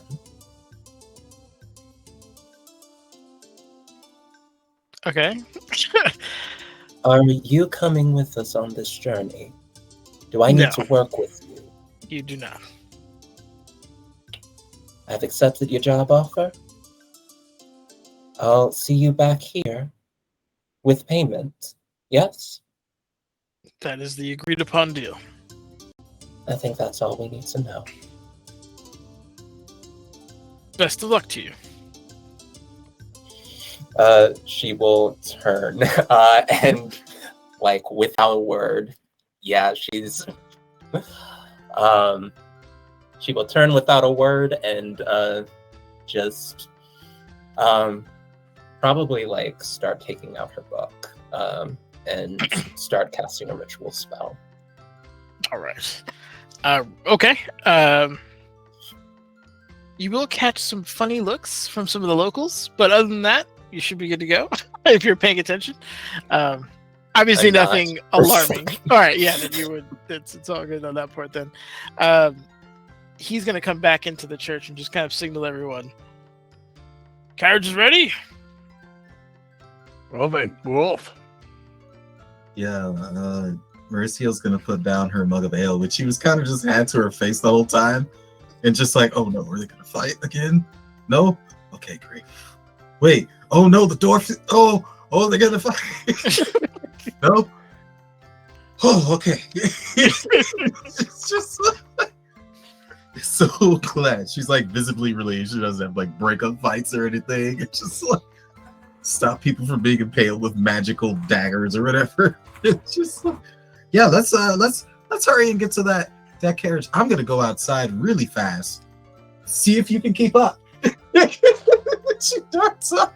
Okay. Are you coming with us on this journey? Do I need to work with you? You do not. I've accepted your job offer. I'll see you back here with payment. Yes? That is the agreed upon deal. I think that's all we need to know. Best of luck to you. She will turn and like without a word. Yeah, she's she will turn without a word and just probably like start taking out her book and start casting a ritual spell. All right. Okay. You will catch some funny looks from some of the locals, but other than that, you should be good to go if you're paying attention. Obviously, I got nothing it. alarming. All right, yeah, then you would. It's all good on that part then. He's gonna come back into the church and just kind of signal everyone. Carriage is ready. Well then, we're off. Yeah, Mauricio's gonna put down her mug of ale, which she was kind of just had to her face the whole time, and just like, oh no, are they gonna fight again? No? Okay, great. Wait, oh no, the dwarf. Oh, they're gonna fight. No? Oh, okay. It's just so glad. She's like visibly relieved. She doesn't have like breakup fights or anything. It's just like stop people from being impaled with magical daggers or whatever. It's just like, yeah, let's hurry and get to that carriage. I'm gonna go outside really fast. See if you can keep up. She darts up.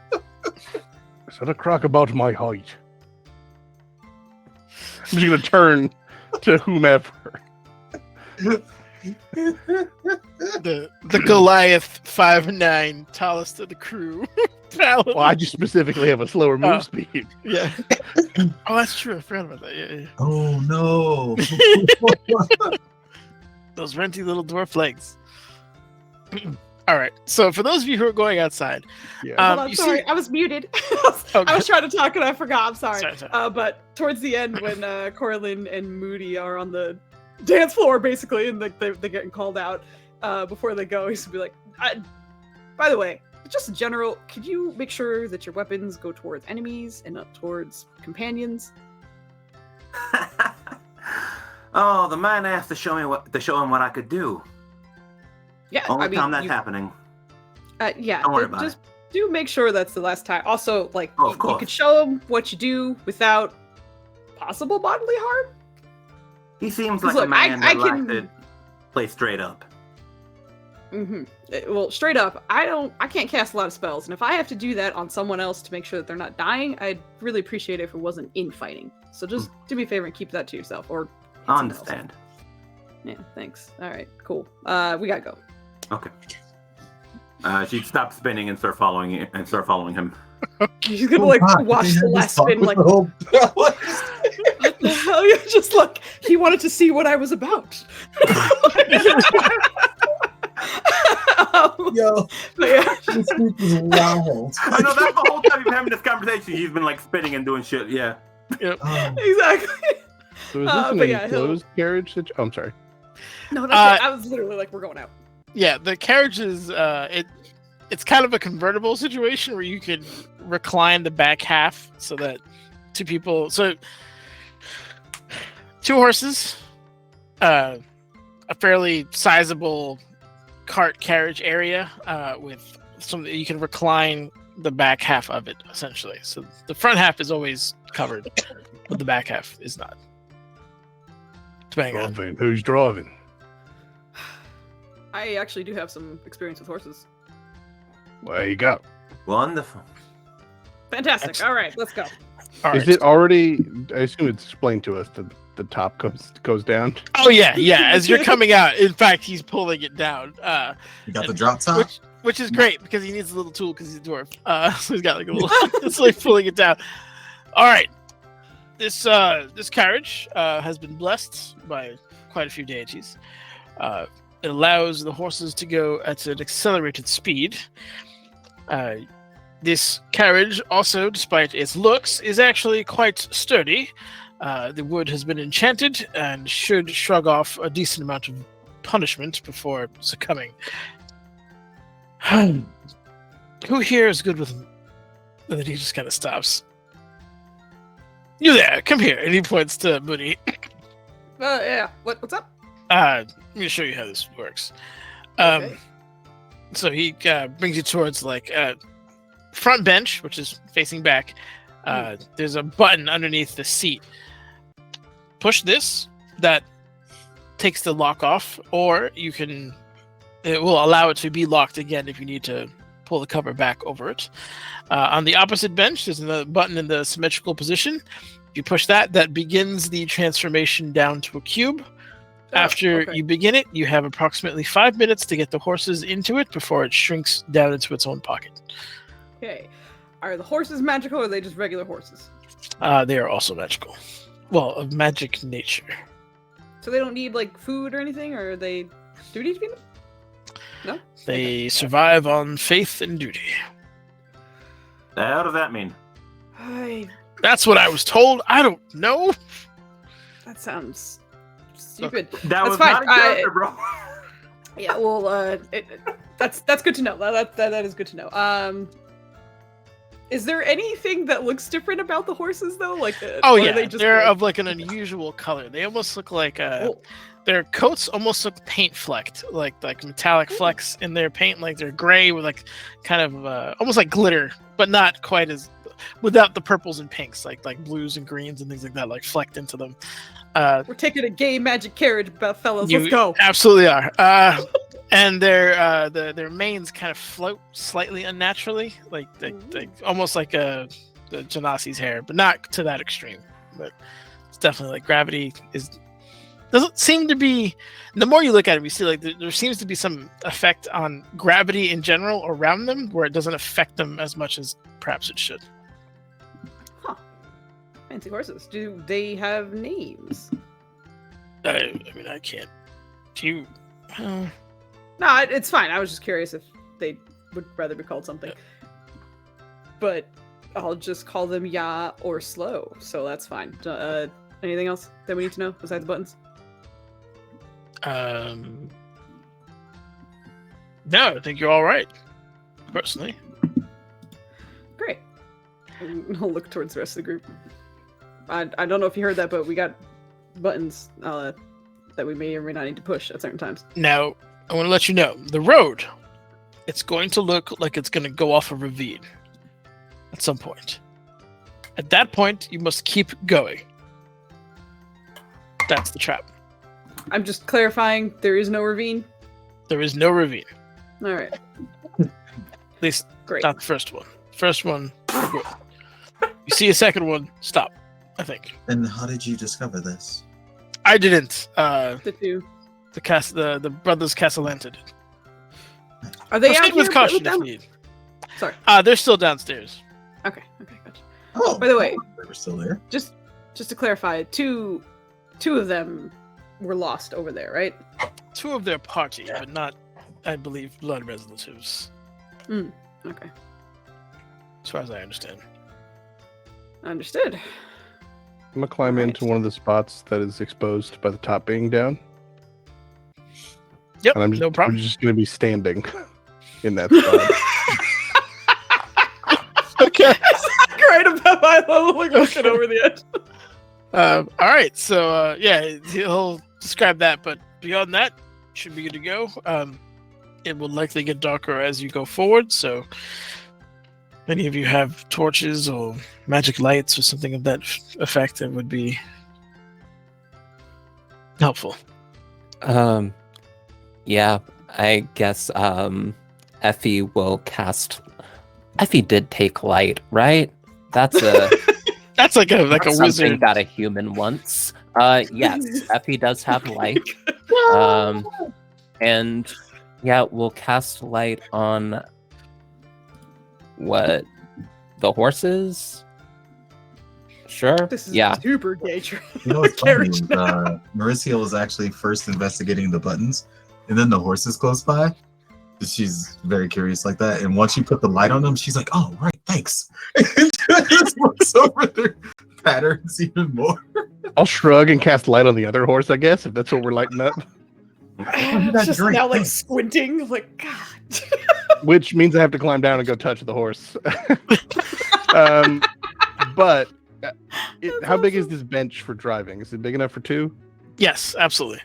Is that a crack about my height? I'm just gonna turn to whomever. The Goliath 5'9", tallest of the crew. Paladin. Well, I just specifically have a slower move Oh. speed. Yeah. Oh, that's true. I forgot about that. Yeah. Oh no. Those renty little dwarf legs. All right. So for those of you who are going outside, Yeah. Hold on, you sorry, see- I was muted. Okay. I was trying to talk and I forgot. I'm sorry. Sorry. But towards the end, when Corlin and Moody are on the dance floor, basically, and they're getting called out before they go, he's gonna be like, by the way, just in general, could you make sure that your weapons go towards enemies and not towards companions? Oh, the man asked to show him what I could do. Yeah, Only I mean, time that's happening. Yeah, Don't worry about just do make sure that's the last time. Also, like, Oh, of you course. could show them what you do without possible bodily harm. He seems 'Cause like a look, man I that likes can- to play straight up. Well, straight up, I can't cast a lot of spells, and if I have to do that on someone else to make sure that they're not dying, I'd really appreciate it if it wasn't infighting. So just do me a favor and keep that to yourself, or hit I someone else. understand. Yeah, thanks. All right, cool. We gotta go. Okay. She'd stop spinning and start following him. She's gonna like watch the last spin, like what the hell? You're just like he wanted to see what I was about. Yo, But yeah. this week is wild. I know that's the whole time you've been having this conversation. He's been like spinning and doing shit. Yeah. Exactly. So is this an but yeah, enclosed carriage? Oh, I'm sorry. No, that's it. I was literally like, we're going out. yeah, the carriage is it's kind of a convertible situation where you can recline the back half so that two horses, a fairly sizable cart carriage area with some you can recline the back half of it essentially. So the front half is always covered, but the back half is not. Depending on Driving. Who's driving? I actually do have some experience with horses. Well, there you go. Wonderful. Fantastic. All right, let's go. all Is right. it already? I assume it's explained to us that the top goes down. Oh yeah. As you're coming out, in fact, he's pulling it down. You got the drop top? Which is great because he needs a little tool because he's a dwarf. So he's got like a little. It's like pulling it down. All right, this carriage has been blessed by quite a few deities. It allows the horses to go at an accelerated speed. This carriage, also, despite its looks, is actually quite sturdy. The wood has been enchanted and should shrug off a decent amount of punishment before succumbing. Who here is good with... And then he just kind of stops. You there, come here. And he points to Moody. Yeah. What's up? Let me show you how this works. Okay. So he brings you towards like a front bench, which is facing back. There's a button underneath the seat. Push this, that takes the lock off, or it will allow it to be locked again if you need to pull the cover back over it. On the opposite bench, there's another button in the symmetrical position. If you push that, that begins the transformation down to a cube. After okay. you begin it, you have approximately 5 minutes to get the horses into it before it shrinks down into its own pocket. Okay. Are the horses magical or are they just regular horses? They are also magical. Well, of magic nature. So they don't need like food or anything, or they do we need to feed them? No. They survive on faith and duty. How does that mean? That's what I was told. I don't know. That sounds stupid. That That's was fine. not a character, bro. Yeah, well, that's good to know. That is good to know. Is there anything that looks different about the horses though? Like, Oh or yeah, are they just they're like- of like an unusual color. They almost look like their coats almost look paint flecked, like metallic flecks in their paint. Like they're gray with like kind of almost like glitter, but not quite as without the purples and pinks, like blues and greens and things like that, like flecked into them. We're taking a gay magic carriage, fellas. You Let's go. absolutely are. And their manes kind of float slightly unnaturally, like almost like the Genasi's hair, but not to that extreme. But it's definitely like gravity doesn't seem to be. The more you look at it, we see like there seems to be some effect on gravity in general around them, where it doesn't affect them as much as perhaps it should. Huh. Fancy horses. Do they have names? I mean, I can't. Do you? No, it's fine. I was just curious if they would rather be called something. But I'll just call them Ya or Slow, so that's fine. Anything else that we need to know besides the buttons? No, I think you're all right. Personally, Great. I'll look towards the rest of the group. I don't know if you heard that, but we got buttons that we may or may not need to push at certain times. now I want to let you know the road. It's going to look like it's going to go off a ravine at some point. At that point, you must keep going. That's the trap. I'm just clarifying, there is no ravine. There is no ravine. All right. At least Great. not the first one. First one, you're good. You see a second one, stop. I think. And how did you discover this? I didn't. The two. The brothers Castellanta did. Are they out Proceed here with caution with if them? need. Sorry. They're still downstairs. Okay, gotcha. Oh, By the way, they were still there. just to clarify, two of them were lost over there, right? Two of their party, but not, I believe, blood relatives, Okay. as far as I understand. Understood. I'm gonna climb Alright. into one of the spots that is exposed by the top being down. Yep, And I'm no problem. just gonna be standing in that spot. Okay. Great about my level, like looking over the edge. All right. So yeah, he'll describe that, but beyond that, should be good to go. It will likely get darker as you go forward. So, if any of you have torches or magic lights or something of that effect, it would be helpful. Yeah, I guess Effie will cast. Effie did take light, right? That's a That's like a something wizard. that a human wants. Yes, Effie does have light. And yeah, we'll cast light on what, the horses? Sure. This is Yeah. super gay. You know what's funny Carriage is, Mauricio was actually first investigating the buttons, and then the horses close by. She's very curious like that, and once you put the light on them, she's like, "Oh, right, thanks." And just looks over their patterns even more. I'll shrug and cast light on the other horse, I guess, if that's what we're lighting up. It's just great, now like thanks. squinting, like God. Which means I have to climb down and go touch the horse. But how big is this bench for driving? Is it big enough for two? Yes, absolutely.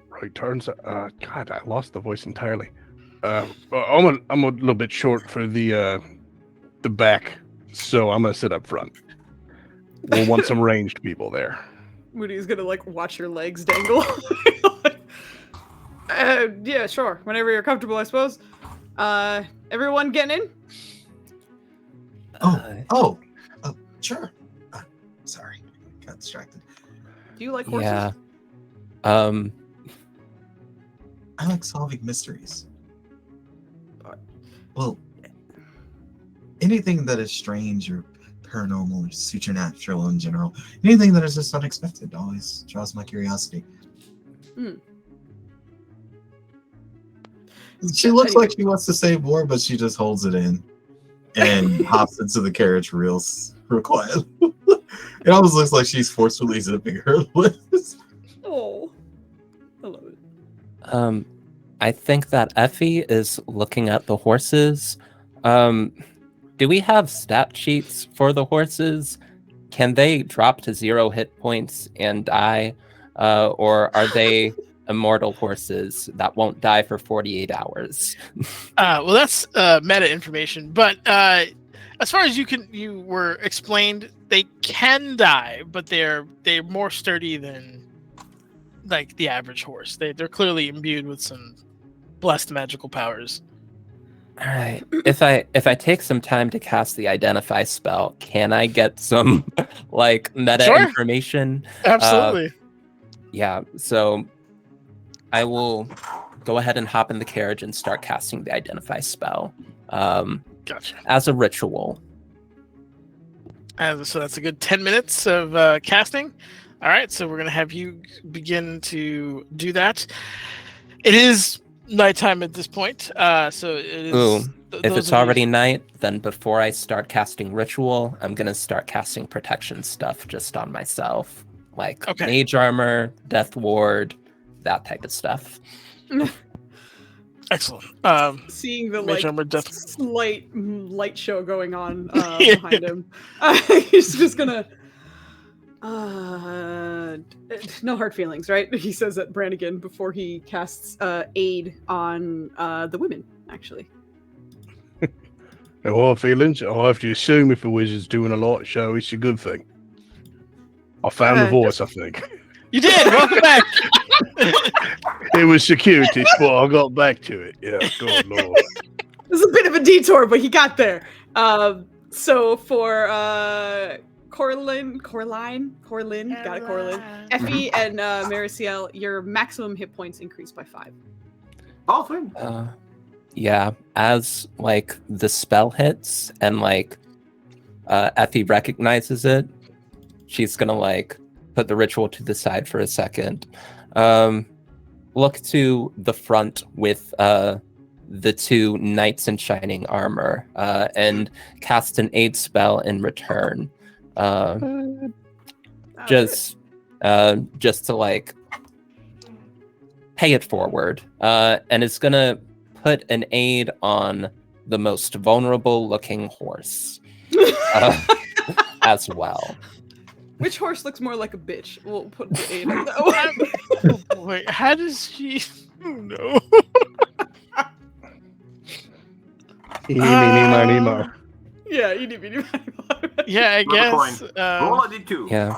Right turns. God, I lost the voice entirely. I'm a little bit short for the back, so I'm gonna sit up front. We'll want some ranged people there. Moody's gonna like watch your legs dangle. Yeah, sure. Whenever you're comfortable, I suppose. Everyone getting in? Oh, sure. Sorry, got distracted. Do you like horses? Yeah. I like solving mysteries. Well, anything that is strange or paranormal or supernatural in general. Anything that is just unexpected always draws my curiosity. She looks like she wants to say more, but she just holds it in and hops into the carriage real quiet. It almost looks like she's forcefully zipping her lips. Oh, I love it. I think that Effie is looking at the horses. Do we have stat sheets for the horses? Can they drop to 0 hit points and die? Or are they immortal horses that won't die for 48 hours? Well, that's meta information. But as far as you were explained, they can die, but they're more sturdy than like the average horse. They're clearly imbued with some blessed magical powers. All right. If I take some time to cast the identify spell, can I get some like meta Sure. information? Absolutely. Yeah. So I will go ahead and hop in the carriage and start casting the identify spell. Gotcha. As a ritual. So that's a good 10 minutes of casting. All right, so we're going to have you begin to do that. It is nighttime at this point, so it is... Ooh, if those it's of you- already night, then before I start casting ritual, I'm going to start casting protection stuff just on myself. Like mage armor, death ward, that type of stuff. Excellent. Seeing the Mage like armor, death- slight light show going on behind him, he's just gonna. No hard feelings, right? He says at Brannigan before he casts aid on the women. Actually, No hard feelings. I have to assume if a wizard's doing a light show, it's a good thing. I found the voice, I think. You did. Welcome back. It was security, but I got back to it. Yeah, God Lord. it was a bit of a detour, but he got there. So for Corlin, got it, Corlin, Effie, and Mariciel, your maximum hit points increase by 5. Oh, sweet. Yeah, as like the spell hits and like Effie recognizes it, she's gonna like put the ritual to the side for a second. Look to the front with the 2 knights in shining armor and cast an aid spell in return. Just to like pay it forward. And it's gonna put an aid on the most vulnerable looking horse as well. Which horse looks more like a bitch? We'll put the aid on that one. Oh boy, how does she? Oh no. Nemo. Yeah, you need. Yeah, I guess. Roll a d2. Yeah,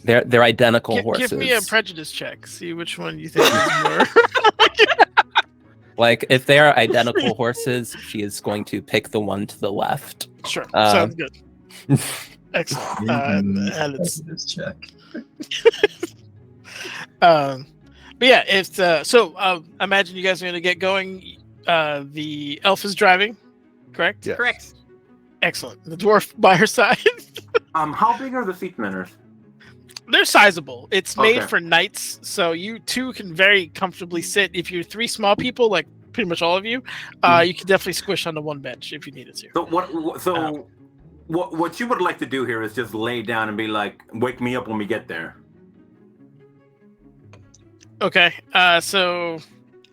they're identical horses. Give me a prejudice check. See which one you think is more. Like if they are identical horses, she is going to pick the one to the left. Sure, sounds good. Excellent. And it's This check. but yeah, it's so imagine you guys are gonna get going. The elf is driving, correct? Yes. Correct. Excellent. The dwarf by her side. How big are the seat manners? They're sizable. It's made Okay. for knights, so you 2 can very comfortably sit. If you're 3 small people, like pretty much all of you, you can definitely squish onto one bench if you needed to. So what you would like to do here is just lay down and be like, wake me up when we get there. Okay. So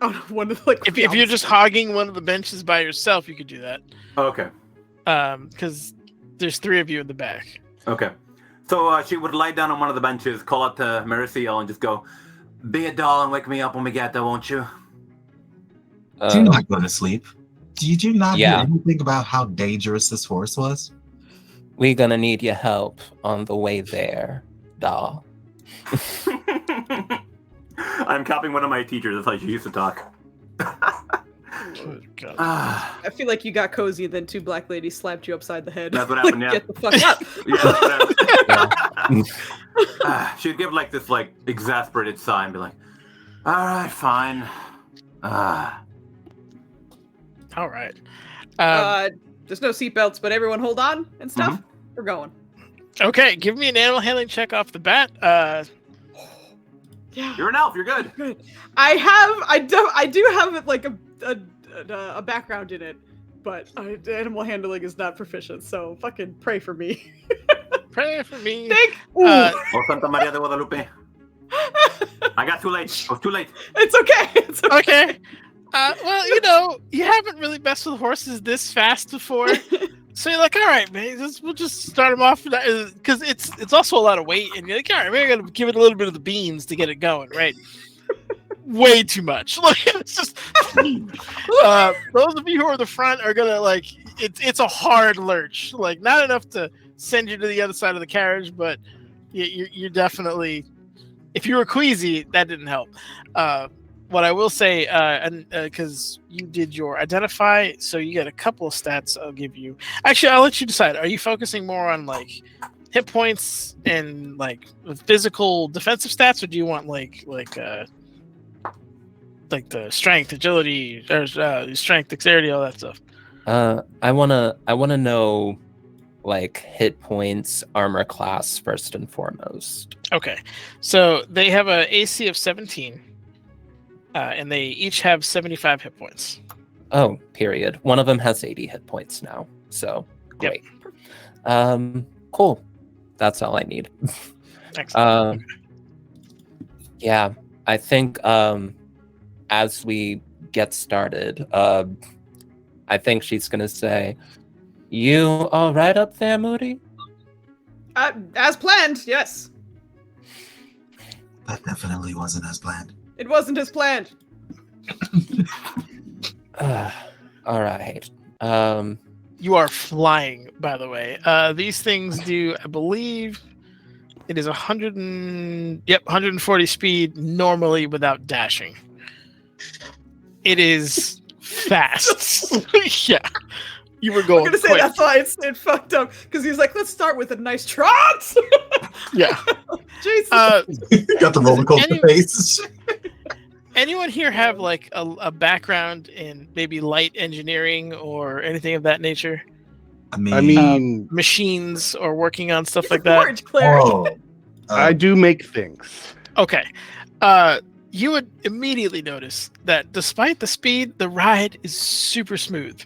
Oh, one of like. if you're just hogging one of the benches by yourself, you could do that. Okay. Because there's 3 of you in the back. Okay. So she would lie down on one of the benches, call out to Mariciel, and just go, be a doll and wake me up when we get there, won't you? Do not go to sleep. Did you not Yeah. hear anything about how dangerous this horse was? We're gonna need your help on the way there, doll. I'm copying one of my teachers. That's how she used to talk. Oh, God. I feel like you got cozy, and then 2 black ladies slapped you upside the head. That's what happened, Like, yeah. Get the fuck up. She'd give like this like exasperated sigh and be like, all right, fine. All right. There's no seatbelts, but everyone hold on and stuff. We're going. Okay, give me an animal handling check off the bat. Yeah. You're an elf. You're good. Good. I do have like a background in it, but animal handling is not proficient. So fucking pray for me. Pray for me. Oh, Santa Maria de Guadalupe. I got too late. I was too late. It's okay. It's okay. Okay. Well, you haven't really messed with horses this fast before. So you're like, all right, man, we'll just start them off because it's also a lot of weight, and you're like, all right, we're gonna give it a little bit of the beans to get it going, right? Way too much. Like it's just those of you who are in the front are gonna like it's a hard lurch, like not enough to send you to the other side of the carriage, but you're definitely. If you were queasy, that didn't help. What I will say, and because you did your identify, so you get a couple of stats I'll give you. Actually, I'll let you decide. Are you focusing more on like hit points and like physical defensive stats, or do you want like the strength, agility, or strength, dexterity, all that stuff? I wanna know like hit points, armor class first and foremost. Okay, so they have a AC of 17. And they each have 75 hit points. Oh, period. One of them has 80 hit points now. So great. Cool. That's all I need. Excellent. Yeah, I think as we get started, I think she's gonna say, "You all right up there, Moody?" As planned, yes. That definitely wasn't as planned. It wasn't as planned. All right. You are flying, by the way. These things do, I believe, it is 140 speed normally without dashing. It is fast. Yeah. You were going I'm gonna say quick. that's why it fucked up because he was like, "Let's start with a nice trot." Yeah. Jesus. Got the roller coaster face. Anyone here have like a background in maybe light engineering or anything of that nature? I mean, Machines or working on stuff He's like a that? forge cleric. I do make things. Okay. You would immediately notice that despite the speed, the ride is super smooth.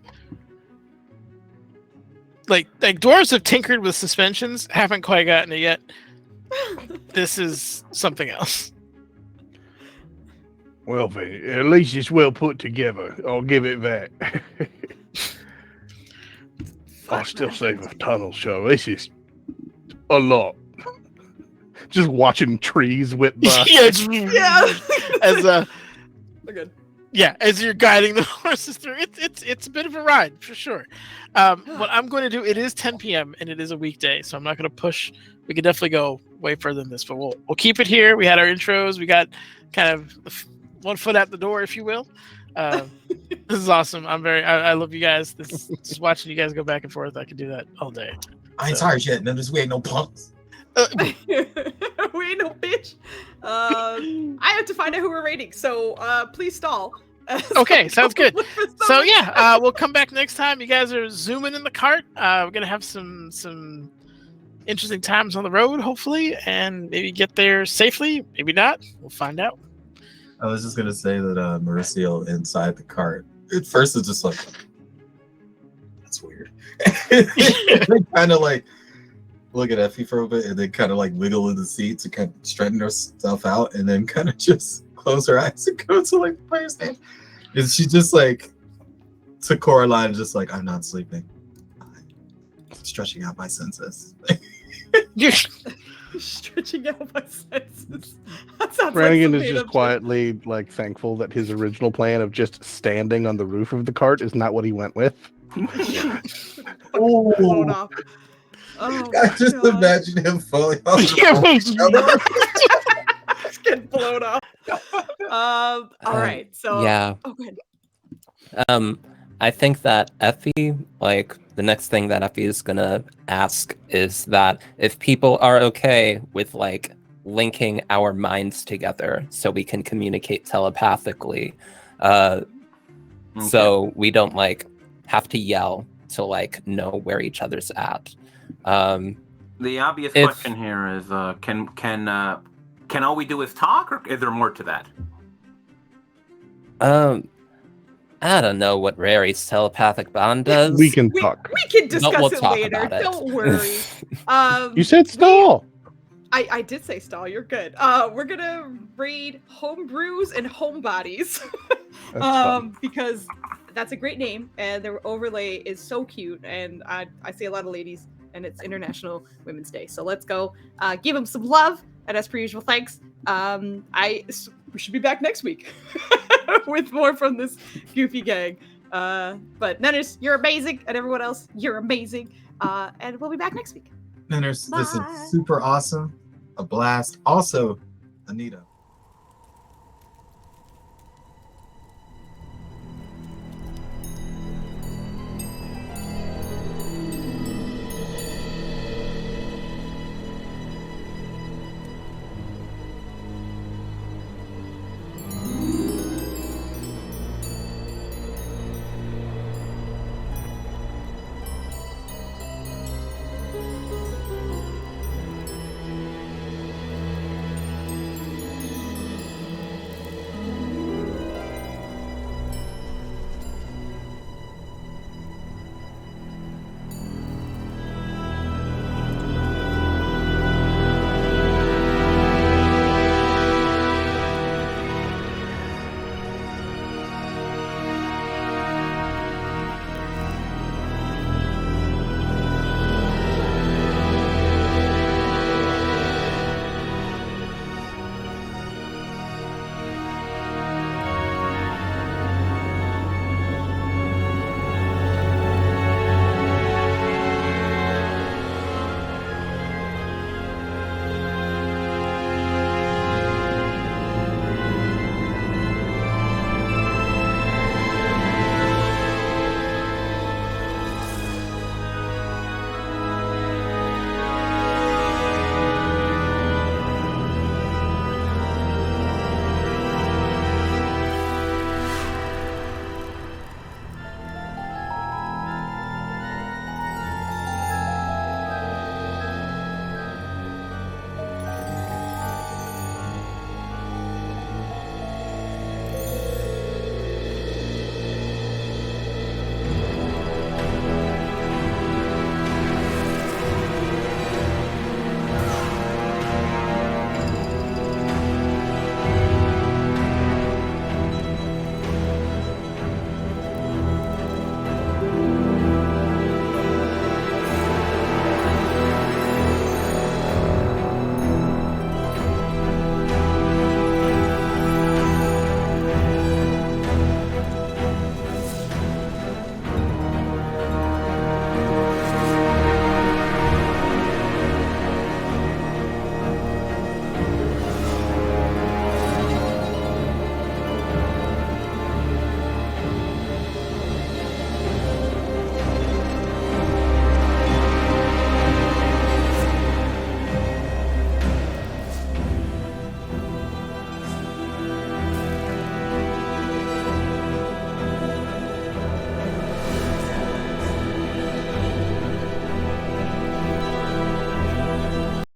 Like dwarves have tinkered with suspensions, haven't quite gotten it yet. This is something else. Well, at least it's well put together. I'll give it that. I'll still say the tunnel show. This is a lot. Just watching trees whip by. Yeah. As We're good. yeah, as you're guiding the horses through, it's a bit of a ride for sure. What I'm going to do, it is 10 p.m. and it is a weekday, so I'm not going to push. We could definitely go way further than this, but we'll keep it here. We had our intros. We got kind of one foot out the door, if you will. This is awesome. I love you guys. Just watching you guys go back and forth. I could do that all day. I ain't tired yet. None of this we ain't no punks. We ain't no bitch. I have to find out who we're rating, so please stall. Okay, sounds good. So yeah, we'll come back next time. You guys are zooming in the cart. We're gonna have some interesting times on the road, hopefully, and maybe get there safely. Maybe not. We'll find out. I was just gonna say that Mauricio inside the cart. At first, it's just like that's weird. Kind of like look at Effie for a bit, and then kind of like wiggle in the seats and kind of straighten herself out, and then kind of just close her eyes and go to like the player's name. And she just like to Coraline, just like I'm not sleeping, I'm stretching out my senses. Stretching out my senses. That sounds Brannigan like is just quietly like thankful that his original plan of just standing on the roof of the cart is not what he went with. blown off. Oh, I just God. imagine him falling off. Just getting blown off. All right. So yeah. Oh, good. I think that Effie, like the next thing that Effie is gonna ask is that if people are okay with like linking our minds together so we can communicate telepathically, so we don't like have to yell to like know where each other's at. The obvious If- question here is, can all we do is talk, or is there more to that? I don't know what Rary's telepathic bond does. We can We talk. can but discuss we'll it talk later. about it. Don't worry. You said stall. I did say stall. You're good. We're gonna raid homebrews and homebodies. That's fun. Because that's a great name, and their overlay is so cute. And I see a lot of ladies, and it's International Women's Day. So let's go give them some love. And as per usual, thanks. We should be back next week with more from this goofy gang. But Nenners, you're amazing, and everyone else, you're amazing. And we'll be back next week. Nenners, this Bye. is super awesome. A blast. Also, Anita.